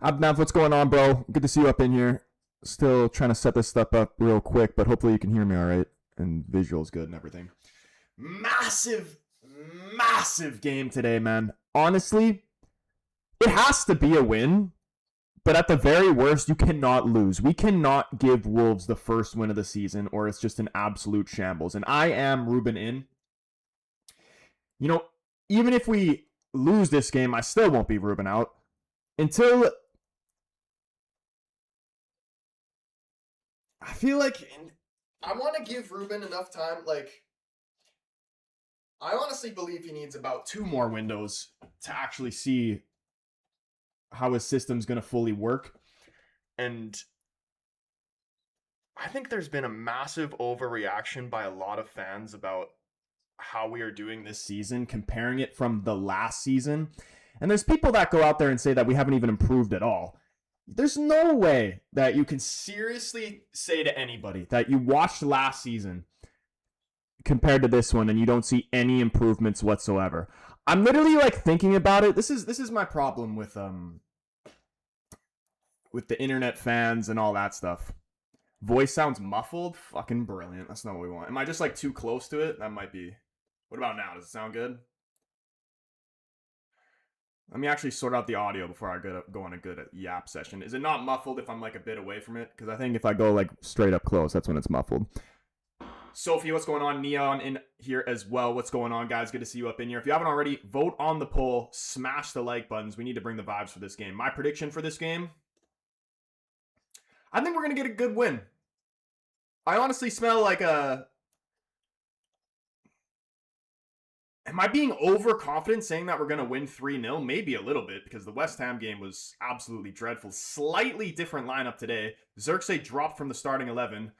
Abnav, what's going on, bro? Good to see you up in here. Still trying to set this stuff up real quick, but hopefully you can hear me all right and visual's good and everything. Massive, massive game today, man. Honestly, it has to be a win, but at the very worst, you cannot lose. We cannot give Wolves the first win of the season, or it's just an absolute shambles. And I am Ruben in. You know, even if we lose this game, I still won't be Ruben out until I feel like I want to give Ruben enough time. Like, I honestly believe he needs about 2 more windows to actually see how his system's going to fully work. And I think there's been a massive overreaction by a lot of fans about how we are doing this season, comparing it from the last season. And there's people that go out there and say that we haven't even improved at all. There's no way that you can seriously say to anybody that you watched last season compared to this one and you don't see any improvements whatsoever. I'm literally like thinking about it. This is my problem with the internet fans and all that stuff. Voice sounds muffled. Fucking brilliant. That's not what we want. Am I just like too close to it? That might be. What about now? Does it sound good? Let me actually sort out the audio before I go on a good yap session. Is it not muffled if I'm like a bit away from it? Because I think if I go like straight up close, that's when it's muffled. Sophie, what's going on? Neon in here as well. What's going on, guys? Good to see you up in here. If you haven't already, vote on the poll. Smash the like buttons. We need to bring the vibes for this game. My prediction for this game, I think we're going to get a good win. I honestly smell like a... Am I being overconfident saying that we're going to win 3-0? Maybe a little bit, because the West Ham game was absolutely dreadful. Slightly different lineup today. Xerxes dropped from the starting 11.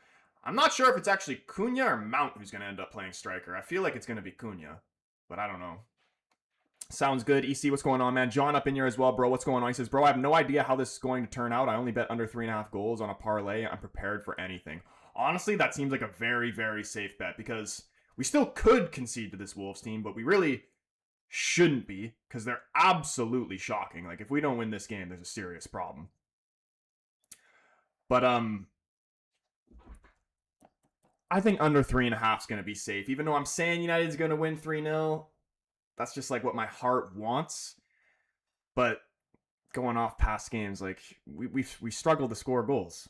I'm not sure if it's actually Cunha or Mount who's going to end up playing striker. I feel like it's going to be Cunha, but I don't know. Sounds good. EC, what's going on, man? John up in here as well, bro. What's going on? He says, bro, I have no idea how this is going to turn out. I only bet under 3.5 goals on a parlay. I'm prepared for anything. Honestly, that seems like a very, very safe bet, because we still could concede to this Wolves team, but we really shouldn't be, because they're absolutely shocking. Like, if we don't win this game, there's a serious problem. But, I think under 3.5 is going to be safe. Even though I'm saying United's going to win 3-0, that's just like what my heart wants. But going off past games, like we struggle to score goals.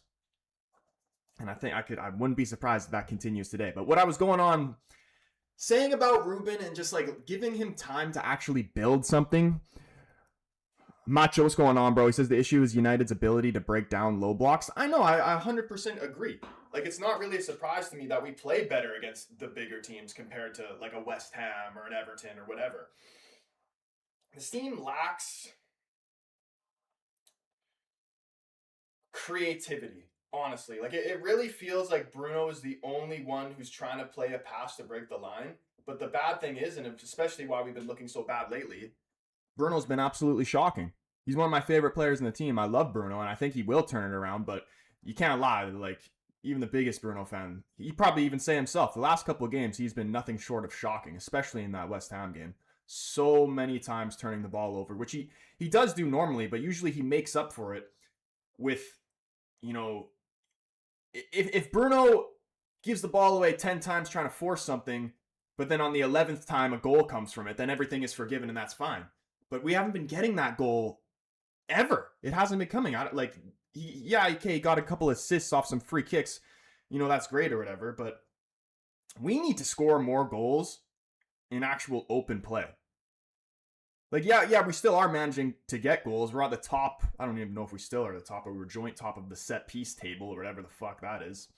And I think I wouldn't be surprised if that continues today. But what I was going on saying about Ruben and just like giving him time to actually build something. Macho, what's going on, bro? He says the issue is United's ability to break down low blocks. I know, I 100% agree. Like, it's not really a surprise to me that we play better against the bigger teams compared to like a West Ham or an Everton or whatever. This team lacks creativity, honestly. Like, it really feels like Bruno is the only one who's trying to play a pass to break the line. But the bad thing is, and especially why we've been looking so bad lately, Bruno's been absolutely shocking. He's one of my favorite players in the team. I love Bruno, and I think he will turn it around, but you can't lie. Like, even the biggest Bruno fan, he'd probably even say himself, the last couple of games, he's been nothing short of shocking, especially in that West Ham game. So many times turning the ball over, which he does do normally, but usually he makes up for it with, you know, if Bruno gives the ball away 10 times trying to force something, but then on the 11th time a goal comes from it, then everything is forgiven and that's fine. But we haven't been getting that goal ever. It hasn't been coming out. Like, he got a couple assists off some free kicks. You know, that's great or whatever. But we need to score more goals in actual open play. Like, yeah, we still are managing to get goals. We're at the top. I don't even know if we still are at the top, but we're joint top of the set piece table or whatever the fuck that is.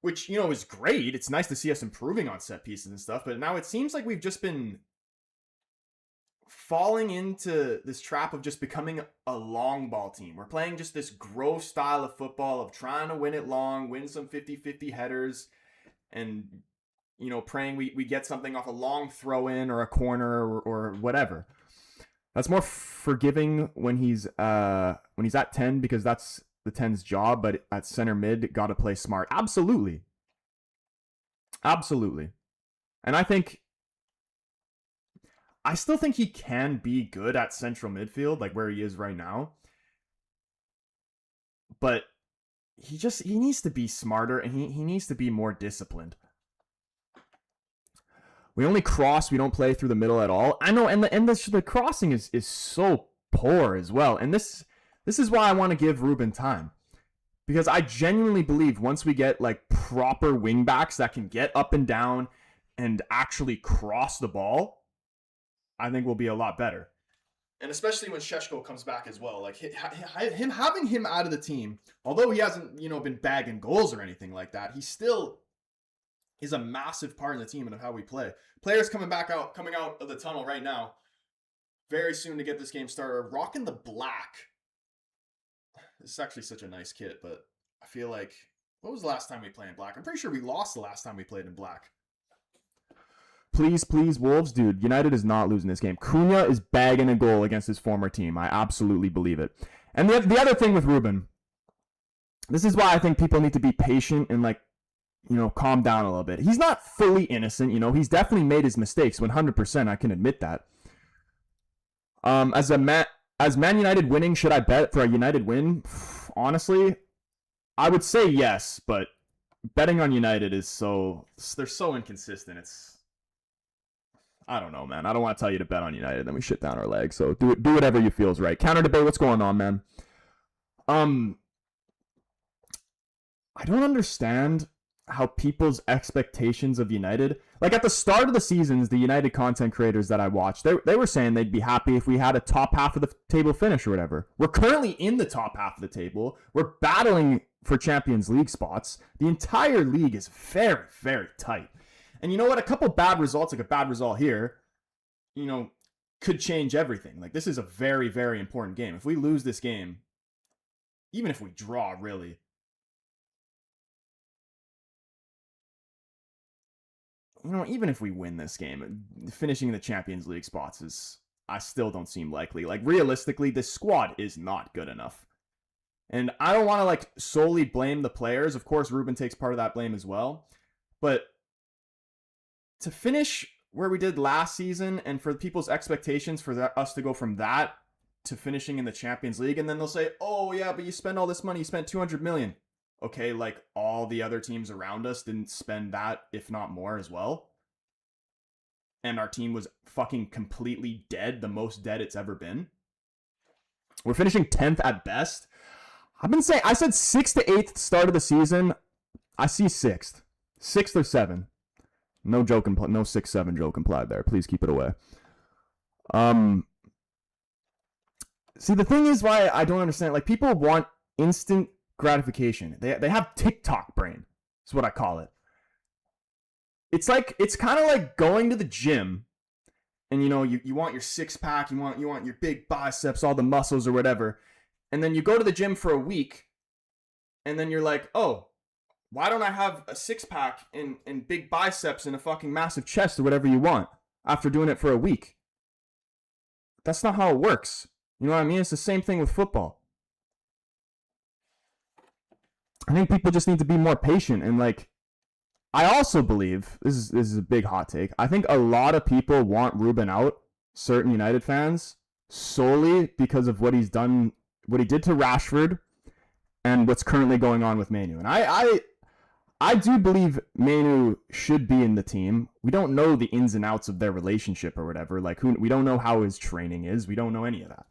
Which, is great. It's nice to see us improving on set pieces and stuff, but now it seems like we've just been falling into this trap of just becoming a long ball team. We're playing just this gross style of football of trying to win it long, win some 50-50 headers, and praying we get something off a long throw in or a corner or whatever. That's more forgiving when he's at 10 because that's the 10's job, but at center mid, got to play smart. Absolutely. And I still think he can be good at central midfield, like where he is right now. But he needs to be smarter, and he needs to be more disciplined. We only cross, we don't play through the middle at all. I know, and the crossing is so poor as well. And this is why I want to give Ruben time. Because I genuinely believe once we get like proper wingbacks that can get up and down and actually cross the ball, I think we'll be a lot better. And especially when Sheshko comes back as well. Like having him out of the team, although he hasn't, been bagging goals or anything like that, he still is a massive part in the team and of how we play. Players coming out of the tunnel right now, very soon to get this game started, rocking the black. This is actually such a nice kit, but I feel like, what was the last time we played in black? I'm pretty sure we lost the last time we played in black. Please, Wolves, dude. United is not losing this game. Cunha is bagging a goal against his former team. I absolutely believe it. And the other thing with Ruben, this is why I think people need to be patient and calm down a little bit. He's not fully innocent, He's definitely made his mistakes, 100%. I can admit that. As Man United winning, should I bet for a United win? Honestly, I would say yes, but betting on United they're so inconsistent. I don't know, man. I don't want to tell you to bet on United, then we shit down our legs. So do whatever you feels right. Counter debate, what's going on, man? I don't understand how people's expectations of United, like at the start of the seasons, the United content creators that I watched, they were saying they'd be happy if we had a top half of the table finish or whatever. We're currently in the top half of the table. We're battling for Champions League spots. The entire league is very, very tight. And you know what? A couple bad results, like a bad result here, could change everything. Like, this is a very, very important game. If we lose this game, even if we draw, really, even if we win this game, finishing in the Champions League spots I still don't seem likely. Like, realistically, this squad is not good enough. And I don't want to, solely blame the players. Of course, Ruben takes part of that blame as well. But to finish where we did last season and for people's expectations for us to go from that to finishing in the Champions League, and then they'll say, oh, yeah, but you spend all this money. You spent $200 million. Okay, all the other teams around us didn't spend that, if not more as well. And our team was fucking completely dead, the most dead it's ever been. We're finishing 10th at best. I said 6th to 8th start of the season. I see 6th. 6th or 7th. No 6-7 joke implied there. Please keep it away. See, the thing is why I don't understand. People want instant gratification. They have TikTok brain. Is what I call it. It's kind of like going to the gym, and you want your six pack, you want your big biceps, all the muscles or whatever, and then you go to the gym for a week, and then you're like, oh, why don't I have a six pack and big biceps and a fucking massive chest or whatever you want after doing it for a week? That's not how it works. You know what I mean? It's the same thing with football. I think people just need to be more patient, and I also believe, this is a big hot take, I think a lot of people want Ruben out, certain United fans, solely because of what he did to Rashford and what's currently going on with Manu. And I do believe Manu should be in the team. We don't know the ins and outs of their relationship or whatever. We don't know how his training is. We don't know any of that.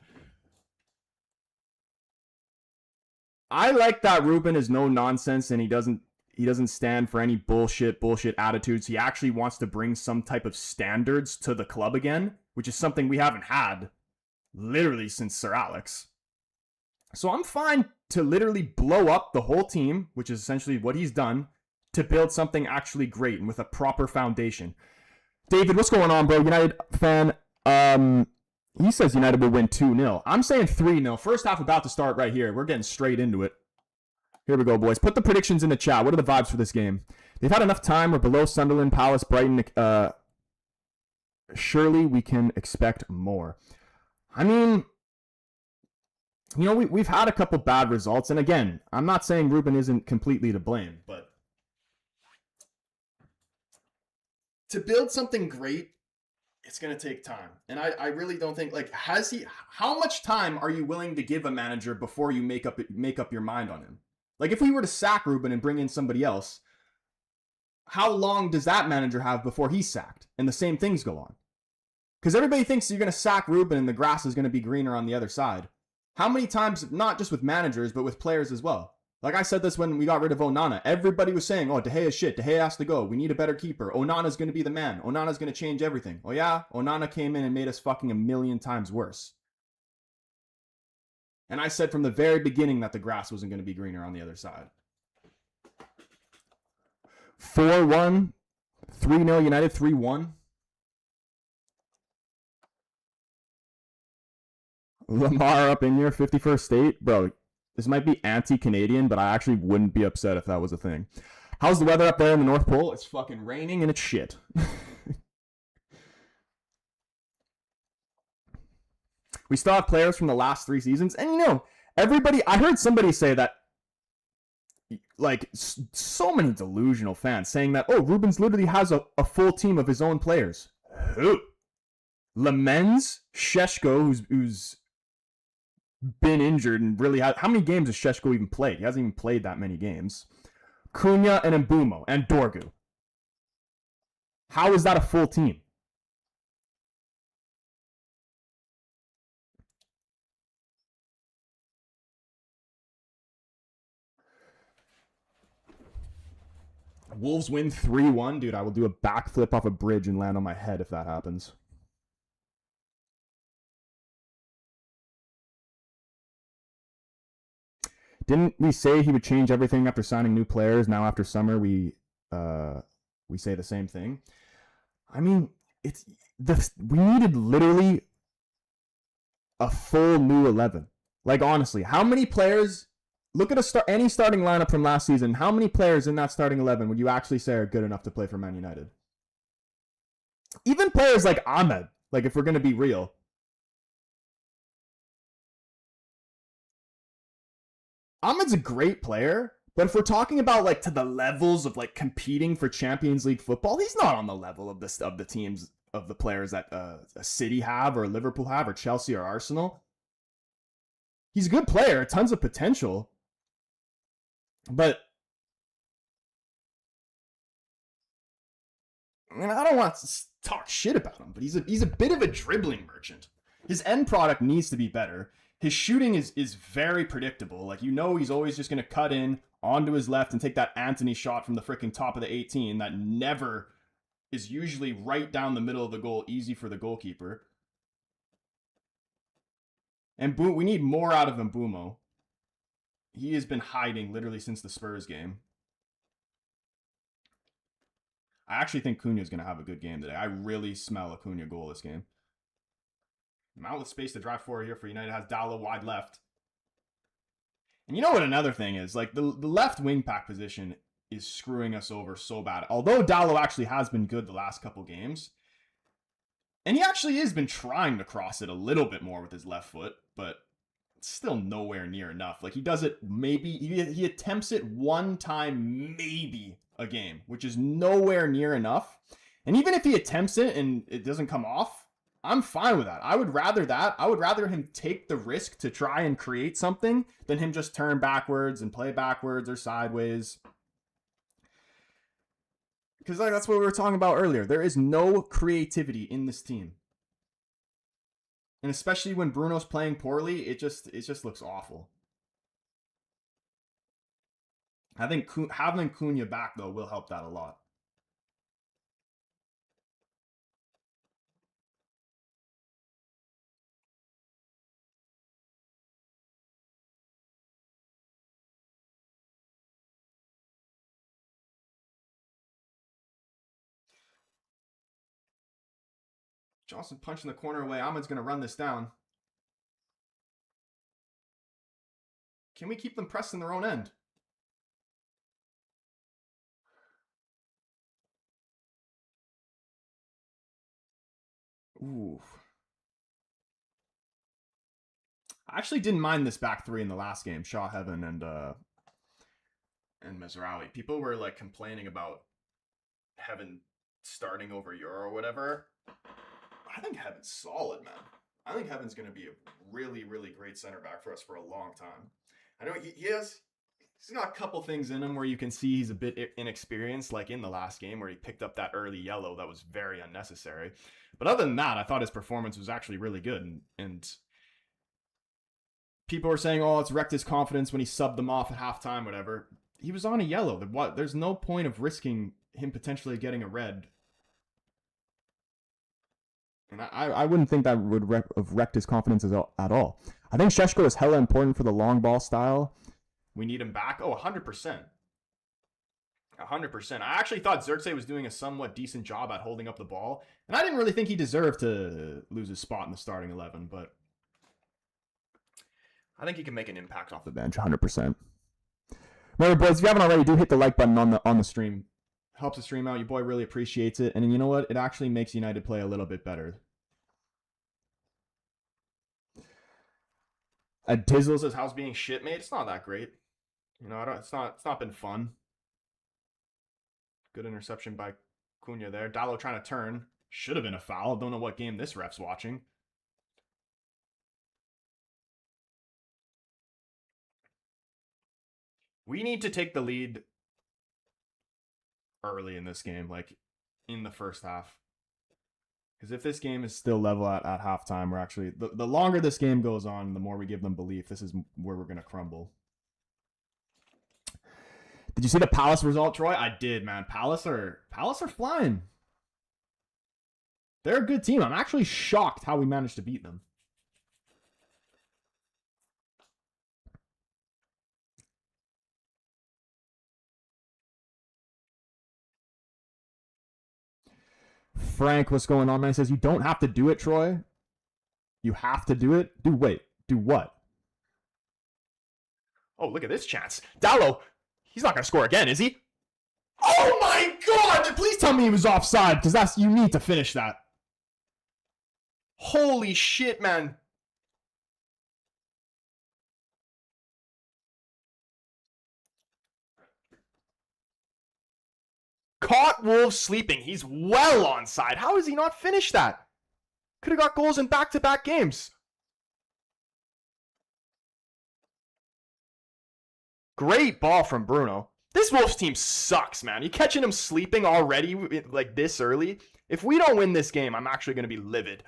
I like that Ruben is no nonsense and he doesn't stand for any bullshit attitudes. He actually wants to bring some type of standards to the club again. which is something we haven't had literally since Sir Alex. So I'm fine to literally blow up the whole team, which is essentially what he's done, to build something actually great and with a proper foundation. David, what's going on, bro? United fan. He says United will win 2-0. I'm saying 3-0. First half about to start right here. We're getting straight into it. Here we go, boys. Put the predictions in the chat. What are the vibes for this game? They've had enough time. We're below Sunderland, Palace, Brighton. Surely we can expect more. I mean, you know, we've had a couple bad results. And again, I'm not saying Ruben isn't completely to blame, but to build something great, it's going to take time. And I really don't think, like, how much time are you willing to give a manager before you make up your mind on him? Like, if we were to sack Ruben and bring in somebody else, how long does that manager have before he's sacked? And the same things go on. Because everybody thinks you're going to sack Ruben and the grass is going to be greener on the other side. How many times, not just with managers, but with players as well? Like I said this when we got rid of Onana. Everybody was saying, oh, De Gea's shit. De Gea has to go. We need a better keeper. Onana's going to be the man. Onana's going to change everything. Oh, yeah? Onana came in and made us fucking a million times worse. And I said from the very beginning that the grass wasn't going to be greener on the other side. 4-1. 3-0 United. 3-1. Lamar up in your 51st state. Bro, this might be anti-Canadian, but I actually wouldn't be upset if that was a thing. How's the weather up there in the North Pole? It's fucking raining and it's shit. We still have players from the last 3 seasons. And, you know, I heard somebody say that, like, so many delusional fans saying that, oh, Rubens literally has a full team of his own players. Who? Lamens, Sheshko, who's been injured and really how many games has Sheshko even played? He hasn't even played that many games. Cunha and Mbumo and Dorgu. How is that a full team? Wolves win 3-1. Dude, I will do a backflip off a bridge and land on my head if that happens. Didn't we say he would change everything after signing new players? Now after summer, we say the same thing. I mean, we needed literally a full new 11. Like, honestly, how many players? Look at any starting lineup from last season. How many players in that starting 11 would you actually say are good enough to play for Man United? Even players like Ahmed. Like, if we're gonna be real. Ahmed's a great player, but if we're talking about, like, to the levels of, like, competing for Champions League football, he's not on the level of the teams, of the players that City have or Liverpool have or Chelsea or Arsenal. He's a good player, tons of potential, but I mean, I don't want to talk shit about him, but he's a bit of a dribbling merchant. His end product needs to be better. His shooting is very predictable. Like, you know, he's always just going to cut in onto his left and take that Anthony shot from the freaking top of the 18 that never is usually right down the middle of the goal, easy for the goalkeeper. And we need more out of Mbumo. He has been hiding literally since the Spurs game. I actually think Cunha is going to have a good game today. I really smell a Cunha goal this game. Mount with space to drive forward here for United has Dalot wide left. And you know what another thing is? Like, the left wing back position is screwing us over so bad. Although Dalot actually has been good the last couple games. And he actually has been trying to cross it a little bit more with his left foot. But it's still nowhere near enough. Like, he does it maybe... He attempts it one time maybe a game. Which is nowhere near enough. And even if he attempts it and it doesn't come off, I'm fine with that. I would rather that. I would rather him take the risk to try and create something than him just turn backwards and play backwards or sideways. Because that's what we were talking about earlier. There is no creativity in this team. And especially when Bruno's playing poorly, it just looks awful. I think having Cunha back, though, will help that a lot. Johnson punching the corner away. Ahmed's going to run this down. Can we keep them pressing their own end? Ooh. I actually didn't mind this back three in the last game. Shaw, Heaven, and Mizraoui. People were like complaining about Heaven starting over Euro or whatever. I think Heaven's solid, man. I think Heaven's going to be a really, really great center back for us for a long time. I know he's got a couple things in him where you can see he's a bit inexperienced, like in the last game where he picked up that early yellow that was very unnecessary. But other than that, I thought his performance was actually really good. And people were saying, oh, it's wrecked his confidence when he subbed them off at halftime, whatever. He was on a yellow. There's no point of risking him potentially getting a red. And I wouldn't think that would have wrecked his confidence at all. I think Sheshko is hella important for the long ball style. We need him back. Oh, 100%. 100%. I actually thought Xerxes was doing a somewhat decent job at holding up the ball. And I didn't really think he deserved to lose his spot in the starting 11, but I think he can make an impact off the bench, 100%. Remember, boys, if you haven't already, do hit the like button on the stream. Helps the stream out. Your boy really appreciates it. And you know what? It actually makes United play a little bit better. Dizzle says, how's being shit, mate? It's not that great. You know, it's not been fun. Good interception by Cunha there. Dallo trying to turn. Should have been a foul. Don't know what game this ref's watching. We need to take the lead early in this game, like in the first half. Because if this game is still level at halftime, we're actually... The longer this game goes on, the more we give them belief. This is where we're going to crumble. Did you see the Palace result, Troy? I did, man. Palace are flying. They're a good team. I'm actually shocked how we managed to beat them. Frank, what's going on, man? He says, you don't have to do it, Troy. You have to do it? Do what? Oh, look at this chance. Dallo, he's not going to score again, is he? Oh my God! Please tell me he was offside, because you need to finish that. Holy shit, man. Caught Wolves sleeping. He's well onside. How has he not finished that? Could have got goals in back-to-back games. Great ball from Bruno. This Wolves team sucks, man. You catching him sleeping already like this early? If we don't win this game, I'm actually going to be livid.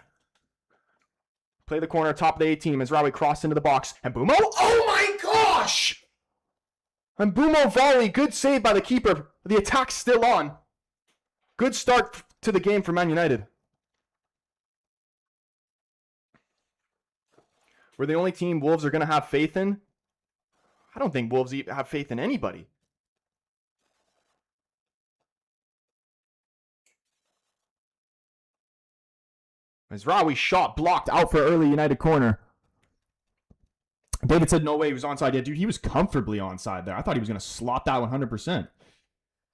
Play the corner, top of the 18. Mizraoui crossed into the box. And Mbumo. Oh my gosh! And Mbumo volley. Good save by the keeper. The attack's still on. Good start to the game for Man United. We're the only team Wolves are going to have faith in. I don't think Wolves have faith in anybody. Mizraoui shot blocked out for early United corner. David said no way he was onside. Yeah, dude, he was comfortably onside there. I thought he was going to slot that 100%.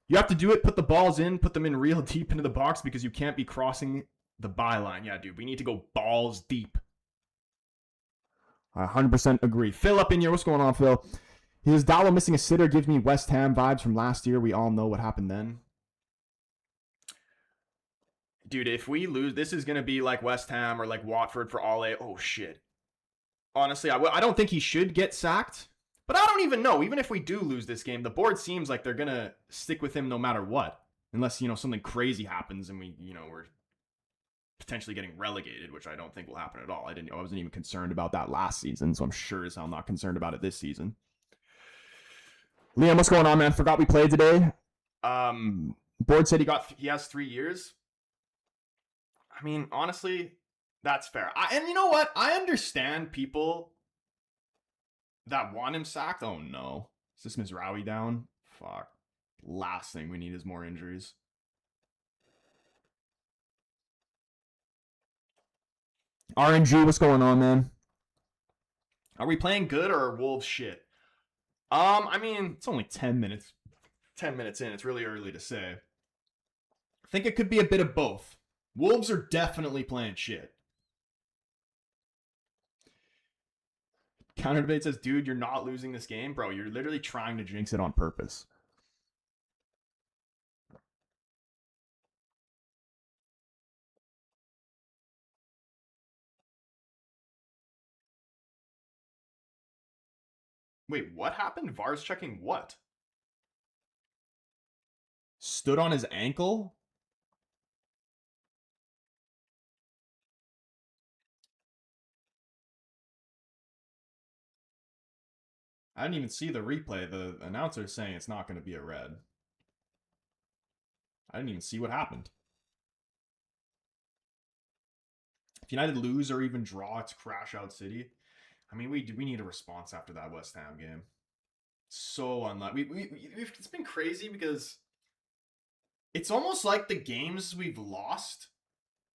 You have to do it, put the balls in, put them in real deep into the box because you can't be crossing the byline. Yeah, dude, we need to go balls deep. I 100% agree. Phil up in here. What's going on, Phil? He says, Dallo missing a sitter gives me West Ham vibes from last year. We all know what happened then. Dude, if we lose, this is going to be like West Ham or like Watford for Ole. Oh, shit. Honestly, I don't think he should get sacked. But I don't even know. Even if we do lose this game, the board seems like they're going to stick with him no matter what. Unless, something crazy happens and we're potentially getting relegated, which I don't think will happen at all. I wasn't even concerned about that last season, so I'm sure as hell not concerned about it this season. Liam, what's going on, man? Forgot we played today. Board said he has 3 years. I mean, honestly, that's fair. And you know what? I understand people that want him sacked. Oh no. Is this Mizraoui down? Fuck. Last thing we need is more injuries. RNG, what's going on, man? Are we playing good or are Wolves shit? I mean, it's only 10 minutes. 10 minutes in, it's really early to say. I think it could be a bit of both. Wolves are definitely playing shit. Counter debate says, dude, you're not losing this game. Bro, you're literally trying to jinx it on purpose. Wait, what happened? VAR's checking what? Stood on his ankle? I didn't even see the replay. The announcer is saying it's not going to be a red. I didn't even see what happened. If United lose or even draw, it's crash out City. I mean, we need a response after that West Ham game. So unlucky. It's been crazy because it's almost like the games we've lost,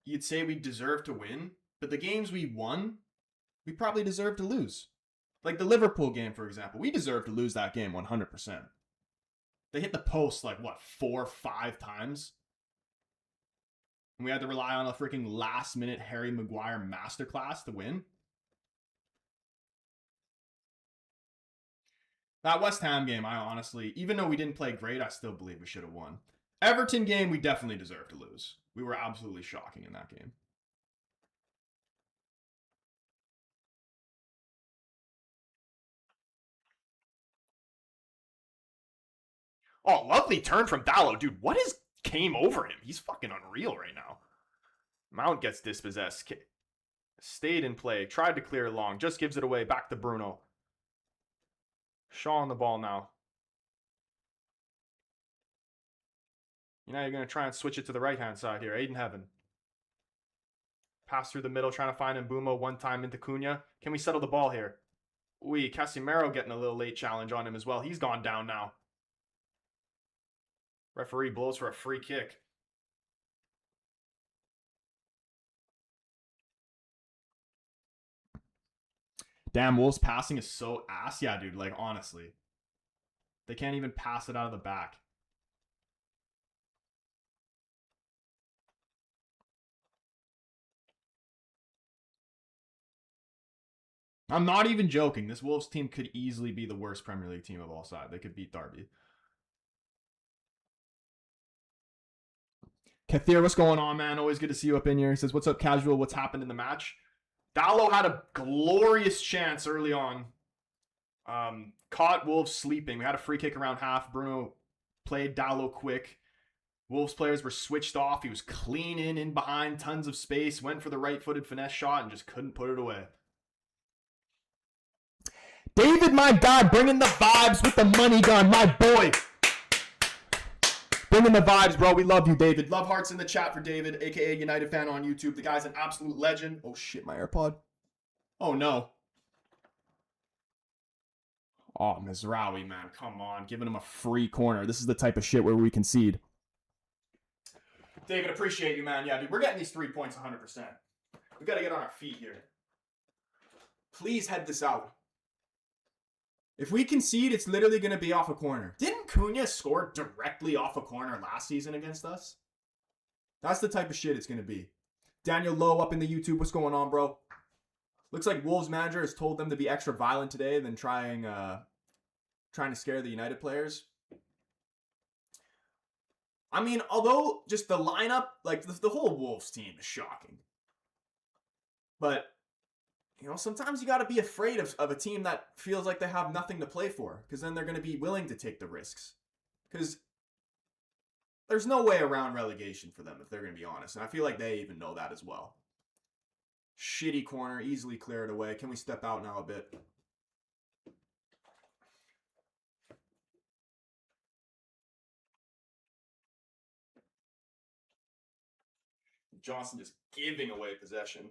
you'd say we deserve to win, but the games we won, we probably deserve to lose. Like the Liverpool game, for example, we deserve to lose that game 100%. They hit the post like, what, 4 or 5 times? And we had to rely on a freaking last-minute Harry Maguire masterclass to win. That West Ham game, I honestly, even though we didn't play great, I still believe we should have won. Everton game, we definitely deserved to lose. We were absolutely shocking in that game. Oh, lovely turn from Dallo. Dude, what is came over him? He's fucking unreal right now. Mount gets dispossessed. Stayed in play. Tried to clear long. Just gives it away. Back to Bruno. Shaw on the ball now. You know, you're going to try and switch it to the right-hand side here. Aiden Heaven. Pass through the middle, trying to find Mbeumo one time into Cunha. Can we settle the ball here? Ooh, Casemiro getting a little late challenge on him as well. He's gone down now. Referee blows for a free kick. Damn, Wolves passing is so ass. Yeah, dude, like, honestly. They can't even pass it out of the back. I'm not even joking. This Wolves team could easily be the worst Premier League team of all time. They could beat Derby. Kathir, what's going on, man? Always good to see you up in here. He says, what's up, casual? What's happened in the match? Dallo had a glorious chance early on. Caught Wolves sleeping. We had a free kick around half. Bruno played Dallo quick. Wolves players were switched off. He was clean in behind, tons of space. Went for the right-footed finesse shot and just couldn't put it away. David, my God, bringing the vibes with the money gun, my boy. Bringing the vibes, bro. We love you, David. Love hearts in the chat for David, a.k.a. United fan on YouTube. The guy's an absolute legend. Oh, shit, my AirPod. Oh, no. Oh, Mizraoui, man. Come on. Giving him a free corner. This is the type of shit where we concede. David, appreciate you, man. Yeah, dude, we're getting these 3 points 100%. We got to get on our feet here. Please head this out. If we concede, it's literally going to be off a corner. Didn't Cunha score directly off a corner last season against us? That's the type of shit it's going to be. Daniel Lowe up in the YouTube. What's going on, bro? Looks like Wolves manager has told them to be extra violent today than trying to scare the United players. I mean, although just the lineup, like the whole Wolves team is shocking. But you know, sometimes you got to be afraid of a team that feels like they have nothing to play for, because then they're going to be willing to take the risks. Because there's no way around relegation for them, if they're going to be honest. And I feel like they even know that as well. Shitty corner, easily cleared away. Can we step out now a bit? Johnson just giving away possession.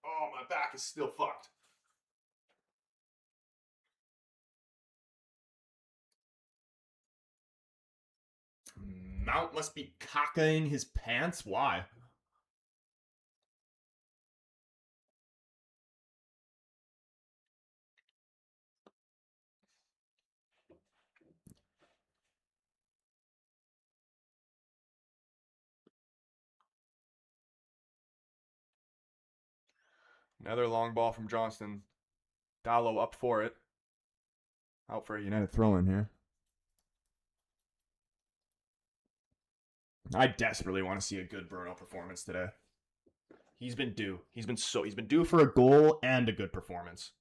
Oh, my back is still fucked. Mount must be cacaing his pants. Why? Another long ball from Johnston. Dallo up for it. Out for a United throw in here. I desperately want to see a good Bruno performance today. He's been due. He's been due for a goal and a good performance.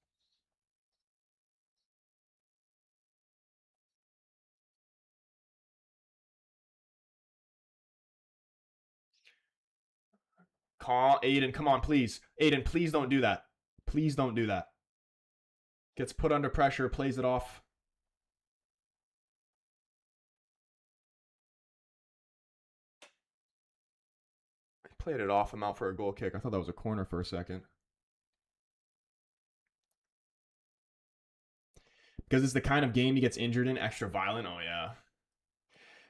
Aiden, come on, please. Aiden, please don't do that. Please don't do that. Gets put under pressure, plays it off. He played it off him out for a goal kick. I thought that was a corner for a second. Because it's the kind of game he gets injured in, extra violent. Oh, yeah.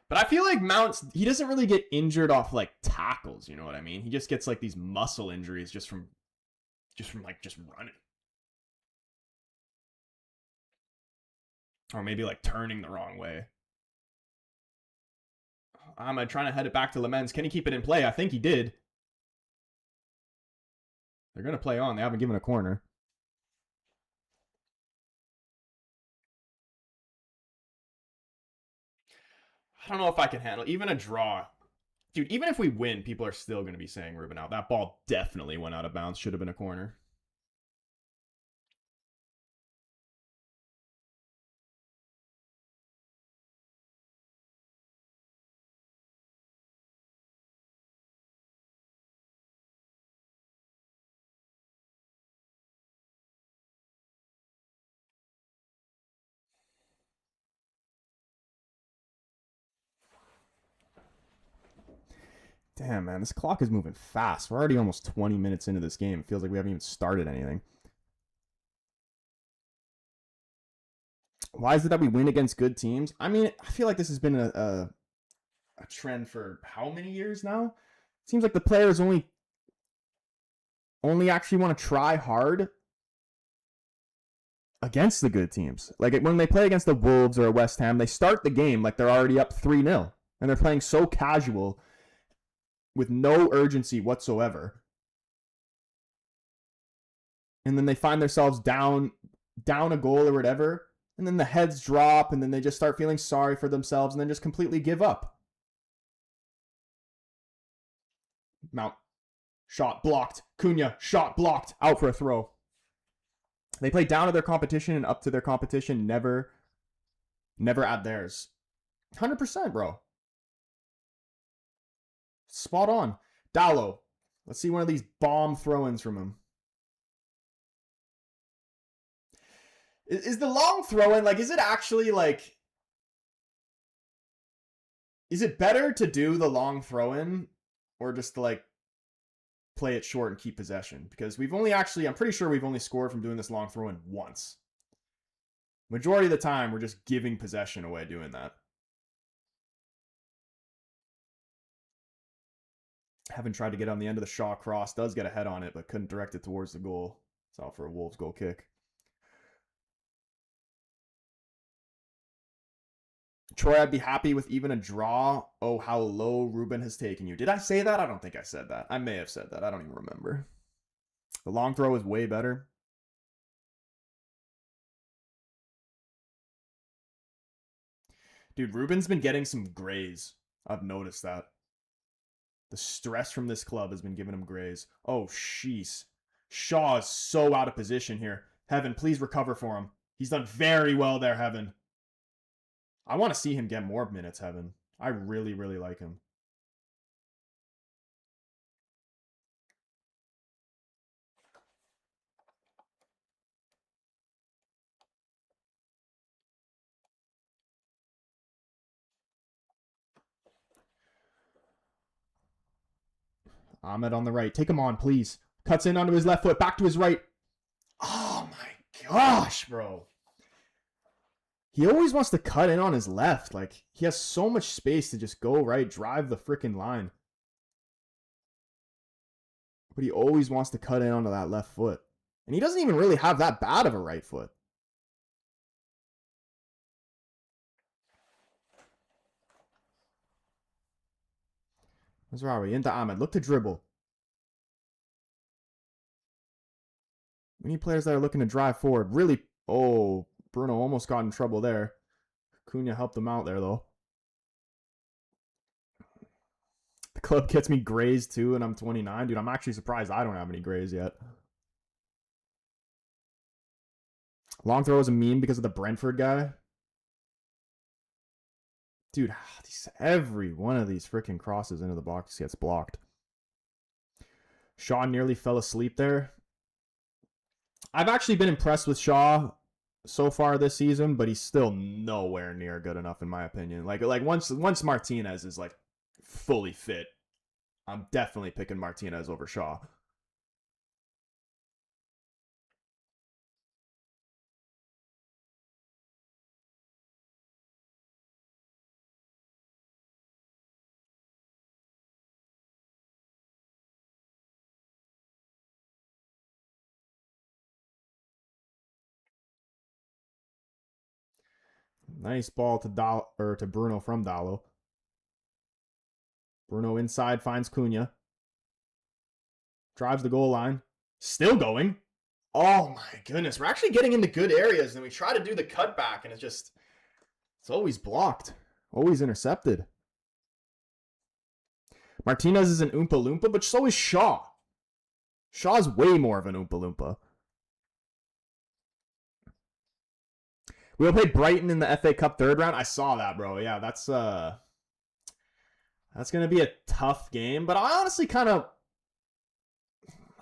But I feel like Mount's, he doesn't really get injured off like tackles, you know what I mean? He just gets like these muscle injuries just from running. Or maybe like turning the wrong way. I'm trying to head it back to Lamens. Can he keep it in play? I think he did. They're going to play on. They haven't given a corner. I don't know if I can handle even a draw. Dude, even if we win, people are still going to be saying Ruben out. That ball definitely went out of bounds. Should have been a corner. Damn, man, this clock is moving fast. We're already almost 20 minutes into this game. It feels like we haven't even started anything. Why is it that we win against good teams? I mean, I feel like this has been a trend for how many years now? It seems like the players only actually want to try hard against the good teams. Like when they play against the Wolves or a West Ham, they start the game like they're already up 3-0. And they're playing so casual with no urgency whatsoever. And then they find themselves down a goal or whatever, and then the heads drop, and then they just start feeling sorry for themselves, and then just completely give up. Mount, shot blocked. Cunha, shot blocked. Out for a throw. They play down to their competition and up to their competition, never at theirs. 100%, bro. Spot on. Dallo. Let's see one of these bomb throw-ins from him. Is the long throw-in, like, is it actually, like... Is it better to do the long throw-in or just to, like, play it short and keep possession? Because we've only actually... I'm pretty sure we've only scored from doing this long throw-in once. Majority of the time, we're just giving possession away doing that. Haven't tried to get on the end of the Shaw cross. Does get a head on it, but couldn't direct it towards the goal. It's out for a Wolves goal kick. Troy, I'd be happy with even a draw. Oh, how low Ruben has taken you. Did I say that? I don't think I said that. I may have said that. I don't even remember. The long throw is way better. Dude, Ruben's been getting some grays. I've noticed that. The stress from this club has been giving him grays. Oh, sheesh. Shaw is so out of position here. Heaven, please recover for him. He's done very well there, Heaven. I want to see him get more minutes, Heaven. I really, really like him. Ahmed on the right. Take him on, please. Cuts in onto his left foot. Back to his right. Oh, my gosh, bro. He always wants to cut in on his left. Like, he has so much space to just go right, drive the freaking line. But he always wants to cut in onto that left foot. And he doesn't even really have that bad of a right foot. Mazraoui into Ahmed. Look to dribble. We need players that are looking to drive forward. Really, oh, Bruno almost got in trouble there. Cunha helped him out there, though. The club gets me grays, too, and I'm 29. Dude, I'm actually surprised I don't have any grays yet. Long throw is a meme because of the Brentford guy. Dude, every one of these freaking crosses into the box gets blocked. Shaw nearly fell asleep there. I've actually been impressed with Shaw so far this season, but he's still nowhere near good enough in my opinion. Like once Martinez is like fully fit, I'm definitely picking Martinez over Shaw. Nice ball to Bruno from Dallo. Bruno inside finds Cunha. Drives the goal line. Still going. Oh my goodness. We're actually getting into good areas and we try to do the cutback and it's always blocked. Always intercepted. Martinez is an Oompa Loompa, but so is Shaw. Shaw's way more of an Oompa Loompa. We'll play Brighton in the FA Cup third round. I saw that, bro. Yeah, that's going to be a tough game, but I honestly I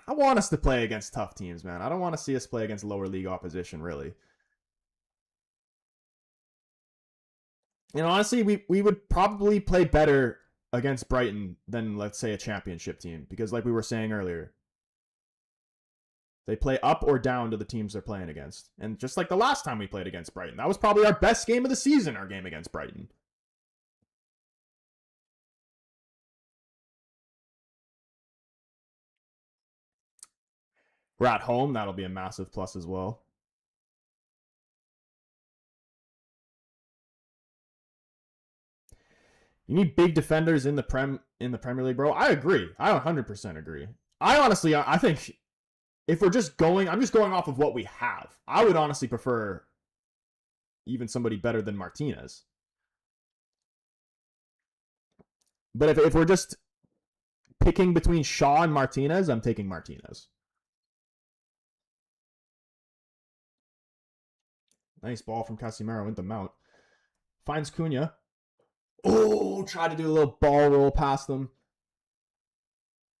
want us to play against tough teams, man. I don't want to see us play against lower league opposition, really. You know, honestly, we would probably play better against Brighton than, let's say, a championship team, because like we were saying earlier, they play up or down to the teams they're playing against. And just like the last time we played against Brighton, that was probably our best game of the season, our game against Brighton. We're at home. That'll be a massive plus as well. You need big defenders in the Premier League, bro. I agree. I 100% agree. I think if we're just going, I'm just going off of what we have. I would honestly prefer even somebody better than Martinez. But if we're just picking between Shaw and Martinez, I'm taking Martinez. Nice ball from Casemiro into Mount. Finds Cunha. Oh, try to do a little ball roll past them.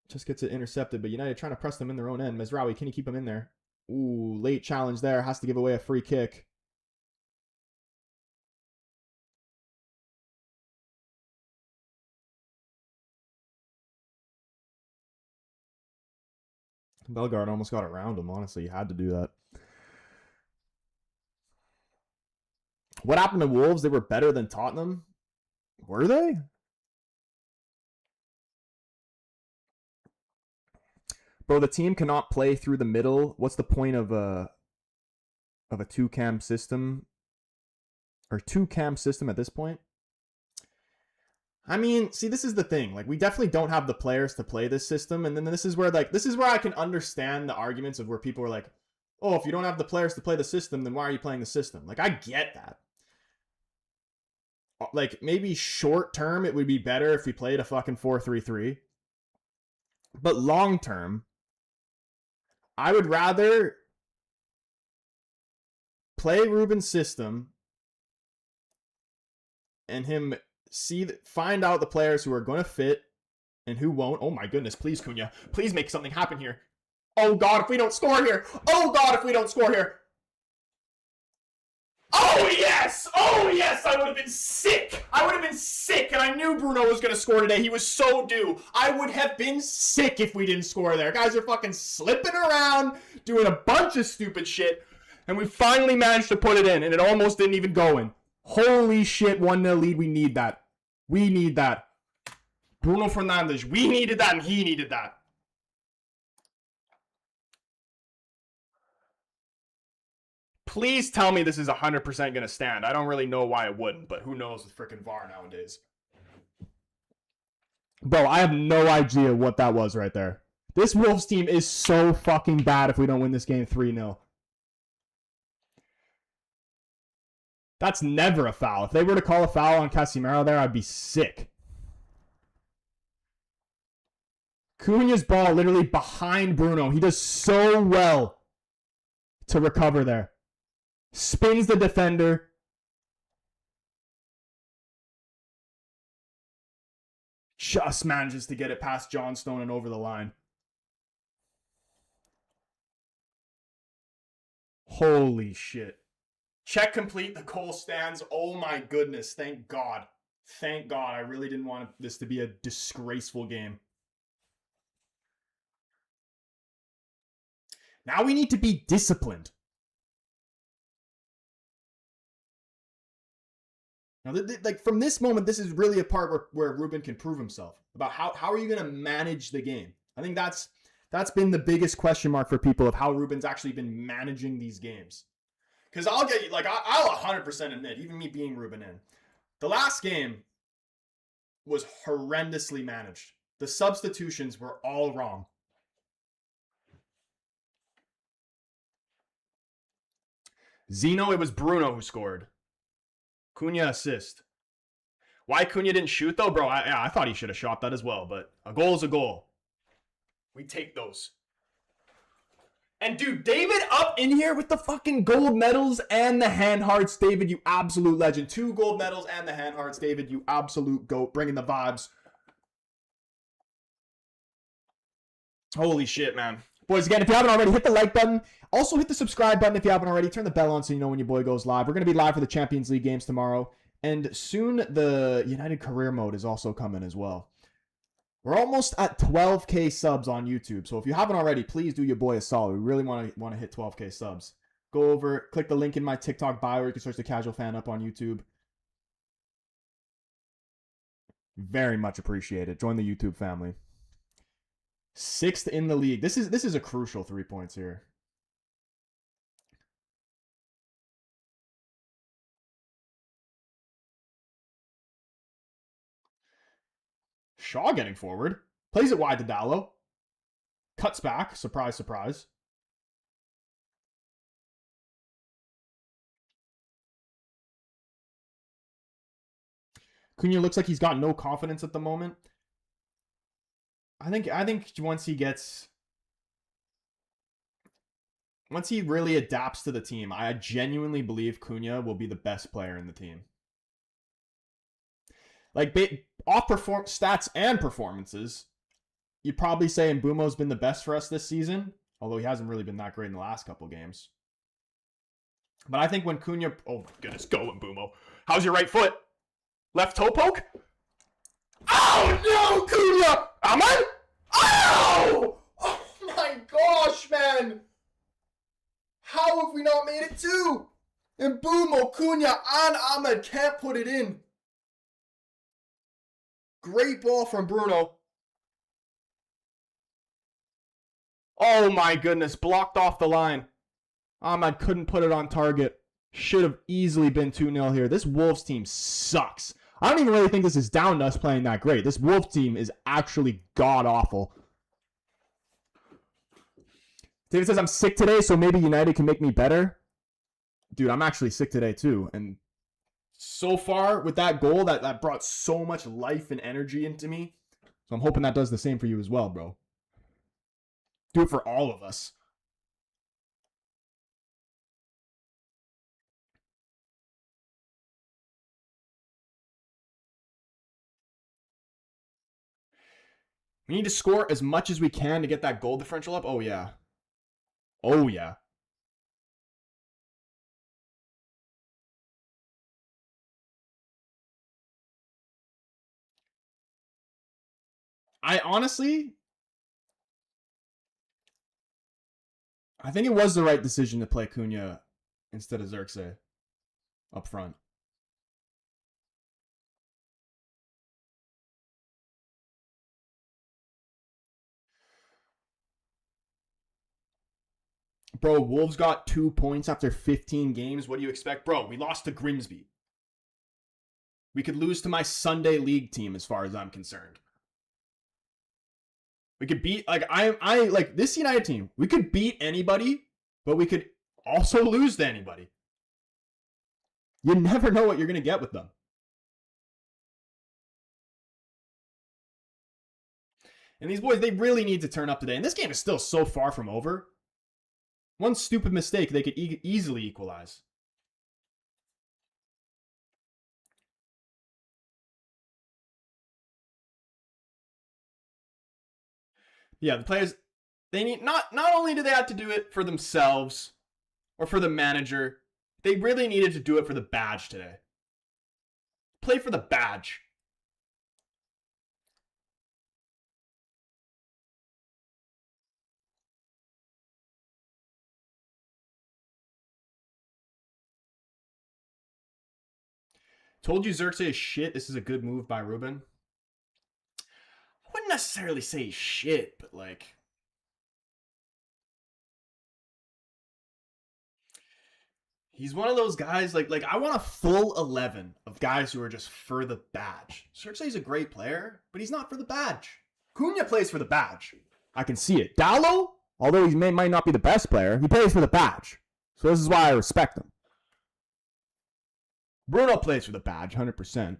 Just gets it intercepted, but United trying to press them in their own end. Mezraoui, can you keep him in there? Ooh, late challenge there. Has to give away a free kick. Bellegarde almost got around him. Honestly, he had to do that. What happened to Wolves? They were better than Tottenham? Were they? Bro, the team cannot play through the middle. What's the point of a two-cam system? Or two-cam system at this point? I mean, see, this is the thing. Like, we definitely don't have the players to play this system. And then this is where I can understand the arguments of where people are like, oh, if you don't have the players to play the system, then why are you playing the system? Like, I get that. Like, maybe short term, it would be better if we played a fucking 4-3-3. But long term, I would rather play Ruben's system and him find out the players who are going to fit and who won't. Oh my goodness, please, Cunha. Please make something happen here. Oh God, if we don't score here. Oh God, if we don't score here. Oh yes! Oh yes! I would have been sick! I would have been sick, and I knew Bruno was going to score today. He was so due. I would have been sick if we didn't score there. Guys are fucking slipping around, doing a bunch of stupid shit, and we finally managed to put it in, and it almost didn't even go in. Holy shit, 1-0 lead. We need that. We need that. Bruno Fernandes, we needed that, and he needed that. Please tell me this is 100% going to stand. I don't really know why it wouldn't, but who knows with freaking VAR nowadays. Bro, I have no idea what that was right there. This Wolves team is so fucking bad if we don't win this game 3-0. That's never a foul. If they were to call a foul on Casemiro there, I'd be sick. Cunha's ball literally behind Bruno. He does so well to recover there. Spins the defender. Just manages to get it past Johnstone and over the line. Holy shit. Check complete. The goal stands. Oh my goodness. Thank God. Thank God. I really didn't want this to be a disgraceful game. Now we need to be disciplined. Now, like from this moment, this is really a part where Ruben can prove himself about how are you going to manage the game. I think that's been the biggest question mark for people of how Ruben's actually been managing these games. Because I'll 100% admit, even me being Ruben in, the last game was horrendously managed. The substitutions were all wrong. Zeno, it was Bruno who scored. Cunha assist. Why Cunha didn't shoot though, bro? I thought he should have shot that as well, but a goal is a goal. We take those. And dude, David up in here with the fucking gold medals and the hand hearts. David, you absolute legend. 2 gold medals and the hand hearts. David, you absolute goat. Bringing the vibes. Holy shit, man. Boys, again, if you haven't already, hit the like button. Also, hit the subscribe button if you haven't already. Turn the bell on so you know when your boy goes live. We're going to be live for the Champions League games tomorrow. And soon, the United Career Mode is also coming as well. We're almost at 12K subs on YouTube. So if you haven't already, please do your boy a solid. We really want to hit 12K subs. Go over, click the link in my TikTok bio. You can search the Casual Fan up on YouTube. Very much appreciated. Join the YouTube family. 6th in the league. This is a crucial 3 points here. Shaw getting forward. Plays it wide to Dallo. Cuts back. Surprise, surprise. Cunha looks like he's got no confidence at the moment. I think once he really adapts to the team, I genuinely believe Cunha will be the best player in the team. Like, off stats and performances, you'd probably say Mbeumo's been the best for us this season, although he hasn't really been that great in the last couple games. But I think when Cunha... Oh, my goodness. Go, Mbeumo. How's your right foot? Left toe poke? Oh, no, Cunha! Aman? Oh! Oh, my gosh, man! How have we not made it 2? Mbeumo, Cunha, and Ahmed can't put it in. Great ball from Bruno. Oh my goodness, blocked off the line. Ahmed couldn't put it on target. Should have easily been 2-0 here. This Wolves team sucks. I don't even really think this is down to us playing that great. This Wolves team is actually god-awful. David says, I'm sick today, so maybe United can make me better. Dude, I'm actually sick today too. And so far, with that goal, that brought so much life and energy into me. So I'm hoping that does the same for you as well, bro. Do it for all of us. We need to score as much as we can to get that goal differential up. Oh, yeah. Oh, yeah. I think it was the right decision to play Cunha instead of Xerxes up front. Bro, Wolves got 2 points after 15 games. What do you expect? Bro, we lost to Grimsby. We could lose to my Sunday league team as far as I'm concerned. We could beat, like, I like this United team. We could beat anybody, but we could also lose to anybody. You never know what you're going to get with them. And these boys, they really need to turn up today. And this game is still so far from over. One stupid mistake, they could easily equalize. Yeah, the players, they need, not only do they have to do it for themselves or for the manager, they really needed to do it for the badge today. Play for the badge. Told you Xerxes is shit. This is a good move by Ruben. I wouldn't necessarily say shit, but like, he's one of those guys, like I want a full 11 of guys who are just for the badge. Xerxes is a great player, but he's not for the badge. Cunha plays for the badge. I can see it. Dallo, although he might not be the best player, he plays for the badge. So this is why I respect him. Bruno plays for the badge, 100%.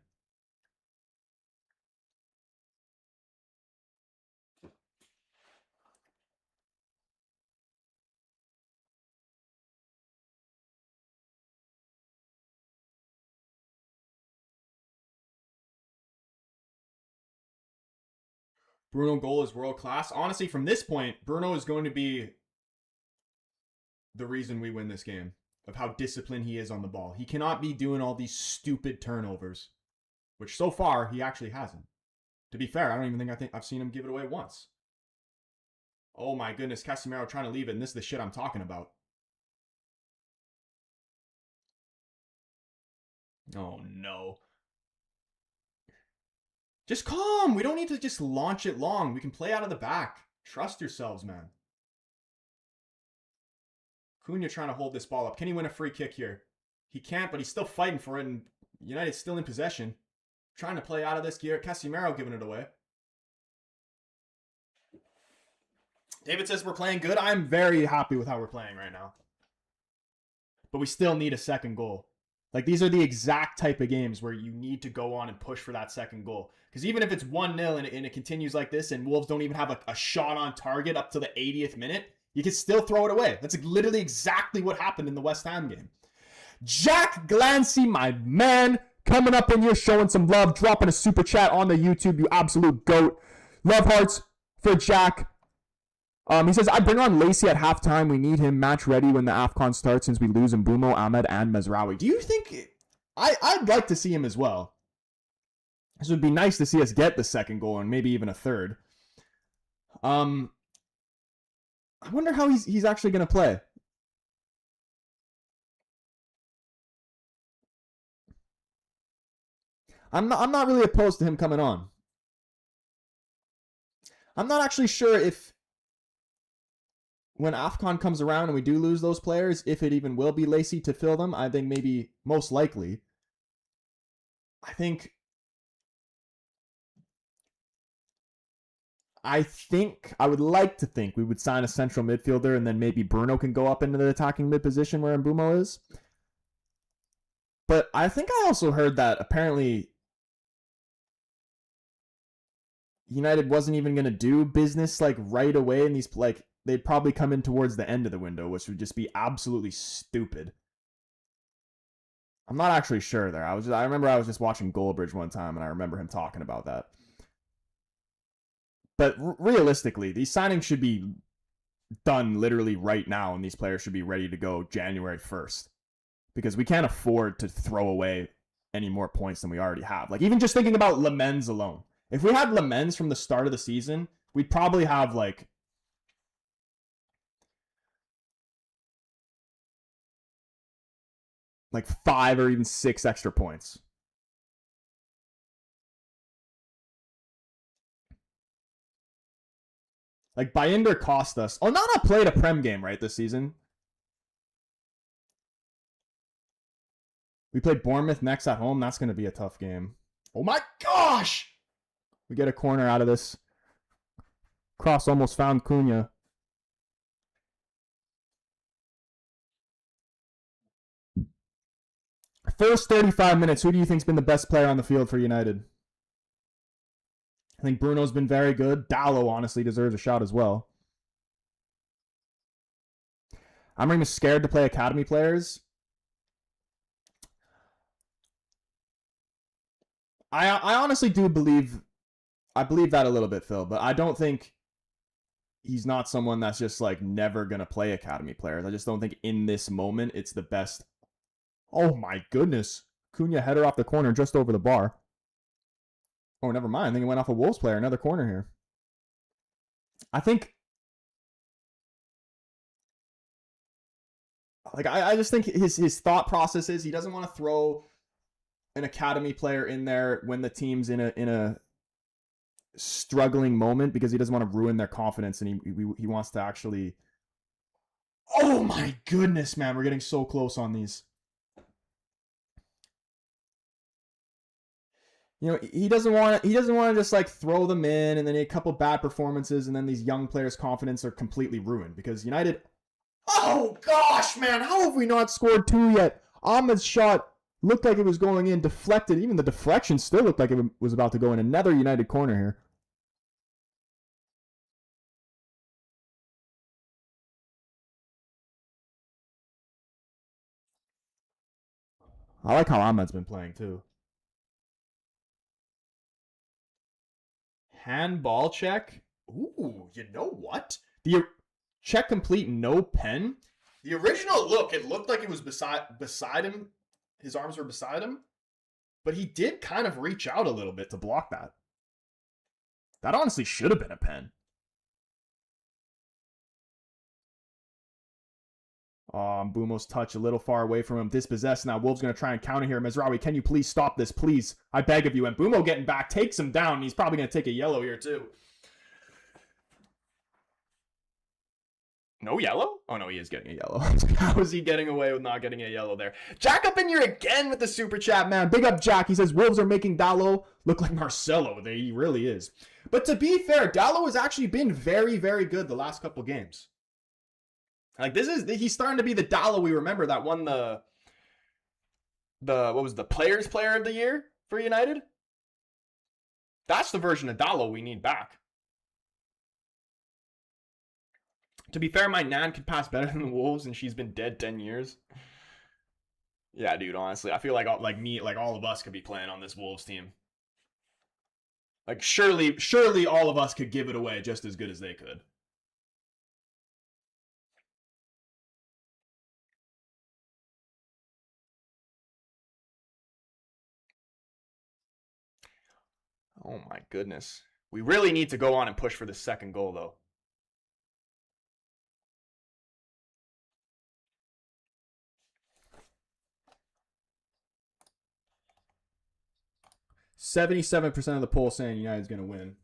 Bruno goal is world class. Honestly, from this point, Bruno is going to be the reason we win this game, of how disciplined he is on the ball. He cannot be doing all these stupid turnovers, which so far he actually hasn't. To be fair, I don't even think I've seen him give it away once. Oh my goodness, Casemiro trying to leave it, and this is the shit I'm talking about. Oh no. Just calm. We don't need to just launch it long. We can play out of the back. Trust yourselves, man. Cunha trying to hold this ball up. Can he win a free kick here? He can't, but he's still fighting for it, and United's still in possession. Trying to play out of this gear. Casemiro giving it away. David says we're playing good. I'm very happy with how we're playing right now. But we still need a second goal. Like, these are the exact type of games where you need to go on and push for that second goal. Because even if it's 1-0 and it continues like this and Wolves don't even have a shot on target up to the 80th minute, you can still throw it away. That's literally exactly what happened in the West Ham game. Jack Glancy, my man, coming up in here showing some love, dropping a super chat on the YouTube, you absolute goat. Love hearts for Jack. He says, I bring on Lacey at halftime. We need him match ready when the AFCON starts since we lose Mbumo, Ahmed, and Mezraoui. Do you think... I'd like to see him as well. This would be nice to see us get the second goal and maybe even a third. I wonder how he's actually going to play. I'm not really opposed to him coming on. I'm not actually sure if when AFCON comes around and we do lose those players, if it even will be Lacey to fill them. I think maybe most likely. I would like to think we would sign a central midfielder and then maybe Bruno can go up into the attacking mid position where Mbumo is. But I think I also heard that apparently United wasn't even going to do business like right away, and these like they'd probably come in towards the end of the window, which would just be absolutely stupid. I'm not actually sure there. I remember I was just watching Goldbridge one time and I remember him talking about that. But realistically, these signings should be done literally right now, and these players should be ready to go January 1st. Because we can't afford to throw away any more points than we already have. Like, even just thinking about Lamens alone. If we had Lamens from the start of the season, we'd probably have, like 5 or even 6 extra points. Like, Binder cost us. Onana played a Prem game, right, this season? We play Bournemouth next at home. That's going to be a tough game. Oh my gosh! We get a corner out of this. Cross almost found Cunha. First 35 minutes, who do you think's been the best player on the field for United? I think Bruno's been very good. Dallo honestly deserves a shot as well. I'm even scared to play academy players. I honestly do believe that a little bit, Phil, but I don't think he's not someone that's just like never gonna play academy players. I just don't think in this moment it's the best. Oh my goodness. Cunha header off the corner just over the bar. Oh, never mind. I think it went off a Wolves player. Another corner here. I think like I just think his thought process is he doesn't want to throw an academy player in there when the team's in a struggling moment because he doesn't want to ruin their confidence and he wants to actually. Oh my goodness, man, we're getting so close on these. You know, he doesn't want to just like throw them in and then a couple bad performances and then these young players' confidence are completely ruined because United. Oh gosh, man, how have we not scored 2 yet? Ahmed's shot looked like it was going in, deflected. Even the deflection still looked like it was about to go in. Another United corner here. I like how Ahmed's been playing too. Handball check. Ooh, you know what? The check complete, no pen. The original look, it looked like it was beside him. His arms were beside him. But he did kind of reach out a little bit to block that. That honestly should have been a pen. Mbumo's touch a little far away from him. Dispossessed now. Wolves going to try and counter here. Mezraoui, can you please stop this? Please. I beg of you. And Mbumo getting back takes him down. He's probably going to take a yellow here too. No yellow? Oh, no, he is getting a yellow. How is he getting away with not getting a yellow there? Jack up in here again with the super chat, man. Big up, Jack. He says, Wolves are making Dallo look like Marcelo. He really is. But to be fair, Dallo has actually been very, very good the last couple games. Like, he's starting to be the Dallo we remember that won the what was the Players Player of the Year for United? That's the version of Dallo we need back. To be fair, my Nan could pass better than the Wolves, and she's been dead 10 years. Yeah, dude, honestly, I feel like all of us could be playing on this Wolves team. Like, surely all of us could give it away just as good as they could. Oh my goodness. We really need to go on and push for the second goal, though. %77% of the poll saying United's going to win.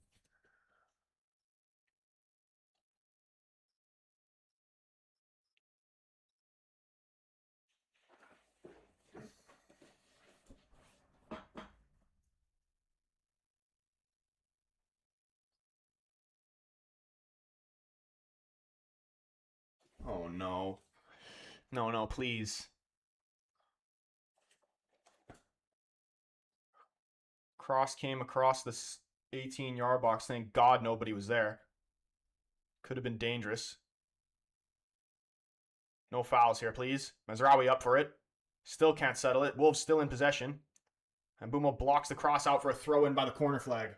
Oh no. No, please. Cross came across this 18-yard box. Thank God nobody was there. Could have been dangerous. No fouls here, please. Mezraoui up for it. Still can't settle it. Wolves still in possession. And Mbumo blocks the cross out for a throw-in by the corner flag.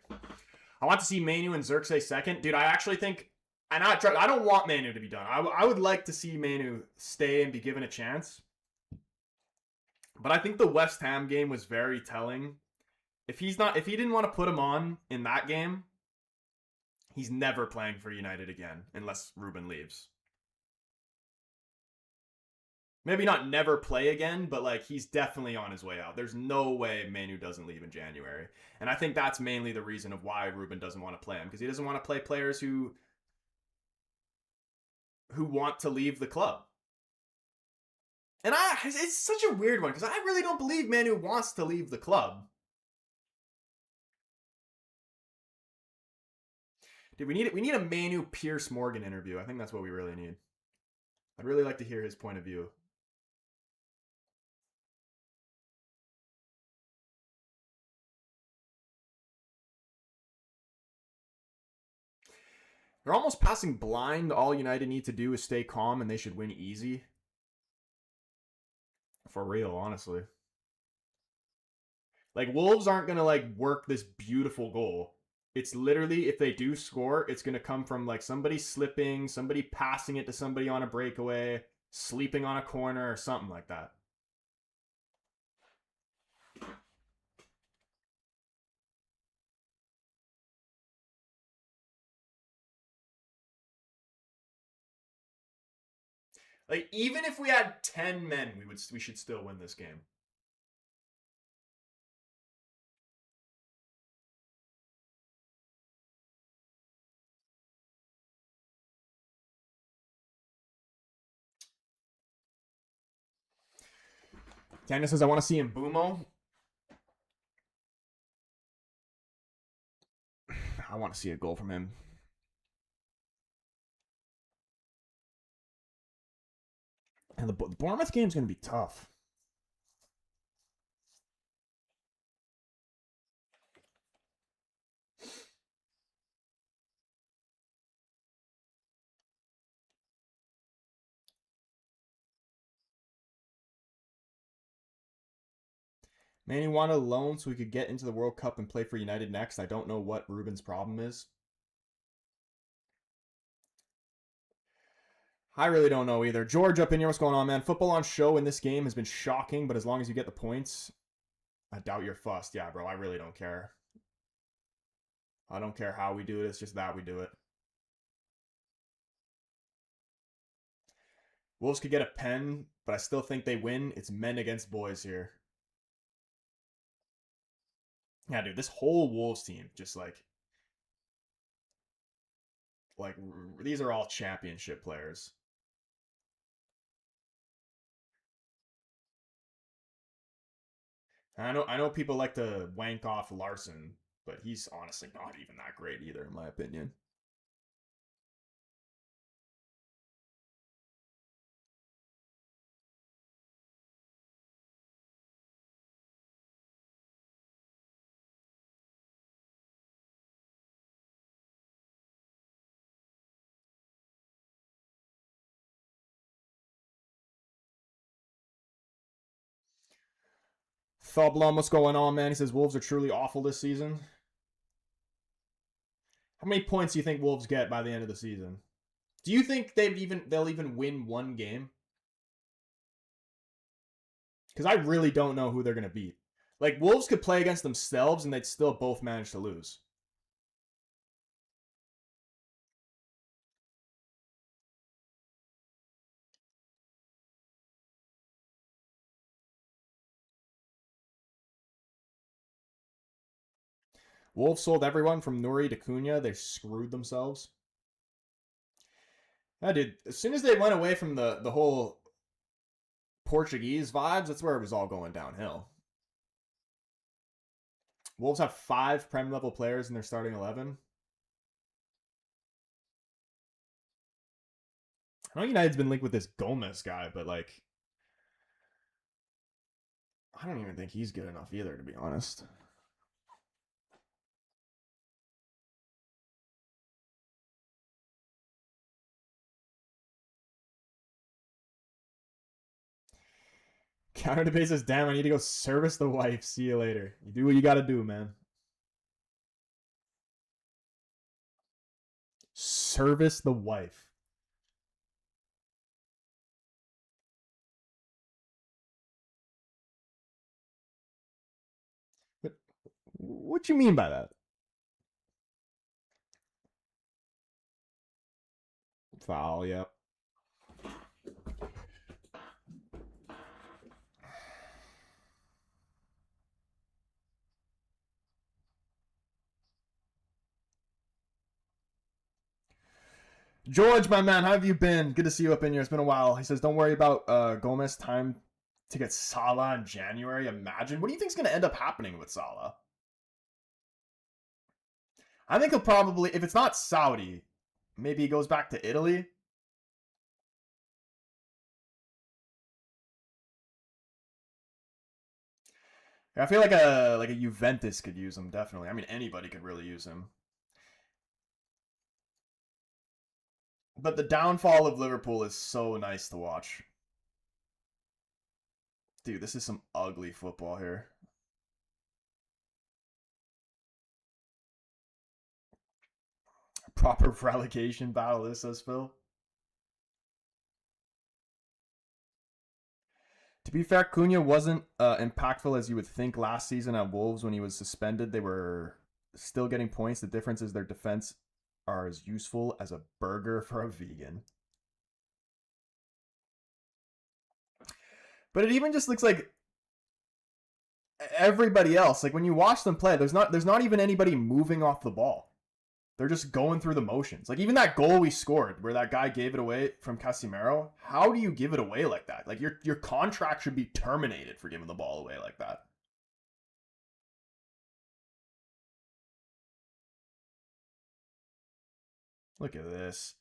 I want to see Manu and Xerxes second. Dude, I actually think... I don't want Manu to be done. I would like to see Manu stay and be given a chance. But I think the West Ham game was very telling. If he didn't want to put him on in that game, he's never playing for United again unless Ruben leaves. Maybe not never play again, but like he's definitely on his way out. There's no way Manu doesn't leave in January. And I think that's mainly the reason of why Ruben doesn't want to play him, because he doesn't want to play players who want to leave the club. And it's such a weird one because I really don't believe Manu wants to leave the club. Dude, we need a Manu Pierce Morgan interview. I think that's what we really need. I'd really like to hear his point of view. They're almost passing blind. All United need to do is stay calm, and they should win easy. For real, honestly. Like, Wolves aren't going to, like, work this beautiful goal. It's literally, if they do score, it's going to come from, like, somebody slipping, somebody passing it to somebody on a breakaway, sleeping on a corner, or something like that. Like, even if we had 10 men, we should still win this game. Tanya says, I want to see Mbumo. I want to see a goal from him. And the Bournemouth game's going to be tough. Manny wanted a loan so we could get into the World Cup and play for United next. I don't know what Ruben's problem is. I really don't know either. George up in here, what's going on, man? Football on show in this game has been shocking, but as long as you get the points, I doubt you're fussed. Yeah, bro, I really don't care. I don't care how we do it. It's just that we do it. Wolves could get a pen, but I still think they win. It's men against boys here. Yeah, dude, this whole Wolves team, just like these are all championship players. I know people like to wank off Larson, but he's honestly not even that great either, in my opinion. Thoblom, what's going on, man? He says Wolves are truly awful this season. How many points do you think Wolves get by the end of the season? Do you think they'll even win one game? Because I really don't know who they're gonna beat. Like, Wolves could play against themselves and they'd still both manage to lose. Wolves sold everyone from Nuri to Cunha. They screwed themselves. Yeah, dude. As soon as they went away from the whole Portuguese vibes, that's where it was all going downhill. Wolves have 5 Prem level players in their starting 11. I know United's been linked with this Gomez guy, but like, I don't even think he's good enough either, to be honest. Counter debate says, damn, I need to go service the wife. See you later. You do what you gotta do, man. Service the wife. What you mean by that? Foul, yep. George, my man, how have you been? Good to see you up in here. It's been a while. He says, don't worry about Gomez. Time to get Salah in January. Imagine. What do you think is going to end up happening with Salah? I think he'll probably, if it's not Saudi, maybe he goes back to Italy. I feel like a Juventus could use him, definitely. I mean, anybody could really use him. But the downfall of Liverpool is so nice to watch. Dude, this is some ugly football here. Proper relegation battle, this says Phil. To be fair, Cunha wasn't impactful as you would think last season at Wolves when he was suspended. They were still getting points. The difference is their defense are as useful as a burger for a vegan. But it even just looks like everybody else. Like when you watch them play, there's not even anybody moving off the ball. They're just going through the motions. Like even that goal we scored where that guy gave it away from Casemiro, how do you give it away like that? Like your contract should be terminated for giving the ball away like that. Look at this.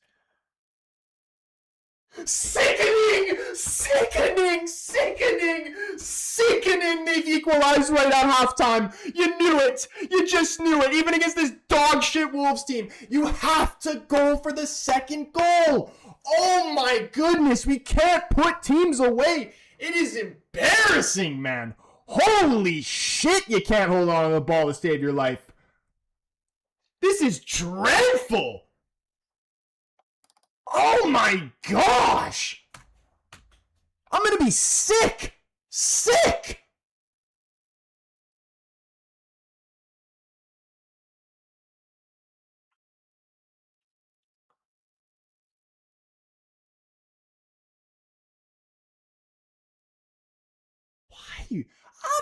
Sickening! Sickening! Sickening! Sickening! They've equalized right at halftime. You knew it. You just knew it. Even against this dog shit Wolves team. You have to go for the second goal. Oh my goodness. We can't put teams away. It is embarrassing, man. Holy shit, you can't hold on to the ball to save your life. This is dreadful. Oh my gosh! I'm gonna be sick! Sick! Why are you...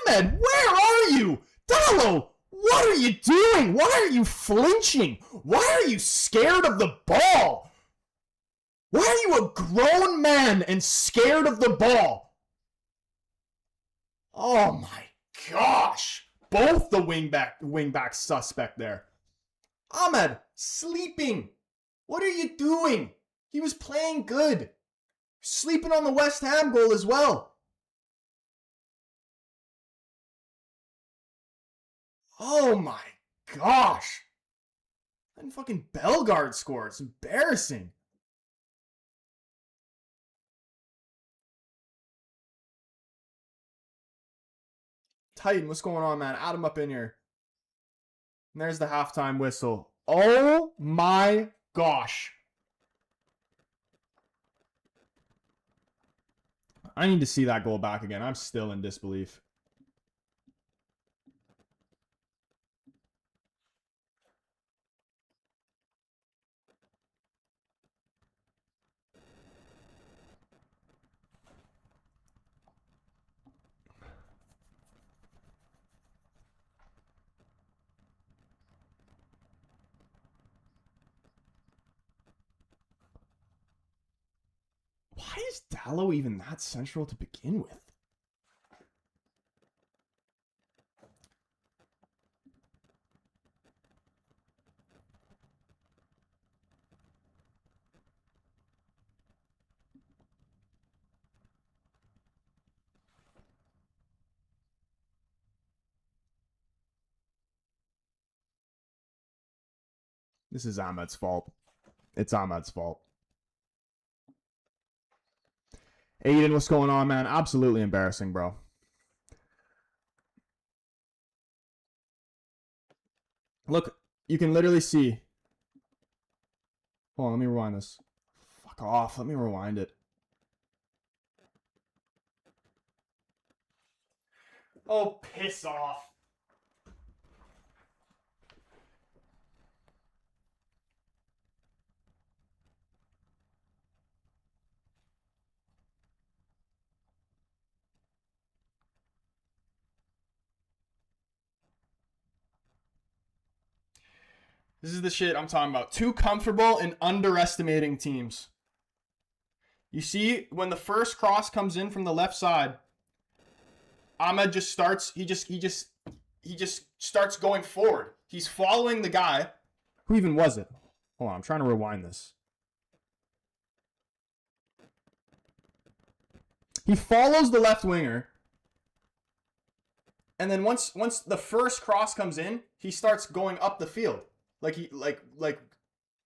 Ahmed, where are you? Dallo, what are you doing? Why are you flinching? Why are you scared of the ball? Why are you a grown man and scared of the ball? Oh my gosh. Both the wingback suspect there. Ahmed, sleeping. What are you doing? He was playing good. Sleeping on the West Ham goal as well. Oh my gosh. And fucking Bellegarde scored. It's embarrassing. Titan, what's going on, man? Add him up in here. And there's the halftime whistle. Oh my gosh. I need to see that goal back again. I'm still in disbelief. Why is Dallo even that central to begin with? This is Ahmed's fault. It's Ahmed's fault. Aiden, what's going on, man? Absolutely embarrassing, bro. Look, you can literally see. Hold on, let me rewind this. Fuck off. Let me rewind it. Oh, piss off. This is the shit I'm talking about. Too comfortable in underestimating teams. You see, when the first cross comes in from the left side, Ahmed just starts. He just starts going forward. He's following the guy. Who even was it? Hold on, I'm trying to rewind this. He follows the left winger. And then once the first cross comes in, he starts going up the field. Like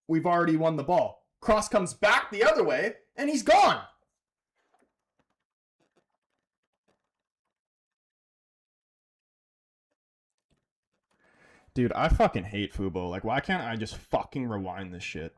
we've already won the ball. Cross comes back the other way, and he's gone. Dude, I fucking hate Fubo. Like, why can't I just fucking rewind this shit?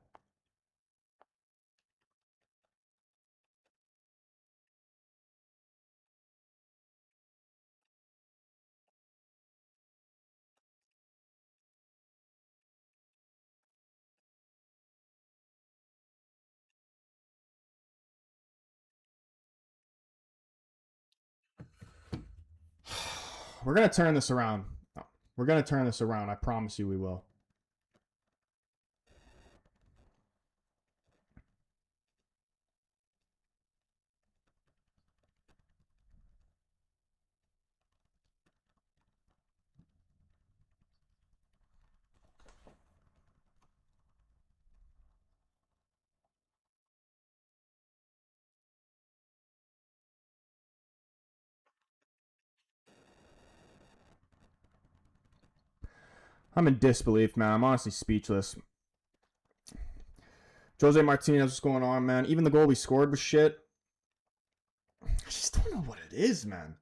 We're going to turn this around. We're going to turn this around. I promise you we will. I'm in disbelief, man. I'm honestly speechless. Jose Martinez, what's going on, man? Even the goal we scored was shit. I just don't know what it is, man.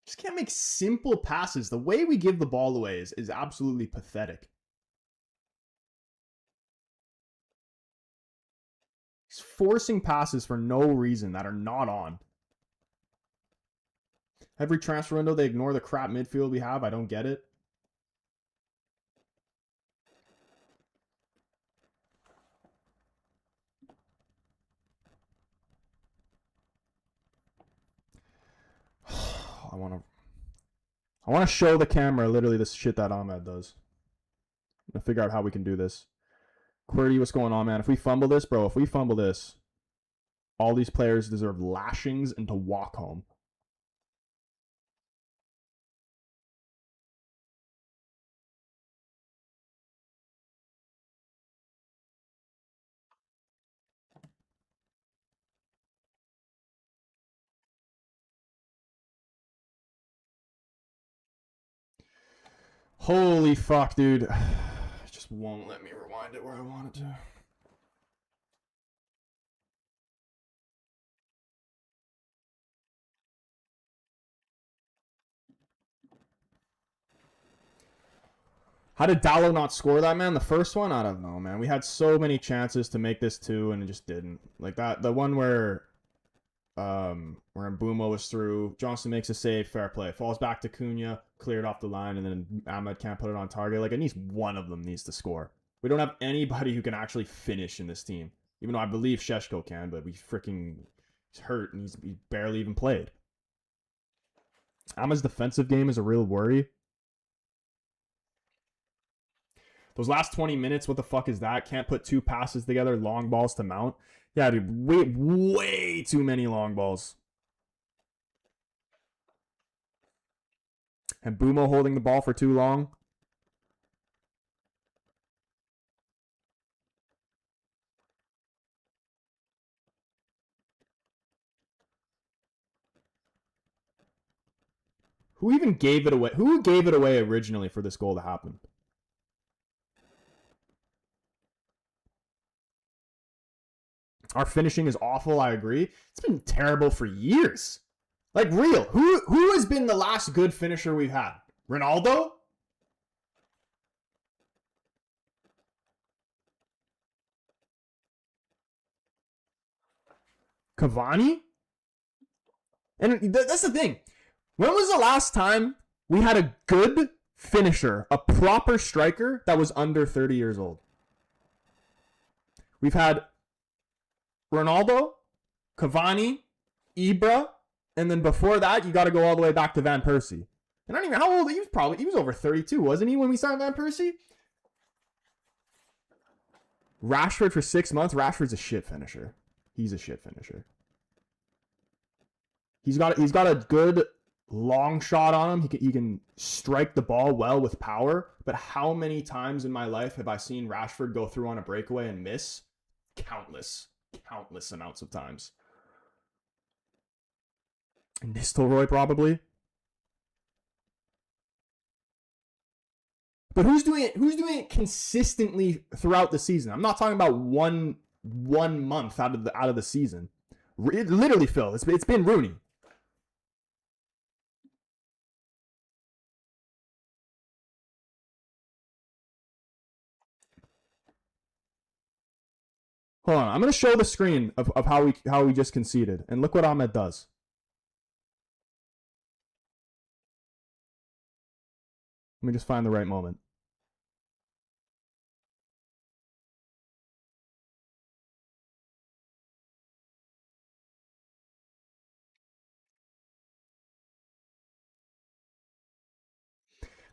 Just can't make simple passes. The way we give the ball away is absolutely pathetic. He's forcing passes for no reason that are not on. Every transfer window, they ignore the crap midfield we have. I don't get it. I want to show the camera literally this shit that Ahmed does. I'm gonna figure out how we can do this. Quirty, what's going on, man? If we fumble this, bro, all these players deserve lashings and to walk home. Holy fuck, dude. It just won't let me rewind it where I want it to. How did Dallo not score that, man? The first one? I don't know, man. We had so many chances to make this 2, and it just didn't. Like that, the one where Mbumo was through, Johnson makes a save, fair play. Falls back to Cunha, cleared off the line, and then Ahmed can't put it on target. Like, at least one of them needs to score. We don't have anybody who can actually finish in this team. Even though I believe Sheshko can, but he's hurt, and he barely even played. Ahmed's defensive game is a real worry. Those last 20 minutes, what the fuck is that? Can't put 2 passes together, long balls to Mount. Yeah, dude, way too many long balls. And Mbumo holding the ball for too long. Who even gave it away? Who gave it away originally for this goal to happen? Our finishing is awful, I agree. It's been terrible for years. Like, real. Who has been the last good finisher we've had? Ronaldo? Cavani? And that's the thing. When was the last time we had a good finisher, a proper striker that was under 30 years old? We've had Ronaldo, Cavani, Ibra, and then before that, you got to go all the way back to Van Persie. And I don't even know how old he was. He was over 32, wasn't he, when we signed Van Persie? Rashford for 6 months. Rashford's a shit finisher. He's a shit finisher. He's got a good long shot on him. He can strike the ball well with power. But how many times in my life have I seen Rashford go through on a breakaway and miss? Countless amounts of times. Nistelrooy probably. But who's doing it? Who's doing it consistently throughout the season? I'm not talking about one month out of the season. It literally, Phil, it's been Rooney. Hold on, I'm gonna show the screen of how we just conceded, and look what Ahmed does. Let me just find the right moment.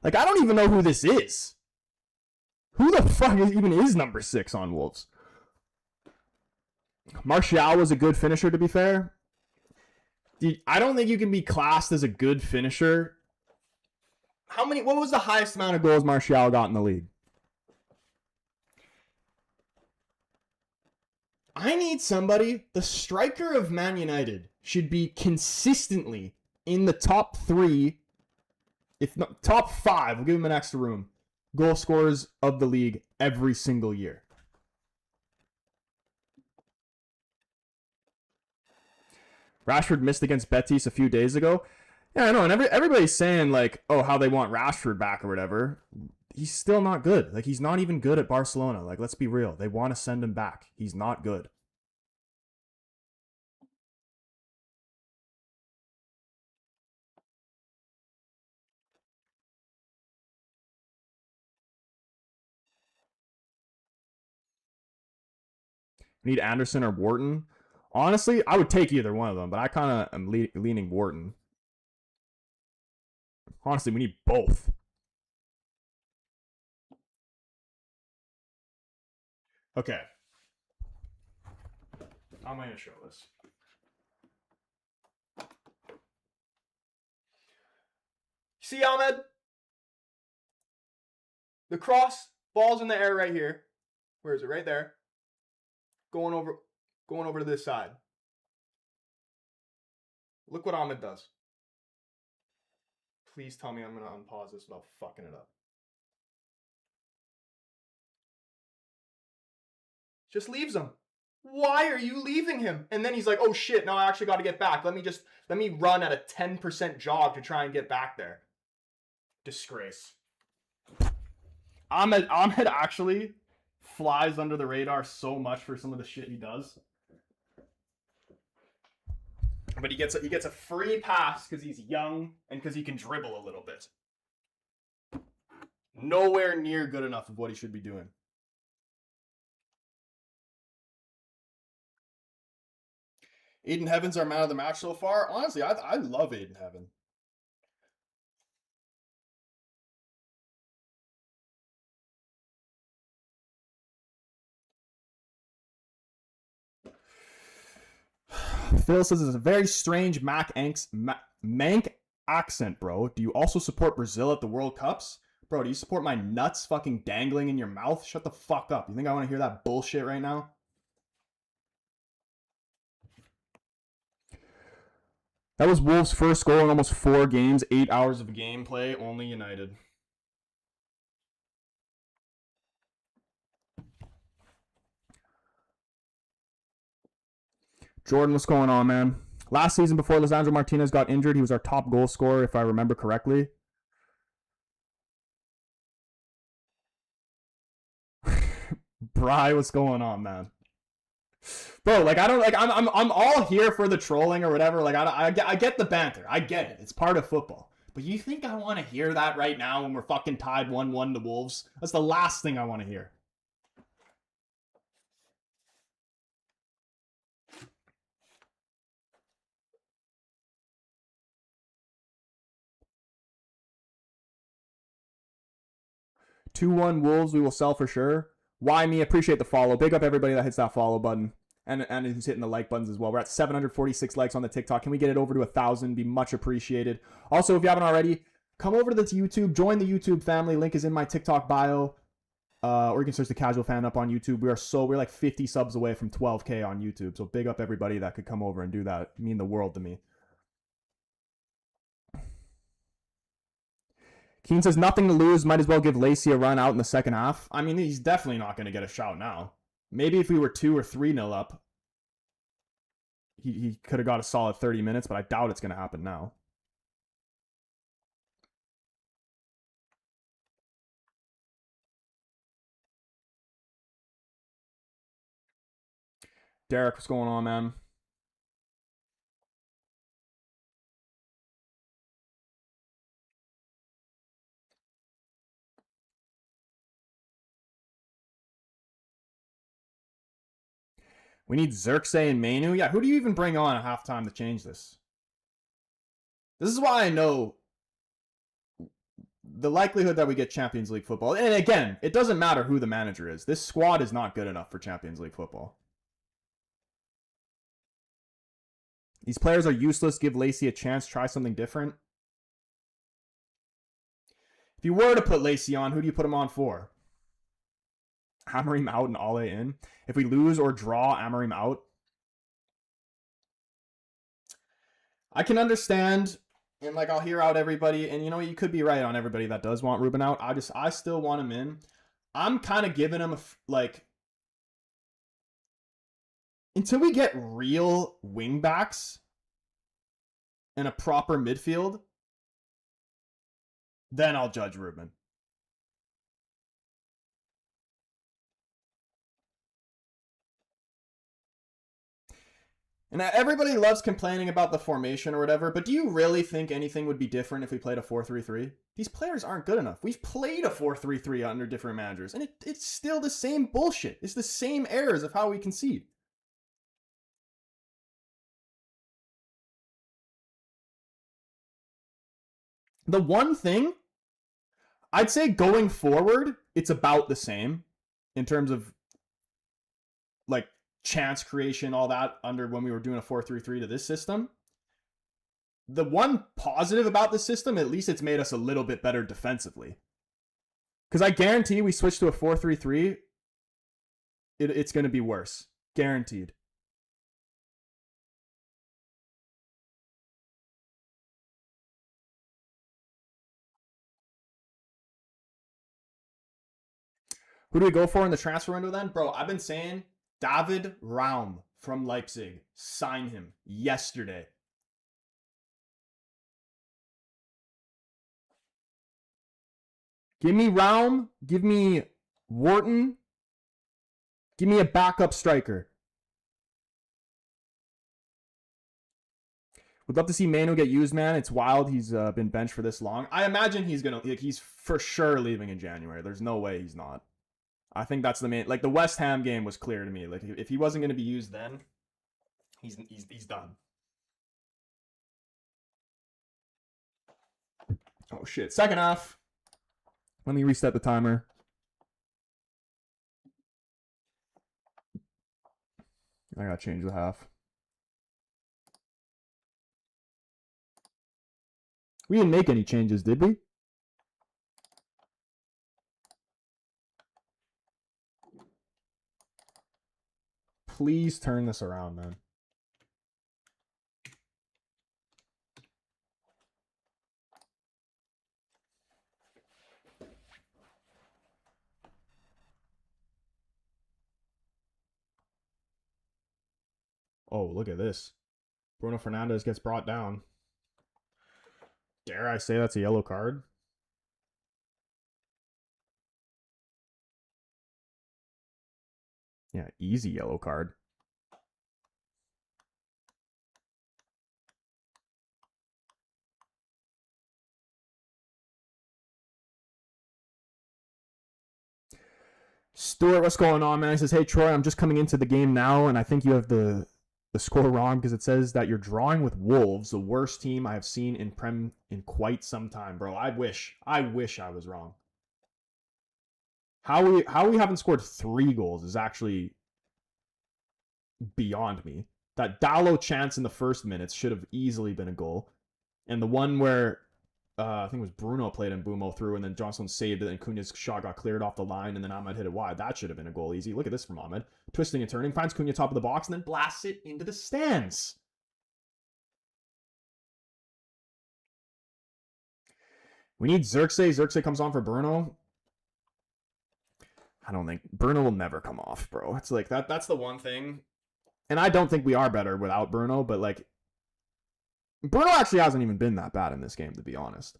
Like, I don't even know who this is. Who the fuck even is number 6 on Wolves? Martial was a good finisher, to be fair. Dude, I don't think you can be classed as a good finisher. What was the highest amount of goals Martial got in the league? I need somebody. The striker of Man United should be consistently in the top 3, if not top 5. We'll give him an extra room. Goal scorers of the league every single year. Rashford missed against Betis a few days ago. Yeah, I know, and everybody's saying like, oh, how they want Rashford back or whatever. He's still not good. Like, he's not even good at Barcelona. Like, let's be real. They want to send him back. He's not good. We need Anderson or Wharton. Honestly, I would take either one of them, but I kind of am leaning Wharton. Honestly, we need both. Okay. How am I going to show this? See, Ahmed? The cross, ball's in the air right here. Where is it? Right there. Going over to this side. Look what Ahmed does. Please tell me I'm going to unpause this without fucking it up. Just leaves him. Why are you leaving him? And then he's like, oh shit, no, I actually got to get back. Let me run at a 10% jog to try and get back there. Disgrace. Ahmed actually flies under the radar so much for some of the shit he does. But he gets a free pass because he's young and because he can dribble a little bit. Nowhere near good enough of what he should be doing. Aiden Heaven's our man of the match so far. Honestly, I love Aiden Heaven. Phil says it's a very strange Manc accent, bro. Do you also support Brazil at the World Cups? Bro, do you support my nuts fucking dangling in your mouth? Shut the fuck up. You think I want to hear that bullshit right now? That was Wolves' first goal in almost 4 games, 8 hours of gameplay, only United. Jordan, what's going on, man? Last season before Lisandro Martinez got injured, he was our top goal scorer, if I remember correctly. Bri, what's going on, man? Bro, like, I don't, like, I'm all here for the trolling or whatever. Like, I get the banter. I get it. It's part of football. But you think I want to hear that right now when we're fucking tied 1-1 to Wolves? That's the last thing I want to hear. Two 2-1 Wolves, we will sell for sure. Why me? Appreciate the follow. Big up everybody that hits that follow button. and who's hitting the like buttons as well. We're at 746 likes on the TikTok. Can we get it over to 1,000? Be much appreciated. Also, if you haven't already, come over to the YouTube, join the YouTube family. Link is in my TikTok bio. Or you can search the Casual Fan up on YouTube. We're like 50 subs away from 12K on YouTube. So big up everybody that could come over and do that. It mean the world to me. Keen says nothing to lose. Might as well give Lacey a run out in the second half. I mean, he's definitely not going to get a shout now. Maybe if we were 2 or 3-0 up, he could have got a solid 30 minutes, but I doubt it's going to happen now. Derek, what's going on, man? We need Xerxes and Manu. Yeah, who do you even bring on at halftime to change this? This is why I know the likelihood that we get Champions League football. And again, it doesn't matter who the manager is. This squad is not good enough for Champions League football. These players are useless. Give Lacey a chance. Try something different. If you were to put Lacey on, who do you put him on for? Amorim out and Ale in. If we lose or draw, Amorim out. I can understand, and like I'll hear out everybody, and you know you could be right on everybody that does want Ruben out. I still want him in. I'm kind of giving him until we get real wing backs and a proper midfield, then I'll judge Ruben. And everybody loves complaining about the formation or whatever, but do you really think anything would be different if we played a 4-3-3? These players aren't good enough. We've played a 4-3-3 under different managers, and it's still the same bullshit. It's the same errors of how we concede. The one thing, I'd say going forward, it's about the same in terms of like chance creation, all that under when we were doing a 4-3-3 to this system. The one positive about the system, at least it's made us a little bit better defensively. Because I guarantee we switch to a 4-3-3, it's going to be worse. Guaranteed. Who do we go for in the transfer window then? Bro, I've been saying David Raum from Leipzig. Sign him yesterday. Give me Raum. Give me Wharton. Give me a backup striker. Would love to see Manu get used, man. It's wild he's been benched for this long. I imagine he's for sure leaving in January. There's no way he's not. I think that's the main. Like the West Ham game was clear to me. Like if he wasn't going to be used then, he's done. Oh shit! Second half. Let me reset the timer. I gotta change the half. We didn't make any changes, did we? Please turn this around, man. Oh, look at this. Bruno Fernandes gets brought down. Dare I say that's a yellow card? Yeah, easy yellow card. Stuart, what's going on, man? He says, hey, Troy, I'm just coming into the game now, and I think you have the score wrong because it says that you're drawing with Wolves, the worst team I have seen in Prem in quite some time, bro. I wish I was wrong. How we haven't scored 3 goals is actually beyond me. That Dallo chance in the first minutes should have easily been a goal. And the one where I think it was Bruno played and Bumo through, and then Johnson saved it, and Cunha's shot got cleared off the line, and then Ahmed hit it wide. That should have been a goal easy. Look at this from Ahmed. Twisting and turning, finds Cunha top of the box, and then blasts it into the stands. We need Xerxes. Xerxes comes on for Bruno. I don't think Bruno will never come off, bro. It's like that's the one thing. And I don't think we are better without Bruno, but like Bruno actually hasn't even been that bad in this game, to be honest.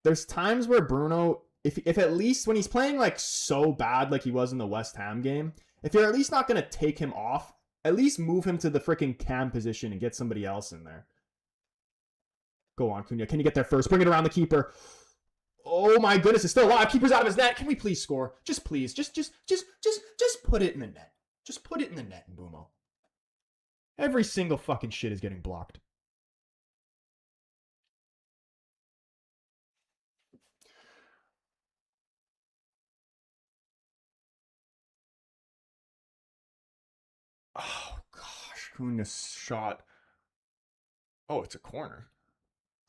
There's times where Bruno, if at least when he's playing like so bad like he was in the West Ham game, if you're at least not going to take him off, at least move him to the freaking cam position and get somebody else in there. Go on, Cunha. Can you get there first? Bring it around the keeper. Oh my goodness, it's still alive. Keeper's out of his net. Can we please score? Just please. Just put it in the net. Just put it in the net, Mbumo. Every single fucking shit is getting blocked. Oh gosh, Cunha's shot. Oh, it's a corner.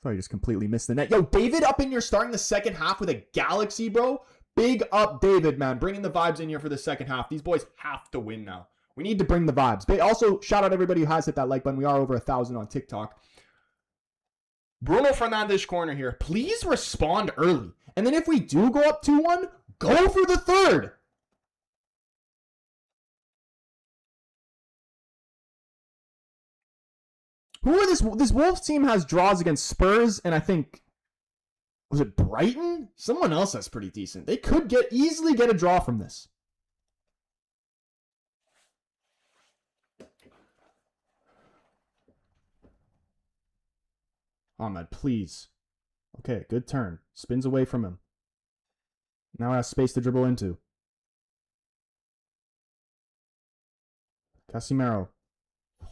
I thought you just completely missed the net. Yo, David up in here starting the second half with a galaxy, bro. Big up, David, man. Bringing the vibes in here for the second half. These boys have to win now. We need to bring the vibes. But also, shout out everybody who has hit that like button. We are over 1,000 on TikTok. Bruno Fernandes corner here. Please respond early. And then if we do go up 2-1, go for the third. Who are this Wolves team has draws against Spurs and I think, was it Brighton? Someone else that's pretty decent. They could easily get a draw from this. Ahmed, please. Okay, good turn. Spins away from him. Now has space to dribble into. Casemiro. What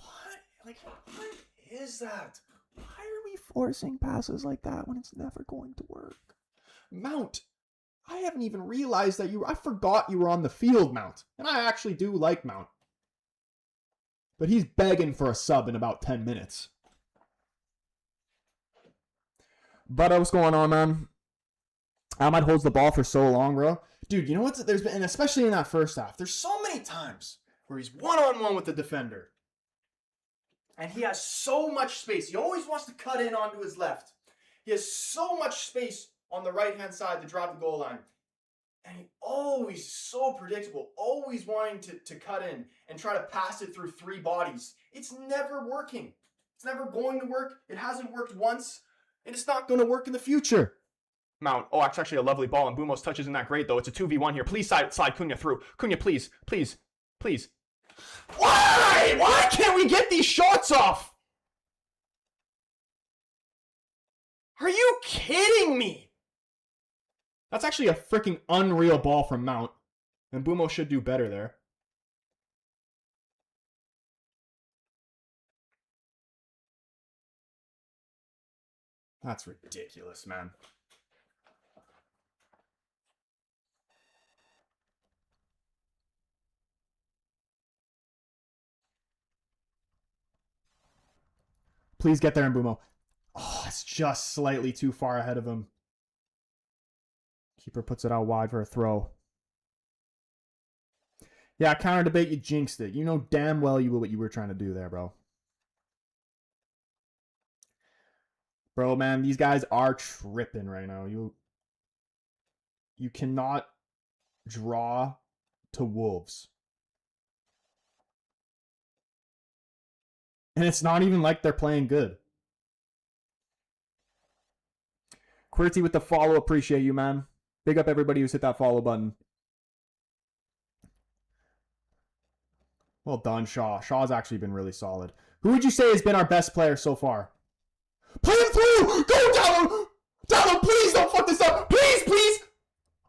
is that? Why are we forcing passes like that when it's never going to work? Mount, I haven't even realized that I forgot you were on the field, Mount. And I actually do like Mount. But he's begging for a sub in about 10 minutes. But what's going on, man? Ahmad holds the ball for so long, bro. Dude, you know what? There's been, and especially in that first half, there's so many times where he's one-on-one with the defender. And he has so much space. He always wants to cut in onto his left. He has so much space on the right-hand side to drop the goal line. And he always so predictable, always wanting to cut in and try to pass it through three bodies. It's never working. It's never going to work. It hasn't worked once. And it's not going to work in the future. Mount. Oh, it's actually a lovely ball. And Bumo's touch isn't that great, though. It's a 2v1 here. Please slide Cunha through. Cunha, please. Please. Please. Why? Why can't we get these shots off? Are you kidding me? That's actually a freaking unreal ball from Mount. And Bumo should do better there. That's ridiculous, man. Please get there, Mbumo. Oh, it's just slightly too far ahead of him. Keeper puts it out wide for a throw. Yeah, counter debate, you jinxed it. You know damn well what you were trying to do there, bro. Bro, man, these guys are tripping right now. You cannot draw to Wolves. And it's not even like they're playing good. QWERTY with the follow. Appreciate you, man. Big up everybody who's hit that follow button. Well done, Shaw. Shaw's actually been really solid. Who would you say has been our best player so far? Play him through! Go, Dallo! Dallo, please don't fuck this up! Please, please!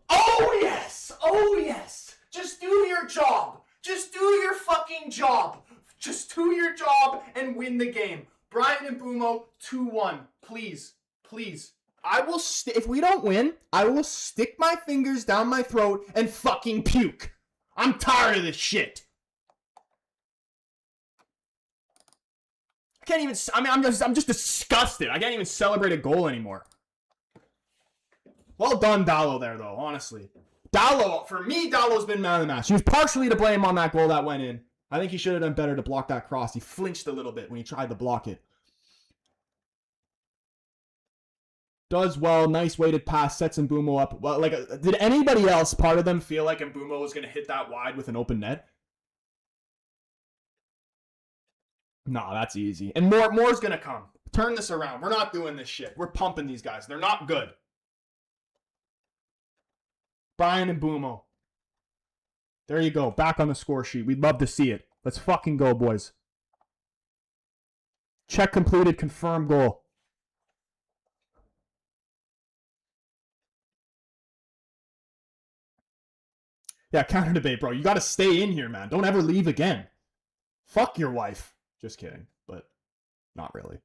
Oh, yes! Oh, yes! Just do your job! Just do your fucking job! Just do your job and win the game. Brian and Bumo, 2-1. Please. Please. I will if we don't win, I will stick my fingers down my throat and fucking puke. I'm tired of this shit. I can't even. I mean, I'm just disgusted. I can't even celebrate a goal anymore. Well done, Dallo there, though. Honestly, Dallo, for me, Dallo's been man of the match. He was partially to blame on that goal that went in. I think he should have done better to block that cross. He flinched a little bit when he tried to block it. Does well, nice weighted pass, sets Mbumo up. Well, like, did anybody else, part of them, feel like Mbumo was going to hit that wide with an open net? Nah, that's easy. And more's going to come. Turn this around. We're not doing this shit. We're pumping these guys. They're not good. Brian Mbumo. There you go. Back on the score sheet. We'd love to see it. Let's fucking go, boys. Check completed. Confirmed goal. Yeah, counter debate, bro. You got to stay in here, man. Don't ever leave again. Fuck your wife. Just kidding, but not really.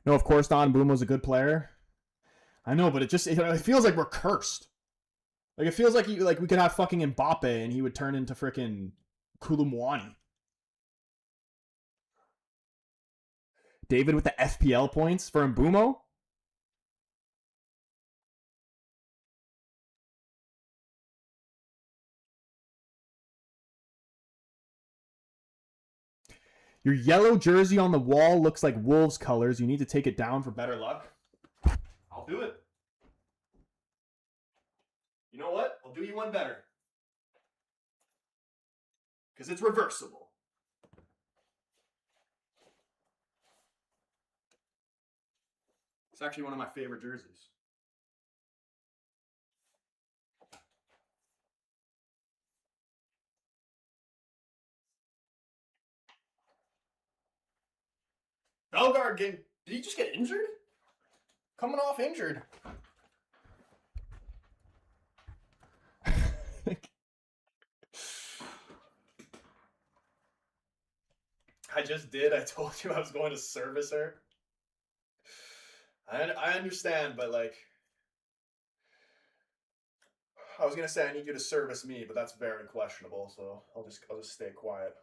No, of course, Don Mbumo's a good player. I know, but it feels like we're cursed. Like, it feels like we could have fucking Mbappe and he would turn into freaking Kulumwani. David with the FPL points for Mbumo? Your yellow jersey on the wall looks like Wolves colors. You need to take it down for better luck. I'll do it. You know what? I'll do you one better. Because it's reversible. It's actually one of my favorite jerseys. Bellegarde did he just get injured? Coming off injured. I just did. I told you I was going to service her. I understand, but like, I was gonna say I need you to service me, but that's very questionable. So I'll just stay quiet.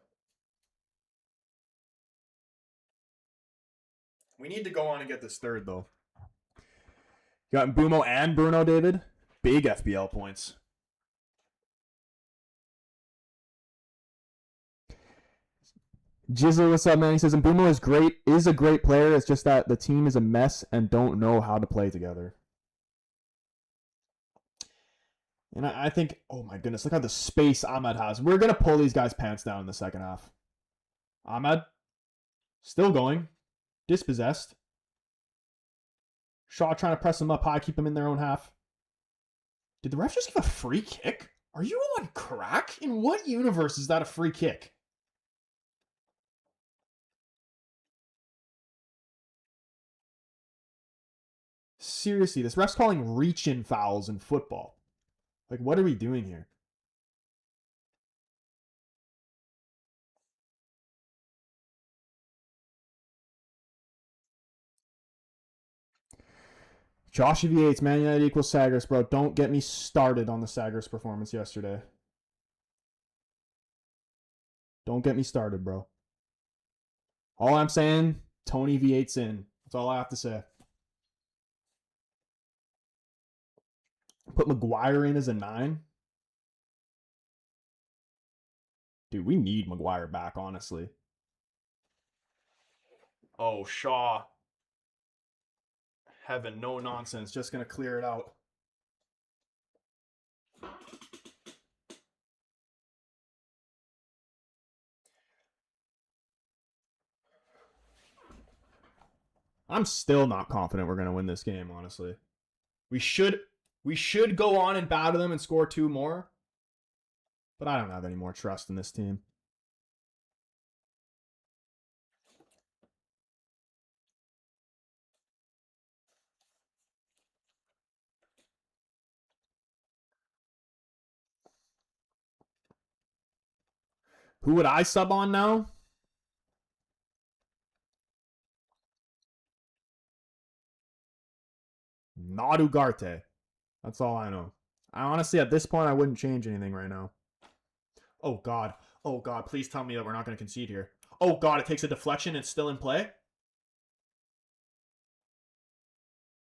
We need to go on and get this third though. You got Mbumo and Bruno, David. Big FBL points. Jizzle, what's up, man? He says Mbumo is a great player. It's just that the team is a mess and don't know how to play together. And I think, oh my goodness, look how the space Ahmad has. We're gonna pull these guys' pants down in the second half. Ahmad, still going, dispossessed. Shaw trying to press them up high, keep them in their own half. Did the ref just give a free kick? Are you on crack? In what universe is that a free kick? Seriously, this ref's calling reach-in fouls in football. Like, what are we doing here? Josh V8, Man United equals Sagres, bro. Don't get me started on the Sagres performance yesterday. Don't get me started, bro. All I'm saying, Tony V8's in. That's all I have to say. Put Maguire in as a 9. Dude, we need Maguire back, honestly. Oh, Shaw. Heaven, no nonsense. Just going to clear it out. I'm still not confident we're going to win this game, honestly. We should go on and battle them and score 2 more. But I don't have any more trust in this team. Who would I sub on now? Not Ugarte. That's all I know. I honestly, at this point, I wouldn't change anything right now. Oh, God. Oh, God. Please tell me that we're not going to concede here. Oh, God. It takes a deflection. It's still in play.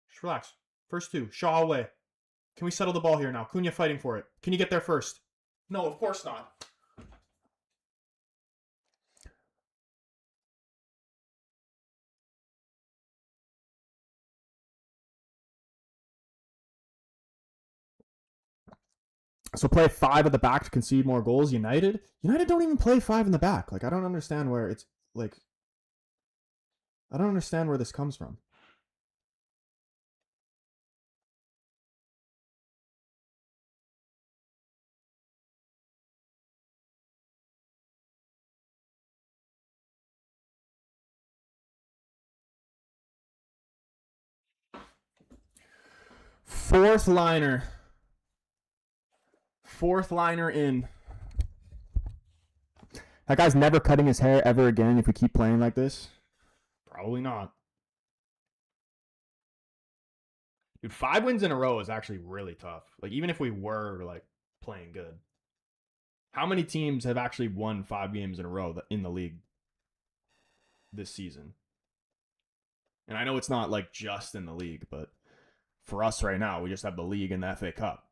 Just relax. First two. Shaw away. Can we settle the ball here now? Cunha fighting for it. Can you get there first? No, of course not. So play 5 at the back to concede more goals. United don't even play 5 in the back. Like, I don't understand where it's like. I don't understand where this comes from. Fourth liner in. That guy's never cutting his hair ever again if we keep playing like this. Probably not. Dude, 5 wins in a row is actually really tough. Like, even if we were, like, playing good. How many teams have actually won 5 games in a row in the league this season? And I know it's not, like, just in the league, but for us right now, we just have the league and the FA Cup.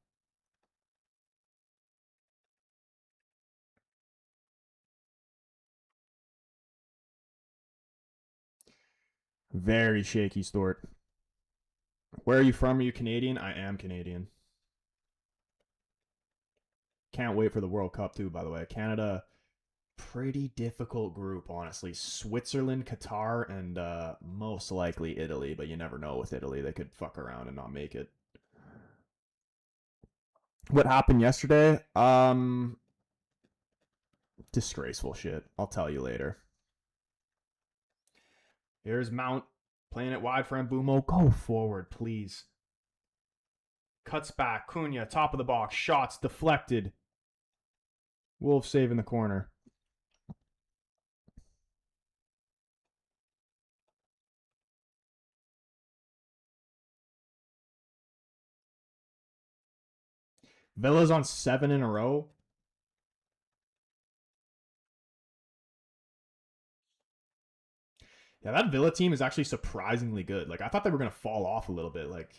Very shaky Stort. Where are you from? Are you Canadian? I am Canadian. Can't wait for the World Cup too, by the way. Canada, pretty difficult group, honestly. Switzerland, Qatar, and most likely Italy, but you never know with Italy. They could fuck around and not make it. What happened yesterday? Disgraceful shit. I'll tell you later. Here's Mount playing it wide for Mbumo. Go forward, please. Cuts back. Cunha, top of the box. Shots deflected. Wolf saving the corner. Villa's on 7 in a row. Yeah, that Villa team is actually surprisingly good. Like, I thought they were going to fall off a little bit. Like,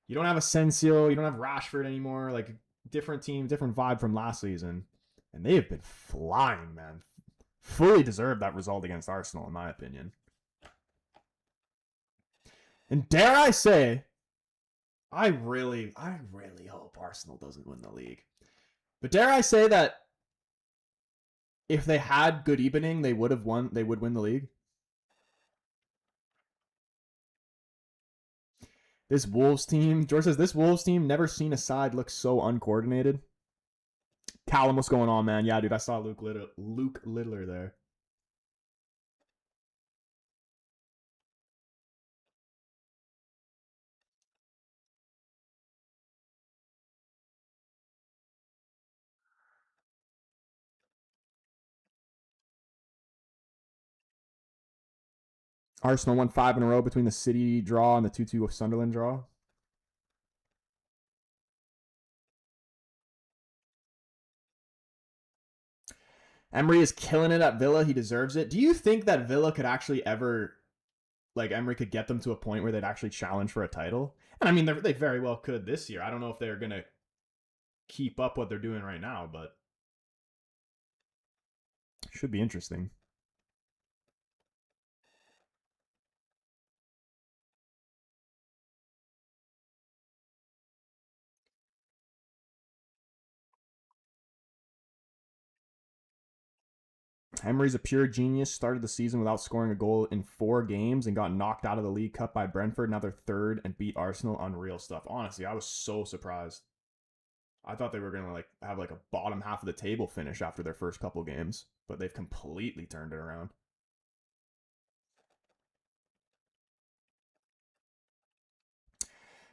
you don't have Asensio, you don't have Rashford anymore. Like, different team, different vibe from last season. And they have been flying, man. Fully deserved that result against Arsenal, in my opinion. And dare I say, I really hope Arsenal doesn't win the league. But dare I say that if they had good evening, they would win the league. This Wolves team, George says, this Wolves team, never seen a side look so uncoordinated. Callum, what's going on, man? Yeah, dude, I saw Luke Littler there. Arsenal won 5 in a row between the City draw and the 2-2 Sunderland draw. Emery is killing it at Villa. He deserves it. Do you think that Villa could actually ever, like, Emery could get them to a point where they'd actually challenge for a title? And I mean, they very well could this year. I don't know if they're going to keep up what they're doing right now, but should be interesting. Emery's a pure genius. Started the season without scoring a goal in 4 games and got knocked out of the League Cup by Brentford. Now they're 3rd and beat Arsenal. Unreal stuff. Honestly, I was so surprised. I thought they were going to have a bottom half of the table finish after their first couple games, but they've completely turned it around.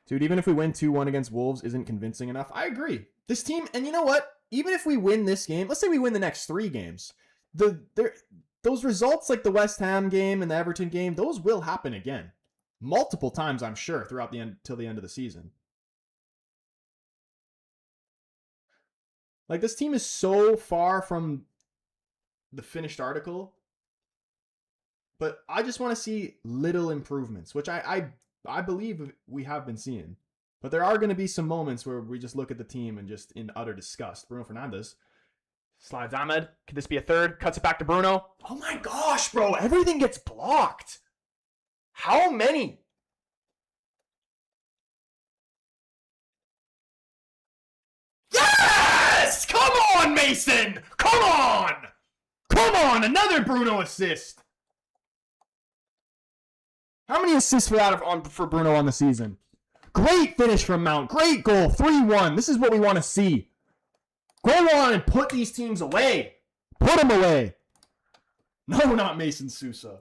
Dude, even if we win 2-1 against Wolves isn't convincing enough. I agree. This team, and you know what? Even if we win this game, let's say we win the next 3 games, those results like the West Ham game and the Everton game, those will happen again. multiple times, I'm sure, throughout the end till the end of the season. Like, this team is so far from the finished article, but I just want to see little improvements, which I believe we have been seeing. But there are going to be some moments where we just look at the team and just in utter disgust. Bruno Fernandes slides Ahmed. Could this be a third? Cuts it back to Bruno. Oh my gosh, bro. Everything gets blocked. How many? Yes! Come on, Mason! Come on! Come on! Another Bruno assist. How many assists for Bruno on the season? Great finish from Mount. Great goal. 3-1. This is what we want to see. Go on and put these teams away. Put them away. No, not Mason Sousa.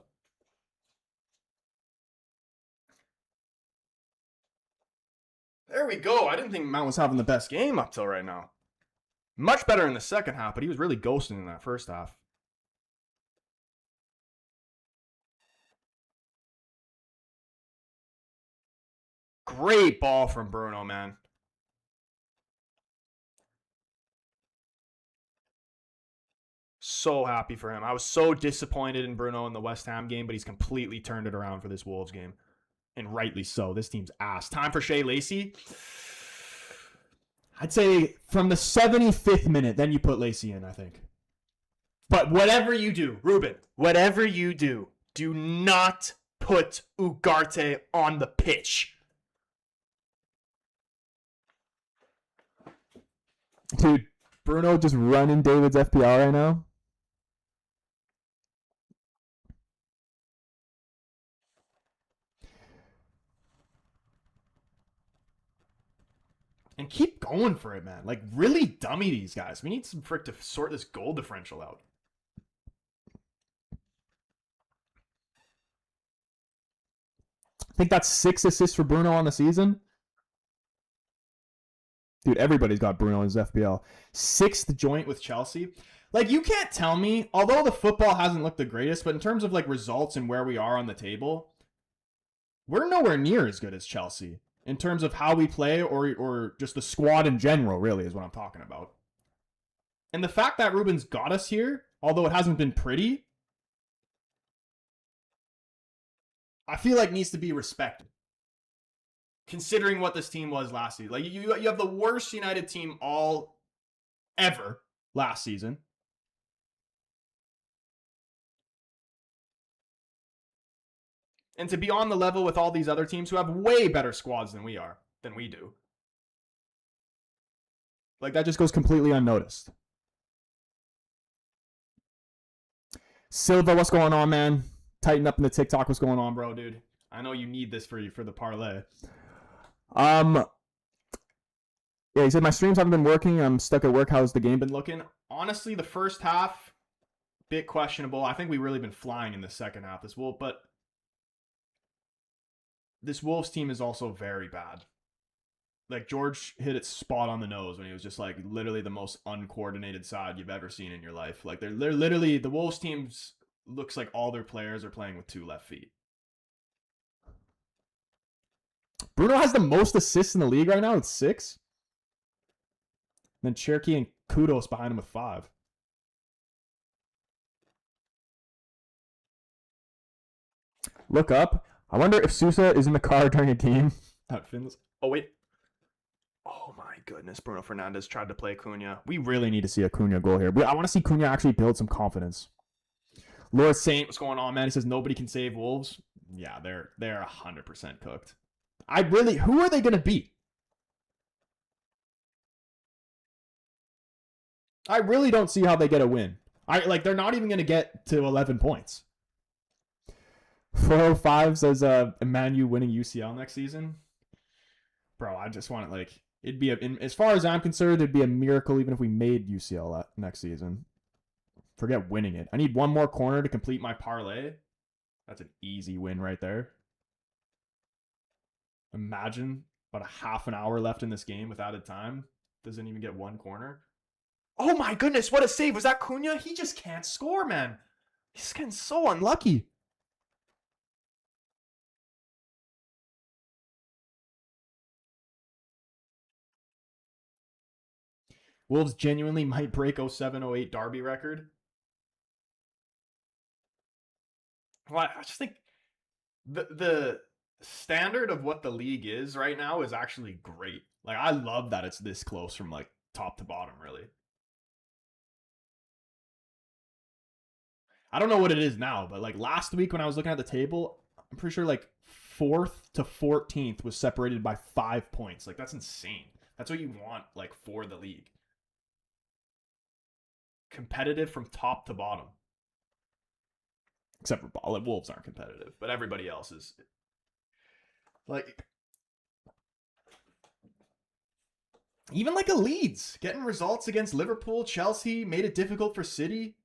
There we go. I didn't think Mount was having the best game up till right now. Much better in the second half, but he was really ghosting in that first half. Great ball from Bruno, man. So happy for him. I was so disappointed in Bruno in the West Ham game, but he's completely turned it around for this Wolves game. And rightly so. This team's ass. Time for Shea Lacey. I'd say from the 75th minute, then you put Lacey in, I think. But whatever you do, Ruben, whatever you do, do not put Ugarte on the pitch. Dude, Bruno just running David's FPL right now. And keep going for it, man. Like, really dummy these guys. We need some frick to sort this goal differential out. I think that's 6 assists for Bruno on the season. Dude, everybody's got Bruno in his FPL. 6th joint with Chelsea. Like, you can't tell me, although the football hasn't looked the greatest, but in terms of, like, results and where we are on the table, we're nowhere near as good as Chelsea. In terms of how we play or just the squad in general, really, is what I'm talking about. And the fact that Ruben's got us here, although it hasn't been pretty, I feel like needs to be respected. Considering what this team was last season. Like, you have the worst United team all ever last season. And to be on the level with all these other teams who have way better squads than we do. Like, that just goes completely unnoticed. Silva, what's going on, man? Tighten up in the TikTok. What's going on, bro? Dude, I know you need this for the parlay. Yeah, he said my streams haven't been working. I'm stuck at work. How's the game been looking? Honestly, the first half, bit questionable. I think we've really been flying in the second half but this Wolves team is also very bad. Like, George hit it spot on the nose when he was just like literally the most uncoordinated side you've ever seen in your life. Like, they're literally, the Wolves teams looks like all their players are playing with 2 left feet. Bruno has the most assists in the league right now with 6. Then Cherokee and Kudos behind him with 5. Look up. I wonder if Sousa is in the car during a game. That Finns. Oh, wait. Oh, my goodness. Bruno Fernandes tried to play Cunha. We really need Need to see a Cunha goal here. I want to see Cunha actually build some confidence. Lord Saint, what's going on, man? He says nobody can save Wolves. Yeah, they're 100% cooked. Who are they going to beat? I really don't see how they get a win. They're not even going to get to 11 points. 405 says Emmanuel winning UCL next season. Bro, I just want it, it'd be as far as I'm concerned, it'd be a miracle even if we made UCL next season. Forget winning it. I need one more corner to complete my parlay. That's an easy win right there. Imagine about a half an hour left in this game with added time. Doesn't even get one corner. Oh my goodness, what a save. Was that Cunha? He just can't score, man. He's getting so unlucky. Wolves genuinely might break 07-08 Derby record. Well, I just think the standard of what the league is right now is actually great. Like, I love that it's this close from like top to bottom, really. I don't know what it is now, but like last week when I was looking at the table, I'm pretty sure like 4th to 14th was separated by 5 points. Like, that's insane. That's what you want, like, for the league. Competitive from top to bottom. Except for Wolves aren't competitive, but everybody else is. Like, even like a Leeds getting results against Liverpool, Chelsea, made it difficult for City.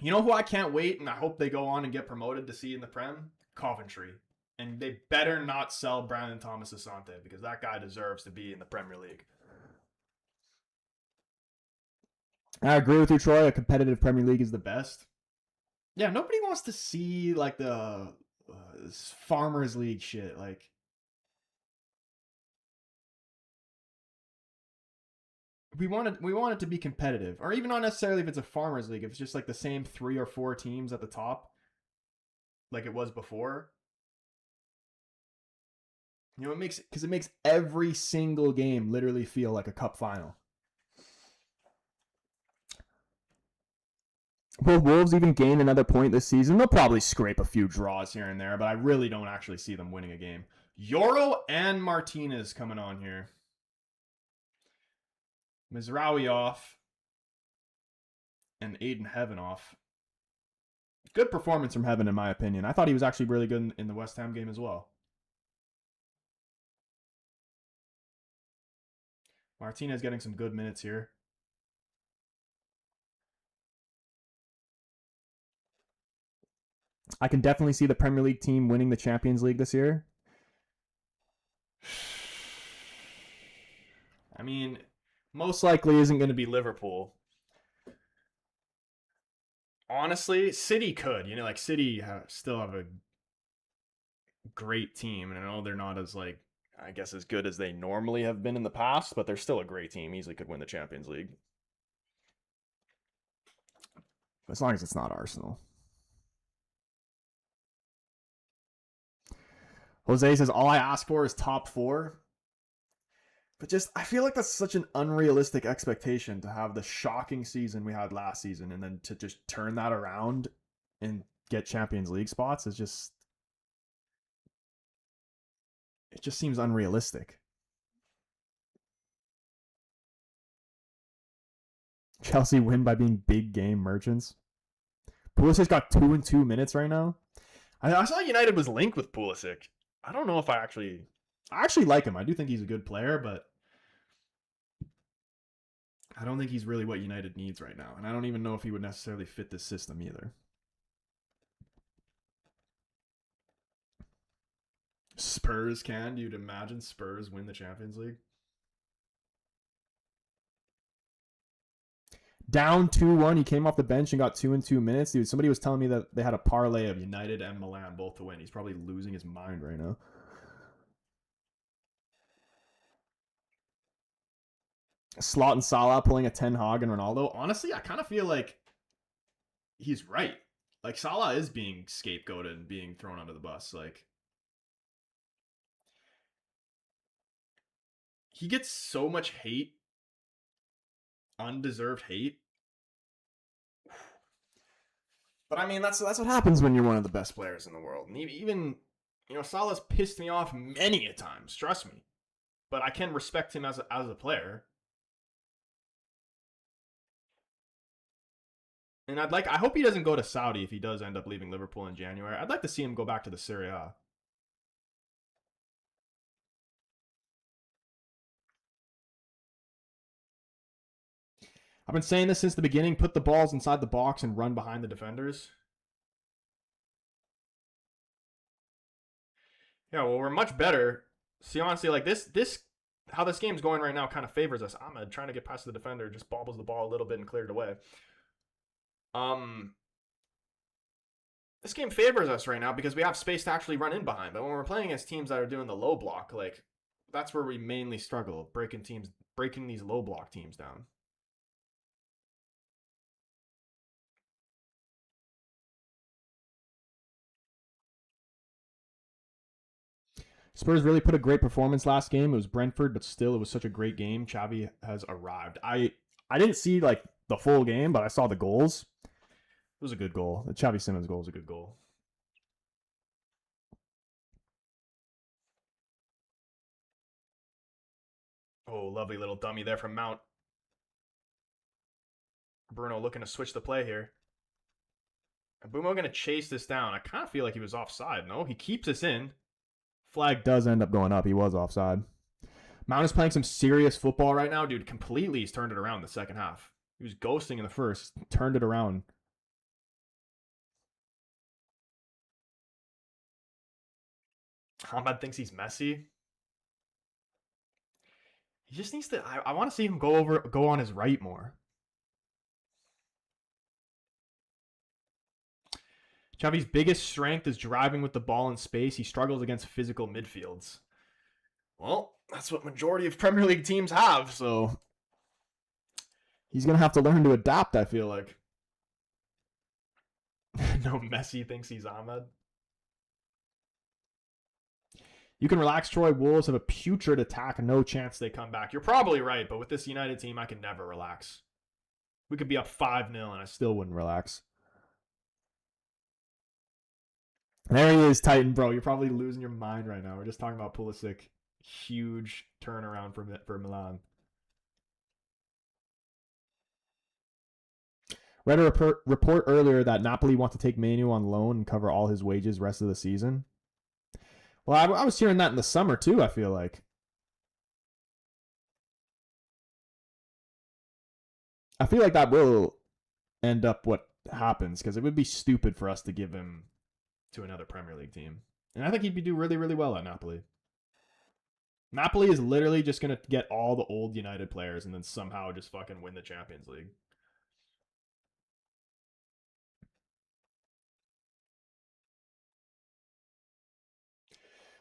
You know who I can't wait, and I hope they go on and get promoted to see in the Prem? Coventry. And they better not sell Brandon Thomas Asante, because that guy deserves to be in the Premier League. I agree with you, Troy. A competitive Premier League is the best. Yeah, nobody wants to see like the Farmers League shit. Like, we want it to be competitive, or even not necessarily if it's a Farmers League. If it's just like the same 3 or 4 teams at the top, like it was before. You know, it makes every single game literally feel like a cup final. Will Wolves even gain another point this season? They'll probably scrape A few draws here and there, but I really don't actually see them winning a game. Yoro and Martinez coming on here. Mizraoui off. And Aiden Heaven off. Good performance from Heaven, in my opinion. I thought he was actually really good in the West Ham game as well. Martinez getting some good minutes here. I can definitely see the Premier League team winning the Champions League this year. I mean, most likely isn't going to be Liverpool. Honestly, City could. You know, like City still have a great team, and I know they're not as like, I guess, as good as they normally have been in the past, but they're still a great team. Easily could win the Champions League. As long as it's not Arsenal. Jose says, all I ask for is top 4. But just, I feel like that's such an unrealistic expectation to have the shocking season we had last season and then to just turn that around and get Champions League spots. It just seems unrealistic. Chelsea win by being big game merchants. Pulisic's got 2 and 2 minutes right now. I saw United was linked with Pulisic. I don't know if I actually like him. I do think he's a good player, but I don't think he's really what United needs right now. And I don't even know if he would necessarily fit this system either. Spurs can? You'd imagine Spurs win the Champions League? Down 2-1. He came off the bench and got 2 and 2 minutes. Dude, somebody was telling me that they had a parlay of United and Milan both to win. He's probably losing his mind right now. Slot and Salah pulling a Ten Hag and Ronaldo. Honestly, I kind of feel like he's right. Like, Salah is being scapegoated and being thrown under the bus. Like, he gets so much hate. Undeserved hate. But I mean, that's what happens when you're one of the best players in the world. And even, you know, Salah's pissed me off many a times, trust me. But I can respect him as a player. And I hope he doesn't go to Saudi if he does end up leaving Liverpool in January. I'd like to see him go back to the Serie A. I've been saying this since the beginning. Put the balls inside the box and run behind the defenders. Yeah, well, we're much better. See, honestly, like this how this game's going right now kind of favors us. Ahmed trying to get past the defender, just bobbles the ball a little bit and cleared it away. This game favors us right now because we have space to actually run in behind. But when we're playing against teams that are doing the low block, like, that's where we mainly struggle, breaking these low block teams down. Spurs really put a great performance last game. It was Brentford, but still, it was such a great game. Xavi has arrived. I didn't see like the full game, but I saw the goals. It was a good goal. The Xavi Simmons goal was a good goal. Oh, lovely little dummy there from Mount. Bruno looking to switch the play here. And Bumo going to chase this down. I kind of feel like he was offside. No, he keeps this in. Flag does end up going up. He was offside. Mount is playing some serious football right now, dude. Completely, he's turned it around in the second half. He was ghosting in the first. Turned it around. Ahmad thinks he's messy. He just needs to. I want to see him go on his right more. Xavi's biggest strength is driving with the ball in space. He struggles against physical midfields. Well, that's what majority of Premier League teams have, so he's going to have to learn to adapt, I feel like. No, Messi thinks he's Ahmed. You can relax, Troy. Wolves have a putrid attack. No chance They come back. You're probably right, but with this United team, I can never relax. We could be up 5-0 and I still wouldn't relax. There he is, Titan, bro. You're probably losing your mind right now. We're just talking about Pulisic. Huge turnaround for Milan. Read a report earlier that Napoli want to take Manu on loan and cover all his wages rest of the season. Well, I was hearing that in the summer too, I feel like. I feel like that will end up what happens because it would be stupid for us to give him to another Premier League team. And I think he'd do really, really well at Napoli. Napoli is literally just going to get all the old United players and then somehow just fucking win the Champions League.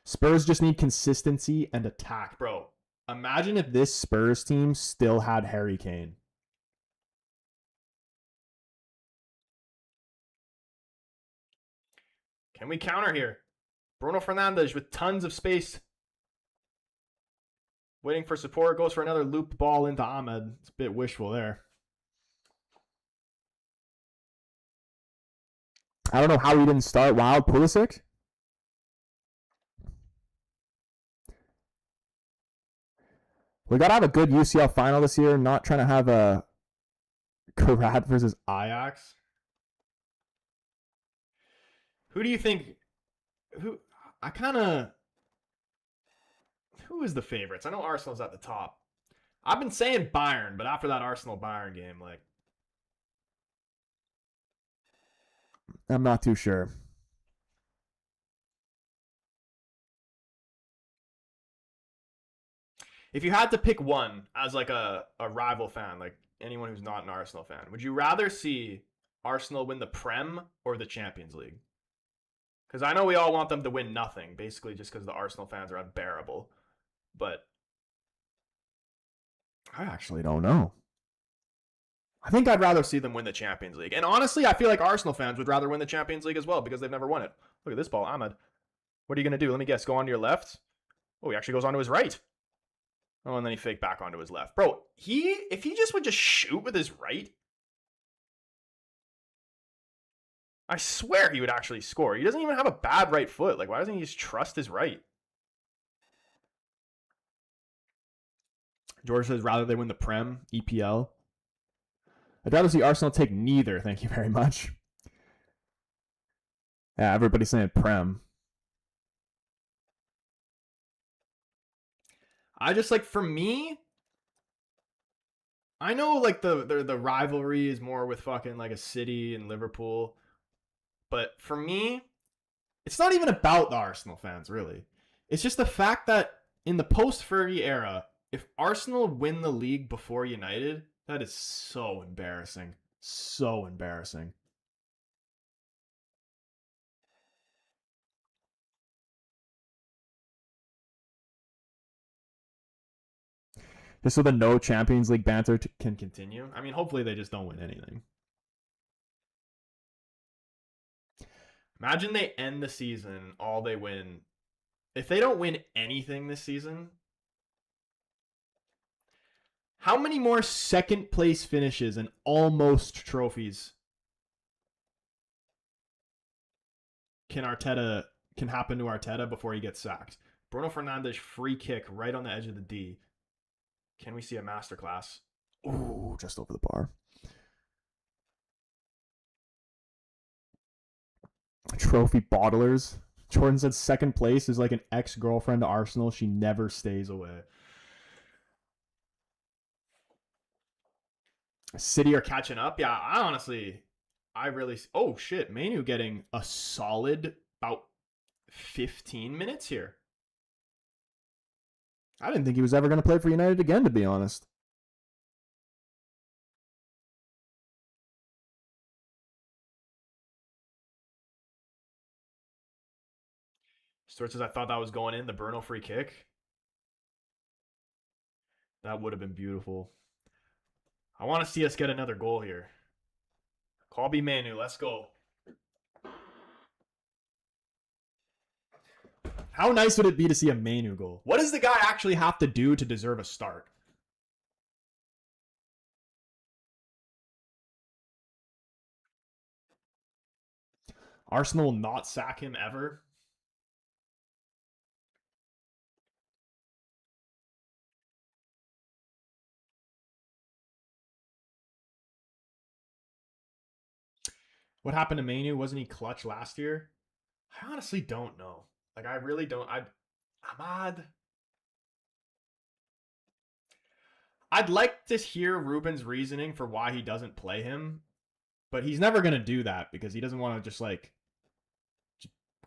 Spurs just need consistency and attack. Bro, imagine if this Spurs team still had Harry Kane. Can we counter here? Bruno Fernandes with tons of space. Waiting for support. Goes for another looped ball into Ahmed. It's a bit wishful there. I don't know how he didn't start Wild Pulisic. We got to have a good UCL final this year. Not trying to have a Karat versus Ajax. Who do you think? Who is the favorites? I know Arsenal's at the top. I've been saying Bayern, but after that Arsenal-Bayern game, like, I'm not too sure. if you had to pick one as like a rival fan, like anyone who's not an Arsenal fan, would you rather see Arsenal win the Prem or the Champions League? Because I know we all want them to win nothing, basically just because the Arsenal fans are unbearable. But I actually don't know. I think I'd rather see them win the Champions League. And honestly, I feel like Arsenal fans would rather win the Champions League as well because they've never won it. Look at this ball, Ahmed. What are you going to do? Let me guess. Go on to your left? Oh, he actually goes on to his right. Oh, and then he faked back onto his left. Bro, if he just would just shoot with his right, I swear he would actually score. He doesn't even have a bad right foot. Like, why doesn't he just trust his right? George says rather they win the Prem, EPL. I'd rather see Arsenal take neither. Thank you very much. Yeah, everybody's saying Prem. I just like, for me, I know like the rivalry is more with fucking like a City and Liverpool, but for me, it's not even about the Arsenal fans really. It's just the fact that in the post-Fergie era, if Arsenal win the league before United, that is so embarrassing. So embarrassing. Just so the no Champions League banter can continue. I mean, hopefully they just don't win anything. Imagine they end the season, all they win. If they don't win anything this season, how many more second place finishes and almost trophies can happen to Arteta before he gets sacked? Bruno Fernandes free kick right on the edge of the D. Can we see a masterclass? Ooh, just over the bar. Trophy bottlers. Jordan said second place is like an ex-girlfriend to Arsenal. She never stays away. City are catching up. Yeah, I really... Oh, shit. Manu getting a solid about 15 minutes here. I didn't think he was ever going to play for United again, to be honest. Stuart says, I thought that was going in, the Bruno free kick. That would have been beautiful. I want to see us get another goal here. Colby Manu, let's go. How nice would it be to see a Manu goal? What does the guy actually have to do to deserve a start? Arsenal will not sack him ever. What happened to Manu? Wasn't he clutch last year? I honestly don't know. Like, I really don't. Ahmad. I'd like to hear Ruben's reasoning for why he doesn't play him, but he's never going to do that because he doesn't want to just like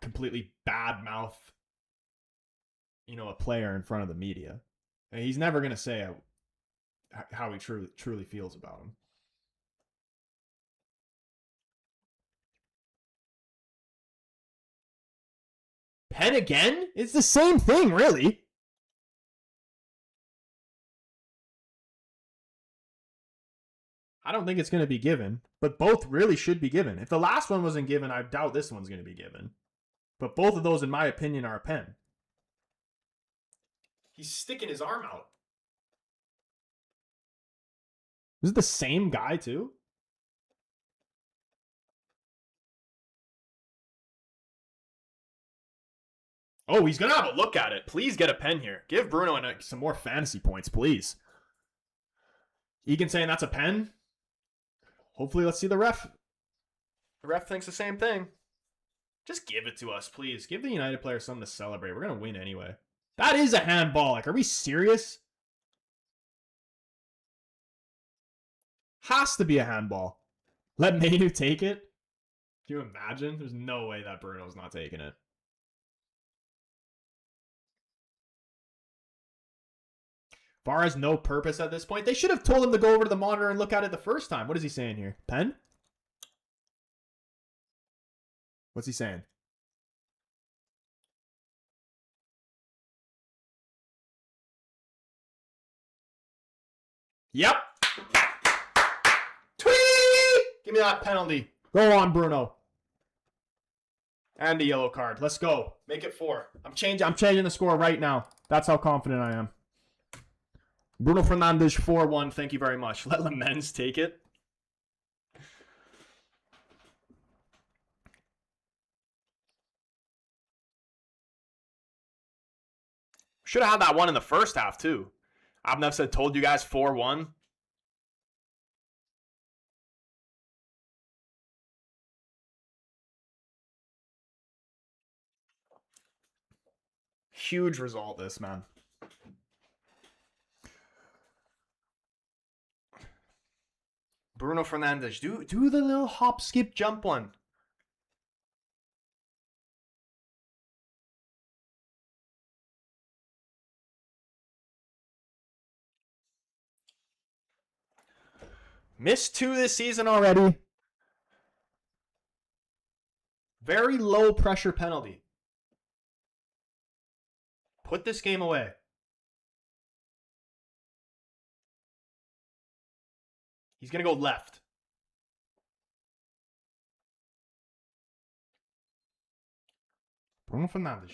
completely badmouth, a player in front of the media. And he's never going to say how he truly feels about him. Pen again? It's the same thing, really. I don't think it's going to be given, but both really should be given. If the last one wasn't given, I doubt this one's going to be given. But both of those, in my opinion, are a pen. He's sticking his arm out. Is it the same guy, too? Oh, he's going to have a look at it. Please get a pen here. Give Bruno some more fantasy points, please. Egan saying that's a pen. Hopefully, let's see the ref. The ref thinks the same thing. Just give it to us, please. Give the United player something to celebrate. We're going to win anyway. That is a handball. Like, are we serious? Has to be a handball. Let Manu take it. Can you imagine? There's no way that Bruno's not taking it. VAR has no purpose at this point. They should have told him to go over to the monitor and look at it the first time. What is he saying here? Pen? What's he saying? Yep. Tweet! Give me that penalty. Go on, Bruno. And a yellow card. Let's go. Make it 4. I'm changing the score right now. That's how confident I am. Bruno Fernandes 4-1. Thank you very much. Let Lamens take it. Should have had that one in the first half, too. Abnev said, told you guys 4-1. Huge result, this, man. Bruno Fernandes, do the little hop, skip, jump one. Missed 2 this season already. Very low pressure penalty. Put this game away. He's going to go left. Bruno Fernandes.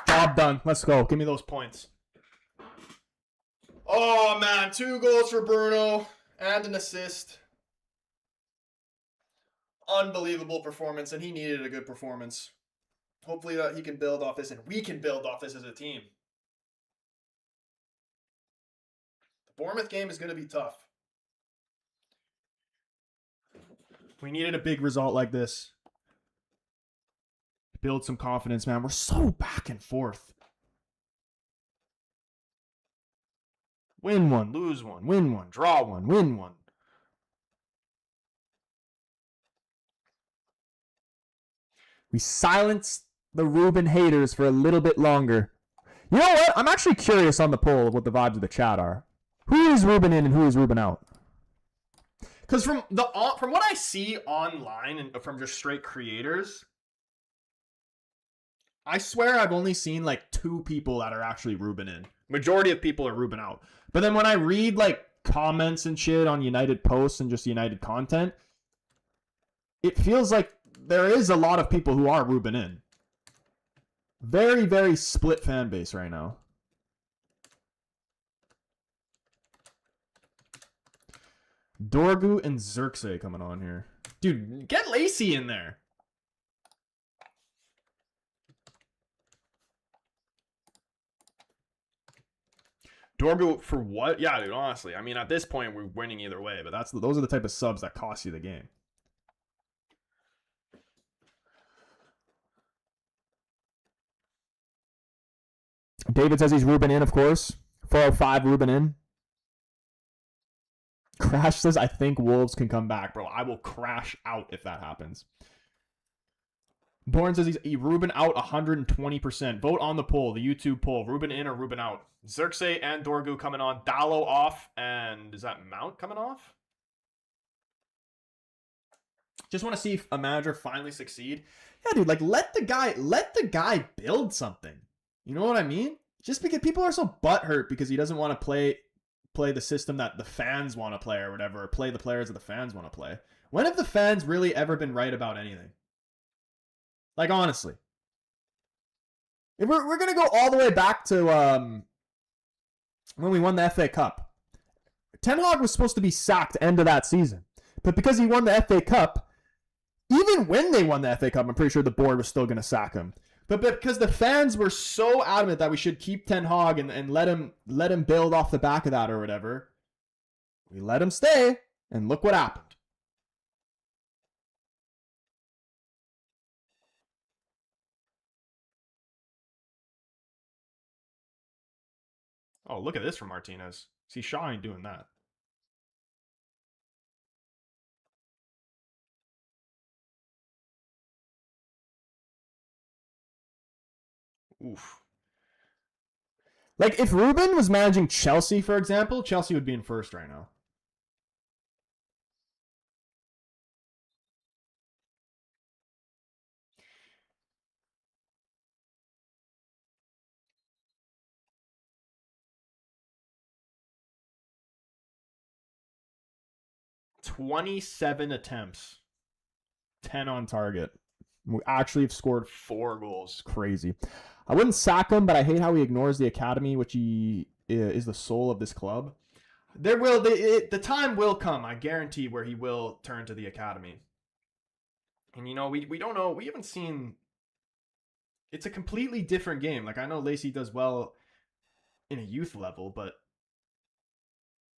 Job done. Let's go. Give me those points. Oh, man. 2 goals for Bruno and an assist. Unbelievable performance, and he needed a good performance. Hopefully that he can build off this, and we can build off this as a team. The Bournemouth game is going to be tough. We needed a big result like this. Build some confidence, man. We're so back and forth. Win one, lose one, win one, draw one, win one. We silenced the Ruben haters for a little bit longer. You know what? I'm actually curious on the poll of what the vibes of the chat are. Who is Ruben in and who is Ruben out? Because from what I see online and from just straight creators, I swear I've only seen like 2 people that are actually Ruben in. Majority of people are Ruben out. But then when I read like comments and shit on United posts and just United content, it feels like there is a lot of people who are Ruben in. Very, very split fan base right now. Dorgu and Xerxes coming on here. Dude, get Lacey in there. Dorgu for what? Yeah, dude, honestly. I mean, at this point, we're winning either way, but those are the type of subs that cost you the game. David says he's Ruben in, of course. 405 Ruben in. Crash says, I think Wolves can come back. Bro, I will crash out if that happens. Bourne says he's Ruben out 120%. Vote on the poll, the YouTube poll. Ruben in or Ruben out? Xerxes and Dorgu coming on. Dallo off. And is that Mount coming off? Just want to see if a manager finally succeed. Yeah, dude, like let the guy build something. You know what I mean? Just because people are so butthurt because he doesn't want to play the system that the fans want to play or whatever, or play the players that the fans want to play. When have the fans really ever been right about anything? Like, honestly. If we're going to go all the way back to when we won the FA Cup. Ten Hag was supposed to be sacked end of that season. But because he won the FA Cup, even when they won the FA Cup, I'm pretty sure the board was still going to sack him. But because the fans were so adamant that we should keep Ten Hag and let him build off the back of that or whatever, we let him stay, and look what happened. Oh, look at this from Martinez. See, Shaw ain't doing that. Oof. Like, if Ruben was managing Chelsea, for example, Chelsea would be in first right now. "27 attempts. 10 on target. We actually have scored 4 goals. Crazy. I wouldn't sack him, but I hate how he ignores the academy, which he is the soul of this club. The time will come, I guarantee, where he will turn to the academy. And, you know, we don't know. We haven't seen... It's a completely different game. Like, I know Lacey does well in a youth level, but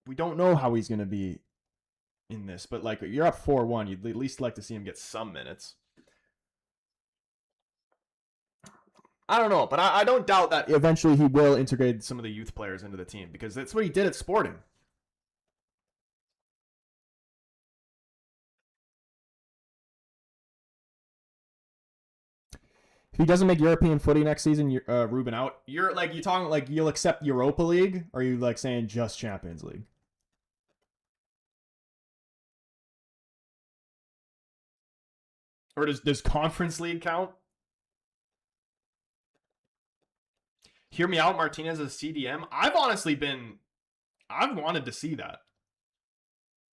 we don't know how he's going to be in this. But, like, you're up 4-1. You'd at least like to see him get some minutes. I don't know, but I don't doubt that eventually he will integrate some of the youth players into the team because that's what he did at Sporting. If he doesn't make European footy next season, Ruben out. You talking like you'll accept Europa League, or are you like saying just Champions League? Or does Conference League count? hear me out, Martinez as a CDM. I've wanted to see that.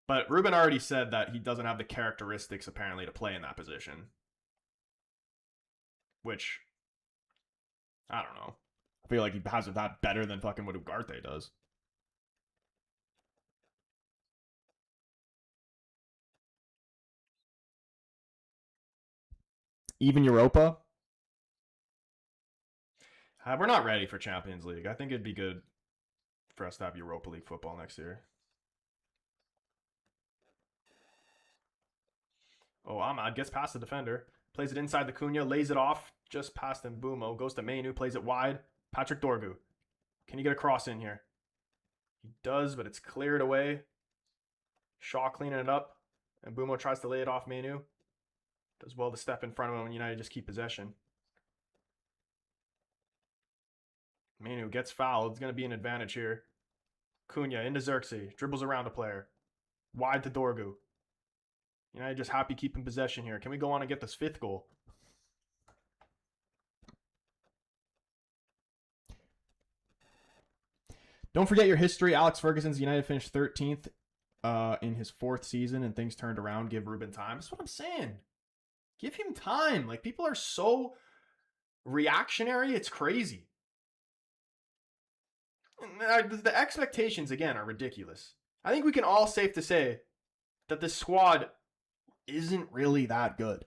But Ruben already said that he doesn't have the characteristics, apparently, to play in that position. Which, I don't know. I feel like he has that better than fucking what Ugarte does. Even Europa? We're not ready for Champions League. I think it'd be good for us to have Europa League football next year. Oh, Ahmad gets past the defender. Plays it inside the Cunha. Lays it off. Just past Mbumo. Goes to Mainu. Plays it wide. Patrick Dorgu. Can you get a cross in here? He does, but it's cleared away. Shaw cleaning it up. And Mbumo tries to lay it off Mainu. Does well to step in front of him and United just keep possession. Mainu gets fouled. It's going to be an advantage here. Cunha into Xerxes. Dribbles around a player. Wide to Dorgu. United just happy keeping possession here. Can we go on and get this 5th goal? Don't forget your history. Alex Ferguson's United finished 13th in his 4th season, and things turned around. Give Ruben time. That's what I'm saying. Give him time. Like, people are so reactionary. It's crazy. The expectations, again, are ridiculous. I think we can all safe to say that this squad isn't really that good.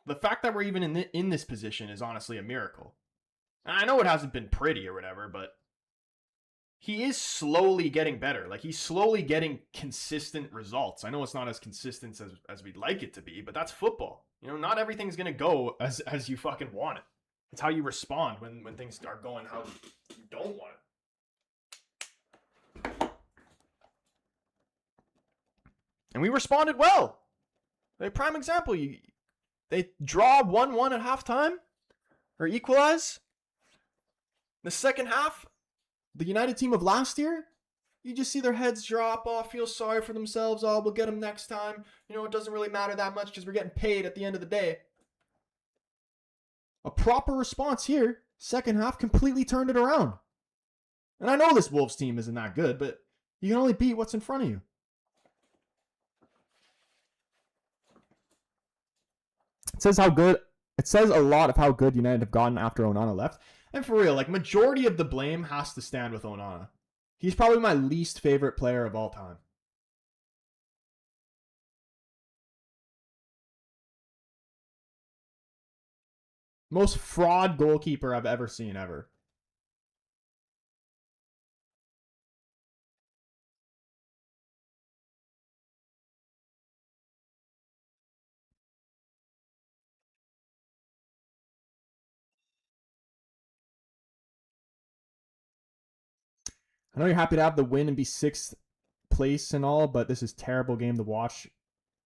The fact that we're even in this position is honestly a miracle. And I know it hasn't been pretty or whatever, but he is slowly getting better. Like, he's slowly getting consistent results. I know it's not as consistent as we'd like it to be, but that's football. You know, not everything's going to go as you fucking want it. It's how you respond when things are going how you don't want it. And we responded well. A prime example, they draw 1-1 at halftime or equalize. The second half, The United team of last year, you just see their heads drop off, feel sorry for themselves. Oh, we'll get them next time. You know, it doesn't really matter that much because we're getting paid at the end of the day. A proper response here, second half, completely turned it around. And I know this Wolves team isn't that good, but you can only beat what's in front of you. It says a lot of how good United have gotten after Onana left. and for real, like, majority of the blame has to stand with Onana. He's probably my least favorite player of all time. Most fraud goalkeeper I've ever seen, ever. I know you're happy to have the win and be 6th place and all, but this is a terrible game to watch.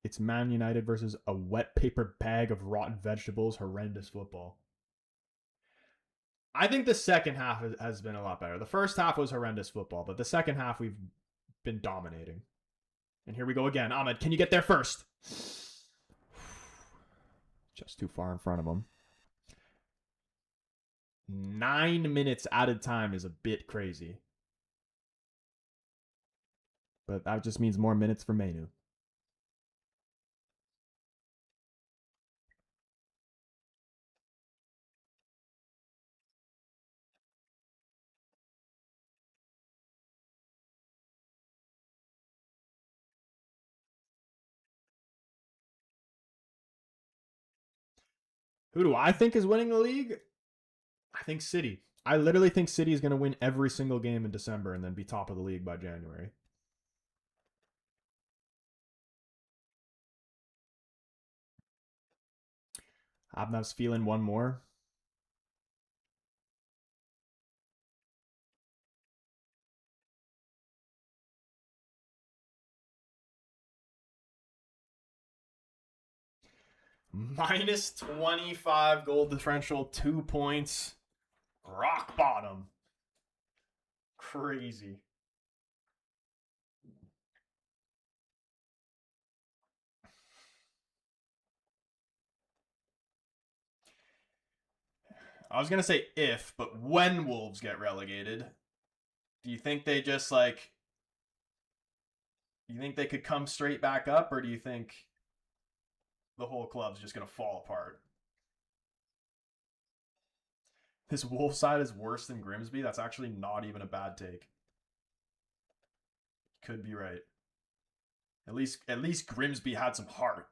It's Man United versus a wet paper bag of rotten vegetables. Horrendous football. I think the second half has been a lot better. The first half was horrendous football, but the second half we've been dominating. And here we go again. Ahmed, can you get there first? Just too far in front of him. 9 minutes added time is a bit crazy. But that just means more minutes for Mainu. Who do I think is winning the league? I think City. I literally think City is going to win every single game in December and then be top of the league by January. Abnav's feeling one more. Minus 25 goal differential, 2 points. Rock bottom. Crazy. I was gonna say if, but when Wolves get relegated, do you think they just like? You think they could come straight back up, or do you think the whole club's just gonna fall apart? This Wolf side is worse than Grimsby. That's actually not even a bad take. Could be right. At least Grimsby had some heart.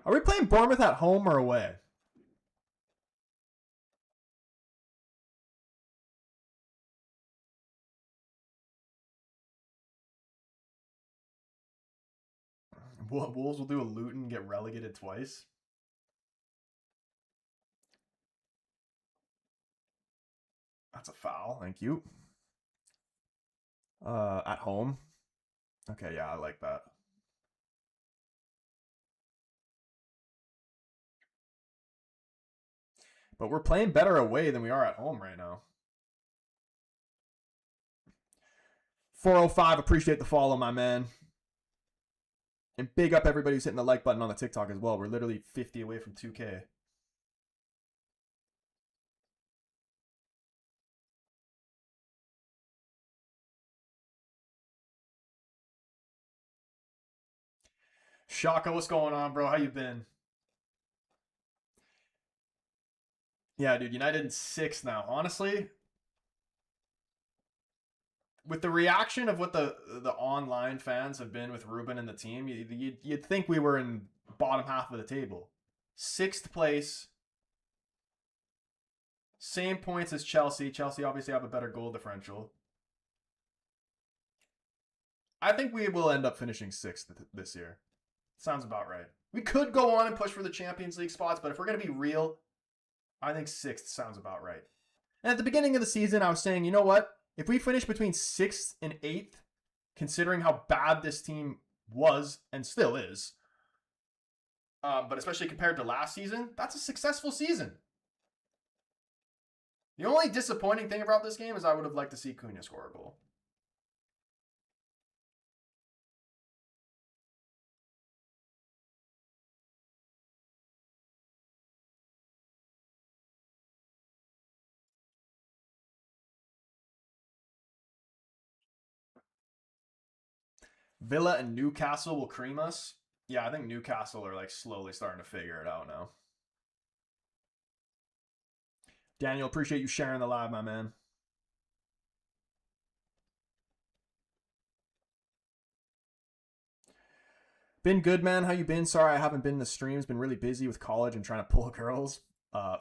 Are we playing Bournemouth at home or away? Wolves will do a Luton, get relegated twice. That's a foul. Thank you. At home. Okay, yeah, I like that. But we're playing better away than we are at home right now. 405, appreciate the follow, my man. And big up everybody who's hitting the like button on the TikTok as well. We're literally 50 away from 2K. Shaka, what's going on, bro? How you been? Yeah, dude, United in 6th now. Honestly, with the reaction of what the online fans have been with Ruben and the team, you'd think we were in bottom half of the table. 6th place. Same points as Chelsea. Chelsea obviously have a better goal differential. I think we will end up finishing 6th this year. Sounds about right. We could go on and push for the Champions League spots, but if we're going to be real, I think 6th sounds about right. And at the beginning of the season, I was saying, you know what? If we finish between 6th and 8th, considering how bad this team was and still is, but especially compared to last season, that's a successful season. The only disappointing thing about this game is I would have liked to see Cunha score a goal. Villa and Newcastle will cream us. Yeah, I think Newcastle are like slowly starting to figure it out now. Daniel, appreciate you sharing the live, my man. Been good, man. How you been? Sorry I haven't been in the streams. Been really busy with college and trying to pull girls.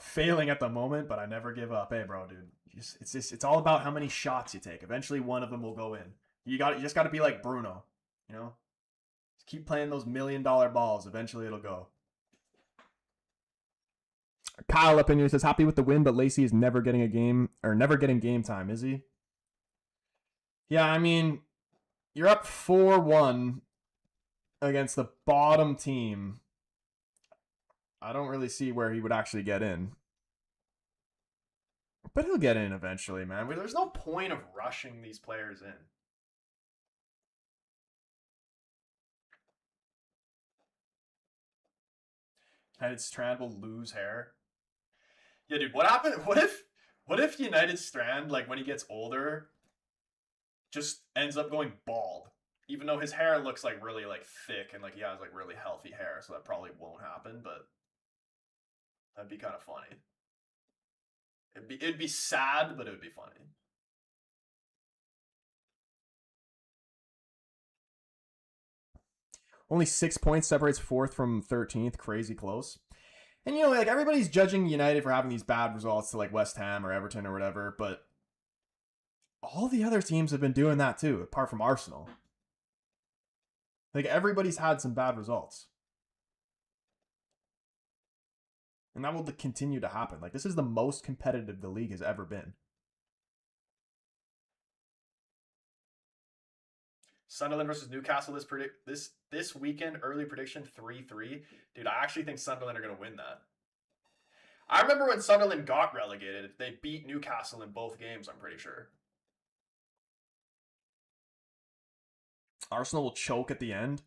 Failing at the moment, but I never give up. Hey, bro, dude. It's all about how many shots you take. Eventually one of them will go in. You just got to be like Bruno, you know? Just keep playing those $1 million balls. Eventually it'll go. Kyle up in here says happy with the win, but Lacey is never getting game time, is he? Yeah, I mean, you're up 4-1 against the bottom team. I don't really see where he would actually get in. But he'll get in eventually, man. There's no point of rushing these players in. United Strand will lose hair. Yeah, dude, what happened? What if United Strand, like when he gets older, just ends up going bald? Even though his hair looks like really like thick and like he has like really healthy hair, so that probably won't happen, but that'd be kind of funny. It'd be sad, but it would be funny. Only 6 points separates 4th from 13th. Crazy close. And you know, like everybody's judging United for having these bad results to like West Ham or Everton or whatever, but all the other teams have been doing that too, apart from Arsenal. Like everybody's had some bad results. And that will continue to happen. Like this is the most competitive the league has ever been. Sunderland versus Newcastle this weekend, early prediction 3-3. Dude, I actually think Sunderland are going to win that. I remember when Sunderland got relegated, they beat Newcastle in both games, I'm pretty sure. Arsenal will choke at the end.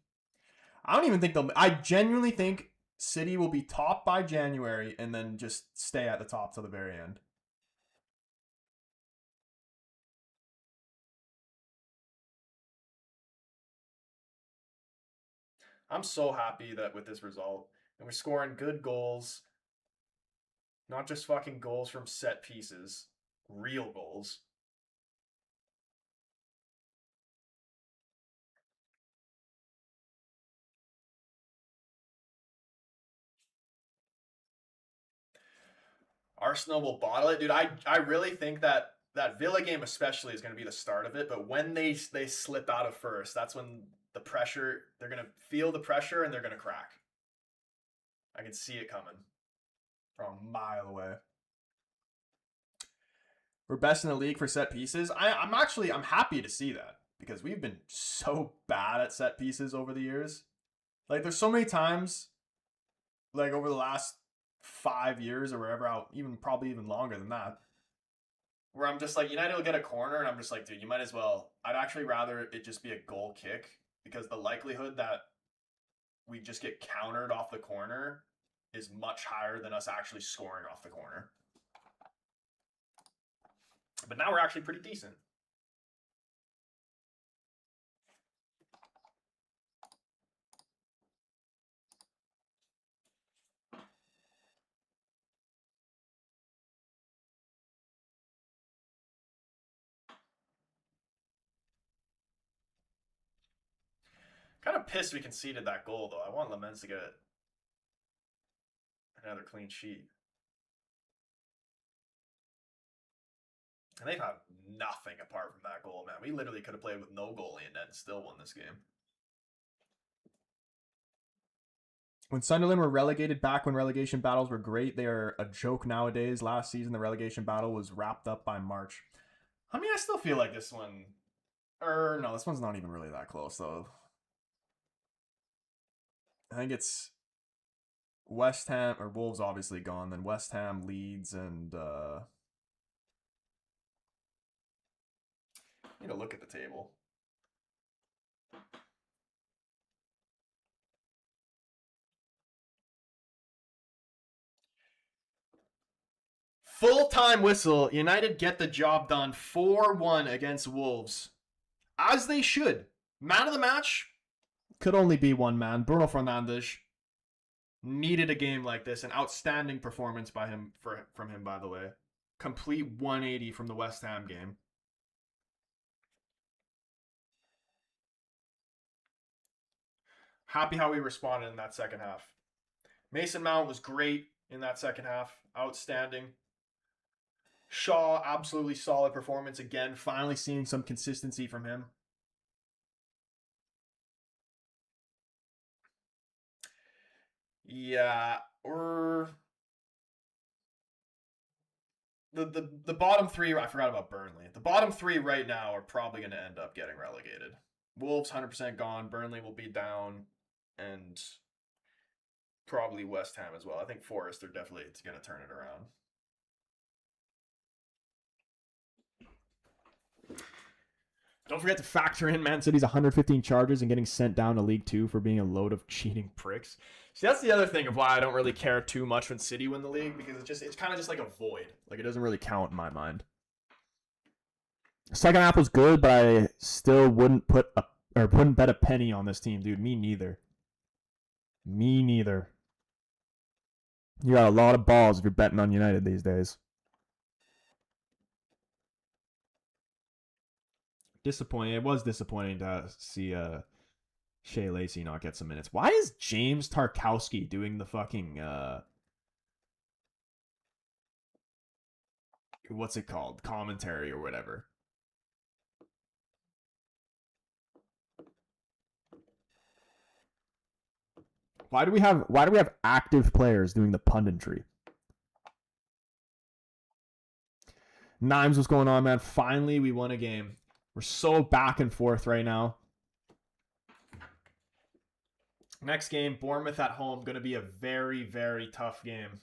I don't even think they'll. I genuinely think City will be top by January and then just stay at the top till the very end. I'm so happy that with this result, and we're scoring good goals, not just fucking goals from set pieces, real goals. Arsenal will bottle it, dude. I really think that Villa game especially is going to be the start of it. But when they slip out of first, that's when the pressure, they're going to feel the pressure and they're going to crack. I can see it coming from a mile away. We're best in the league for set pieces. I'm happy to see that because we've been so bad at set pieces over the years. Like there's so many times, like over the last 5 years or wherever, probably even longer than that, where I'm just like, United will get a corner and I'm just like, dude, you might as well. I'd actually rather it just be a goal kick because the likelihood that we just get countered off the corner is much higher than us actually scoring off the corner. But now we're actually pretty decent. Kind of pissed we conceded that goal, though. I want Lamens to get another clean sheet. And they've had nothing apart from that goal, man. We literally could have played with no goalie and then still won this game. When Sunderland were relegated back when relegation battles were great, they are a joke nowadays. Last season, the relegation battle was wrapped up by March. I mean, I still feel like this one... no, this one's not even really that close, though. I think it's West Ham, or Wolves obviously gone, then West Ham, Leeds, and... need to look at the table. Full-time whistle. United get the job done 4-1 against Wolves. As they should. Man of the match? Could only be one man. Bruno Fernandes needed a game like this. An outstanding performance by him from him, by the way. Complete 180 from the West Ham game. Happy how we responded in that second half. Mason Mount was great in that second half. Outstanding. Shaw, absolutely solid performance again. Finally seeing some consistency from him. Yeah, or the bottom three. I forgot about Burnley. The bottom three right now are probably going to end up getting relegated. Wolves 100% gone. Burnley will be down, and probably West Ham as well. I think Forest are definitely going to turn it around. Don't forget to factor in Man City's 115 charges and getting sent down to League 2 for being a load of cheating pricks. See, that's the other thing of why I don't really care too much when City win the league, because it's kind of just like a void. Like, it doesn't really count in my mind. Second half was good, but I still wouldn't wouldn't bet a penny on this team, dude. Me neither. Me neither. You got a lot of balls if you're betting on United these days. Disappointing. It was disappointing to see Shea Lacey not get some minutes. Why is James Tarkowski doing the fucking what's it called? Commentary or whatever? Why do we have active players doing the punditry? Nimes, what's going on, man? Finally, we won a game. We're so back and forth right now. Next game, Bournemouth at home. Going to be a very, very tough game.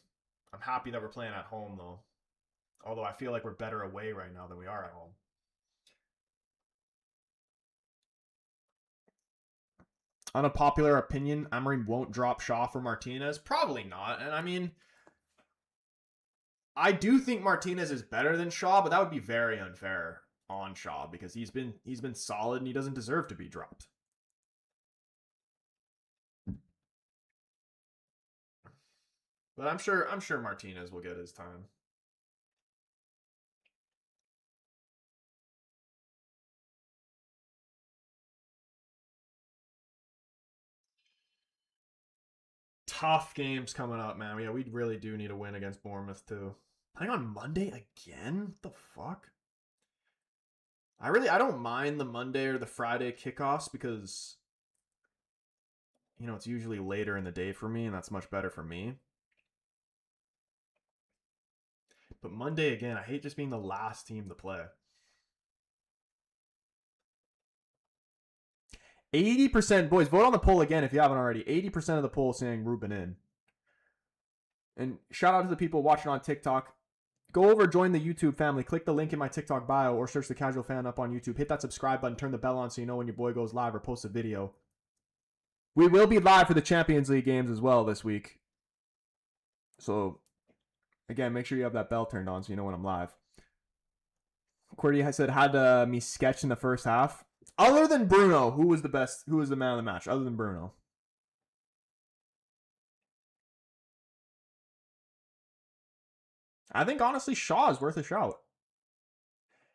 I'm happy that we're playing at home, though. Although I feel like we're better away right now than we are at home. Unpopular opinion, Amorim won't drop Shaw for Martinez? Probably not. And I mean, I do think Martinez is better than Shaw, but that would be very unfair on Shaw because he's been solid and he doesn't deserve to be dropped. But I'm sure Martinez will get his time. Tough games coming up, man. Yeah, we really do need a win against Bournemouth too. Playing on Monday again? What the fuck? I don't mind the Monday or the Friday kickoffs because it's usually later in the day for me and that's much better for me. But Monday again, I hate just being the last team to play. 80%, boys, vote on the poll again if you haven't already. 80% of the poll saying Ruben in. And shout out to the people watching on TikTok. Go over, join the YouTube family. Click the link in my TikTok bio or search the Casual Fan up on YouTube. Hit that subscribe button, turn the bell on so you know when your boy goes live or posts a video. We will be live for the Champions League games as well this week. So, again, make sure you have that bell turned on so you know when I'm live. Cordy said, had me sketched in the first half. Other than Bruno, who was the best? Who was the man of the match? Other than Bruno. I think, honestly, Shaw is worth a shout.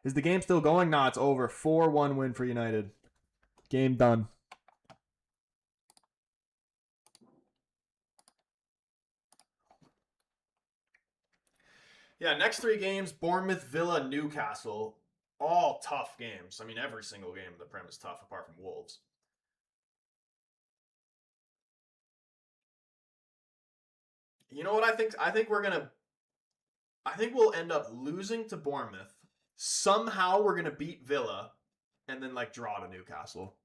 Is the game still going? Nah, it's over. 4-1 win for United. Game done. Yeah, next 3 games, Bournemouth, Villa, Newcastle. All tough games. I mean, every single game in the Prem is tough apart from Wolves. You know what I think? I think we'll end up losing to Bournemouth. Somehow we're going to beat Villa and then draw to Newcastle.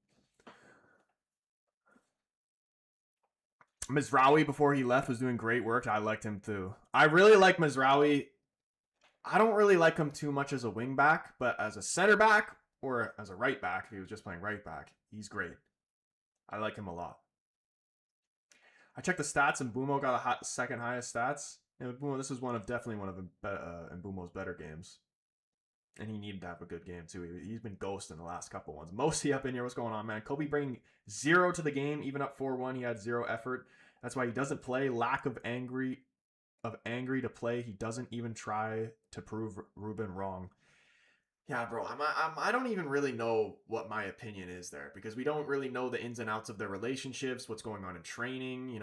Mizraoui, before he left, was doing great work. I liked him too. I really like Mizraoui. I don't really like him too much as a wing back, but as a center back or as a right back, if he was just playing right back, he's great. I like him a lot. I checked the stats and Mbumo got the second highest stats. And Mbumo, this is definitely one of Mbumo's better games. And he needed to have a good game too. He's been ghosting the last couple ones. Mostly up in here. What's going on, man? Kobe bringing 0 to the game, even up 4-1. He had 0 effort. That's why he doesn't play. Lack of angry to play. He doesn't even try to prove Ruben wrong. Yeah, bro. I don't even really know what my opinion is there because we don't really know the ins and outs of their relationships, what's going on in training.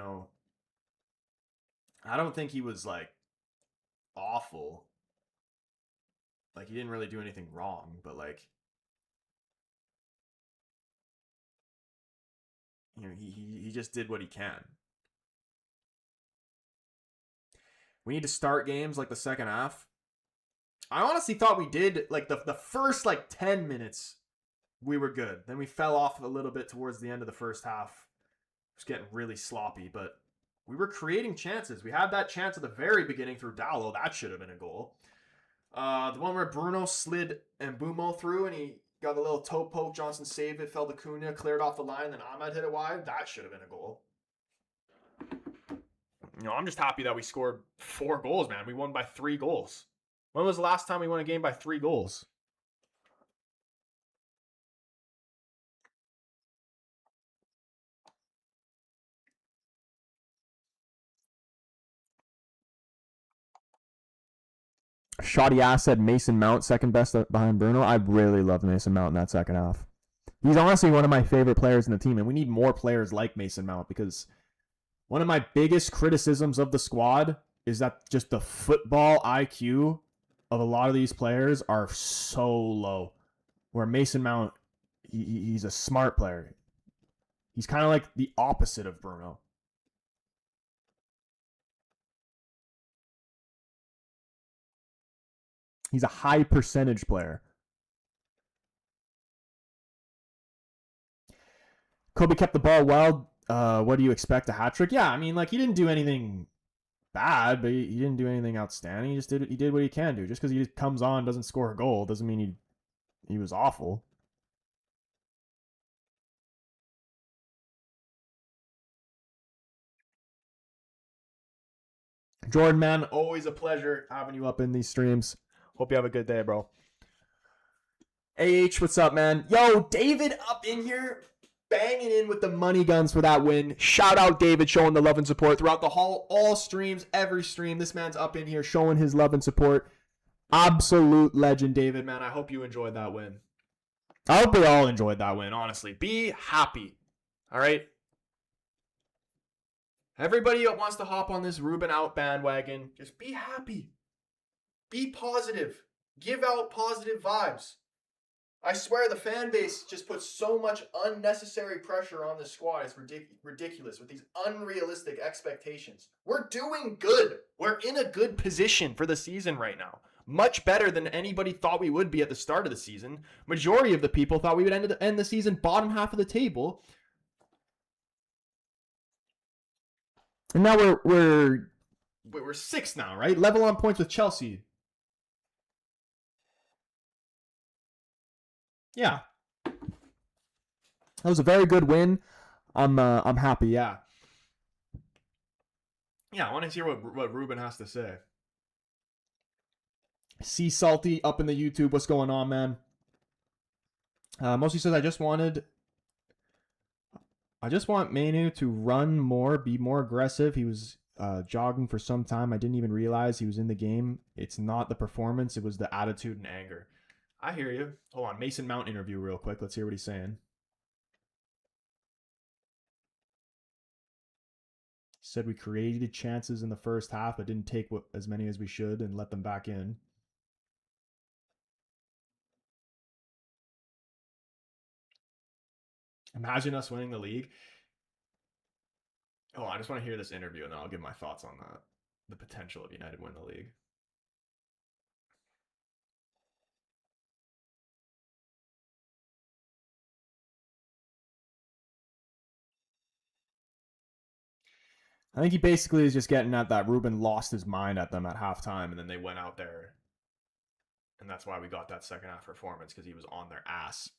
I don't think he was awful. He didn't really do anything wrong, but he just did what he can. We need to start games the second half. I honestly thought we did the first 10 minutes we were good. Then we fell off a little bit towards the end of the first half. It was getting really sloppy, but we were creating chances. We had that chance at the very beginning through Dallo. That should have been a goal. The one where Bruno slid Mbumo through and he got a little toe poke. Johnson saved it, fell to Cunha, cleared off the line, then Ahmed hit it wide. That should have been a goal. I'm just happy that we scored 4 goals, man. We won by 3 goals. When was the last time we won a game by 3 goals? Shoddy ass said Mason Mount second best behind Bruno. I really love Mason Mount in that second half. He's honestly one of my favorite players in the team, and we need more players like Mason Mount because one of my biggest criticisms of the squad is that just the football IQ of a lot of these players are so low. Where Mason Mount, he's a smart player. He's kind of like the opposite of Bruno. He's a high percentage player. Kobe kept the ball well. What do you expect? A hat trick? Yeah, I mean, he didn't do anything bad, but he didn't do anything outstanding. He did what he can do. Just because he comes on, doesn't score a goal, doesn't mean he was awful. Jordan, man, always a pleasure having you up in these streams. Hope you have a good day, bro. AH, what's up, man? Yo, David up in here banging in with the money guns for that win. Shout out David showing the love and support throughout the all streams, every stream. This man's up in here showing his love and support. Absolute legend, David, man. I hope you enjoyed that win. I hope we all enjoyed that win, honestly. Be happy, all right? Everybody that wants to hop on this Ruben out bandwagon, just be happy. Be positive. Give out positive vibes. I swear the fan base just puts so much unnecessary pressure on this squad. It's ridiculous with these unrealistic expectations. We're doing good. We're in a good position for the season right now. Much better than anybody thought we would be at the start of the season. Majority of the people thought we would end the season bottom half of the table. And now we're sixth now, right? Level on points with Chelsea. Yeah. That was a very good win. I'm happy, yeah. Yeah, I want to hear what Ruben has to say. See Salty up in the YouTube. What's going on, man? Mostly says I just want Manu to run more, be more aggressive. He was jogging for some time. I didn't even realize he was in the game. It's not the performance. It was the attitude and anger. I hear you. Hold on. Mason Mount interview real quick. Let's hear what he's saying. He said we created chances in the first half, but didn't take as many as we should and let them back in. Imagine us winning the league. Oh, I just want to hear this interview and then I'll give my thoughts on that. The potential of United win the league. I think he basically is just getting at that Ruben lost his mind at them at halftime and then they went out there. And that's why we got that second half performance, because he was on their ass.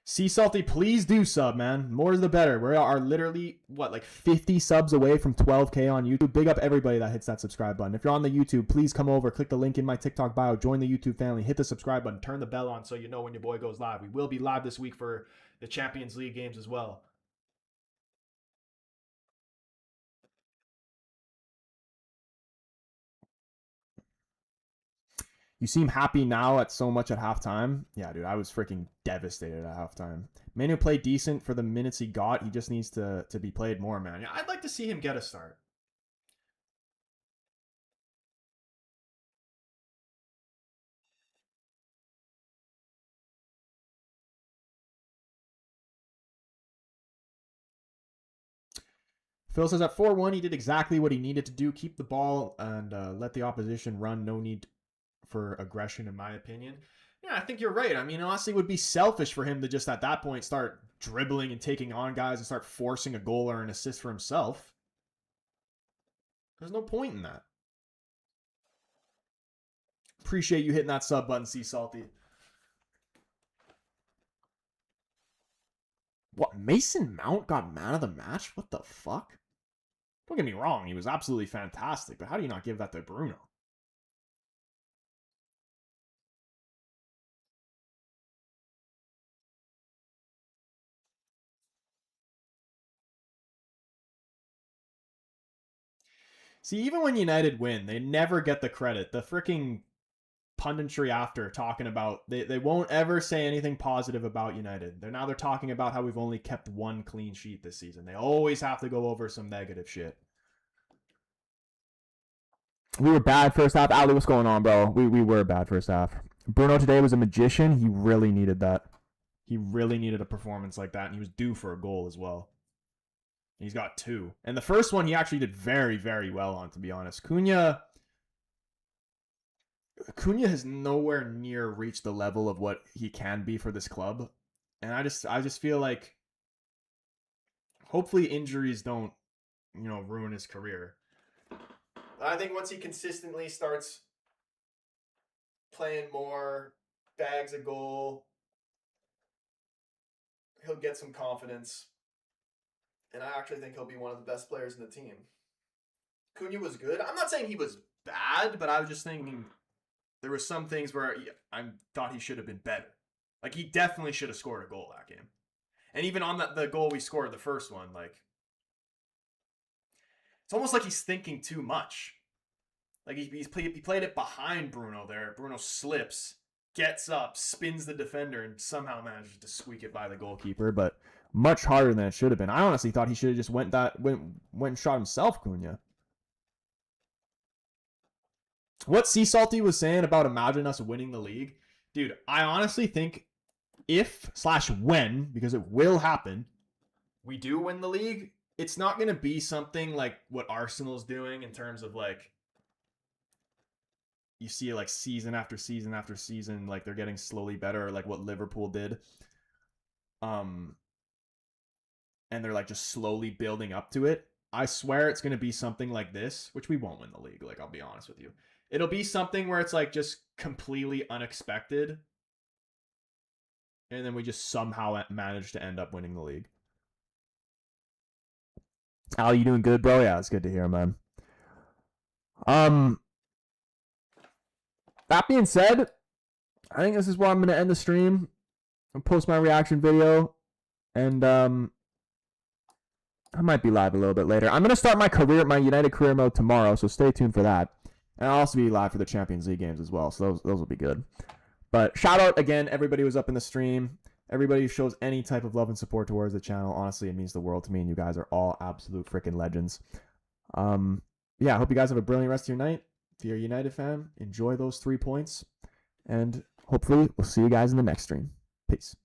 Sea Salty, please do sub, man. More is the better. We are literally, like 50 subs away from 12K on YouTube. Big up everybody that hits that subscribe button. If you're on the YouTube, please come over, click the link in my TikTok bio, join the YouTube family, hit the subscribe button, turn the bell on so you know when your boy goes live. We will be live this week for the Champions League games as well. You seem happy now at so much at halftime. Yeah, dude, I was freaking devastated at halftime. Manu played decent for the minutes he got. He just needs to be played more, man. Yeah, I'd like to see him get a start. Phil says at 4-1, he did exactly what he needed to do. Keep the ball and let the opposition run. No need for aggression, in my opinion. Yeah, I think you're right. I mean, honestly, it would be selfish for him to just at that point start dribbling and taking on guys and start forcing a goal or an assist for himself. There's no point in that. Appreciate you hitting that sub button, Sea Salty. What? Mason Mount got man of the match? What the fuck? Don't get me wrong, he was absolutely fantastic, but how do you not give that to Bruno? See, even when United win, they never get the credit. The freaking punditry after talking about they won't ever say anything positive about United. They're talking about how we've only kept one clean sheet this season. They always have to go over some negative shit. We were bad first half. Ali, what's going on, bro? We were bad first half. Bruno today was a magician. He really needed that. He really needed a performance like that, and he was due for a goal as well. He's got 2. And the first one he actually did very, very well on, to be honest. Cunha has nowhere near reached the level of what he can be for this club. And I just feel like hopefully injuries don't, ruin his career. I think once he consistently starts playing more, bags a goal, he'll get some confidence. And I actually think he'll be one of the best players in the team. Cunha was good. I'm not saying he was bad, but I was just thinking there were some things where I thought he should have been better. Like, he definitely should have scored a goal that game. And even on the goal we scored, the first one, like, it's almost like he's thinking too much. Like, he played it behind Bruno there. Bruno slips, gets up, spins the defender, and somehow manages to squeak it by the goalkeeper. But much harder than it should have been. I honestly thought he should have just went and shot himself, Cunha. What Sea Salty was saying about imagine us winning the league, dude, I honestly think if/when, because it will happen, we do win the league, it's not going to be something like what Arsenal's doing in terms of like, you see like season after season after season, like they're getting slowly better, like what Liverpool did. And they're like just slowly building up to it. I swear it's going to be something like this, which we won't win the league. Like, I'll be honest with you. It'll be something where it's like just completely unexpected. And then we just somehow manage to end up winning the league. Al, you doing good, bro? Yeah, it's good to hear, man. That being said, I think this is where I'm going to end the stream and post my reaction video. And I might be live a little bit later. I'm going to start my United career mode tomorrow, so stay tuned for that. And I'll also be live for the Champions League games as well, so those will be good. But shout out again, everybody who's up in the stream. Everybody who shows any type of love and support towards the channel. Honestly, it means the world to me, and you guys are all absolute freaking legends. Yeah, I hope you guys have a brilliant rest of your night. If you're a United fan, enjoy those 3 points. And hopefully, we'll see you guys in the next stream. Peace.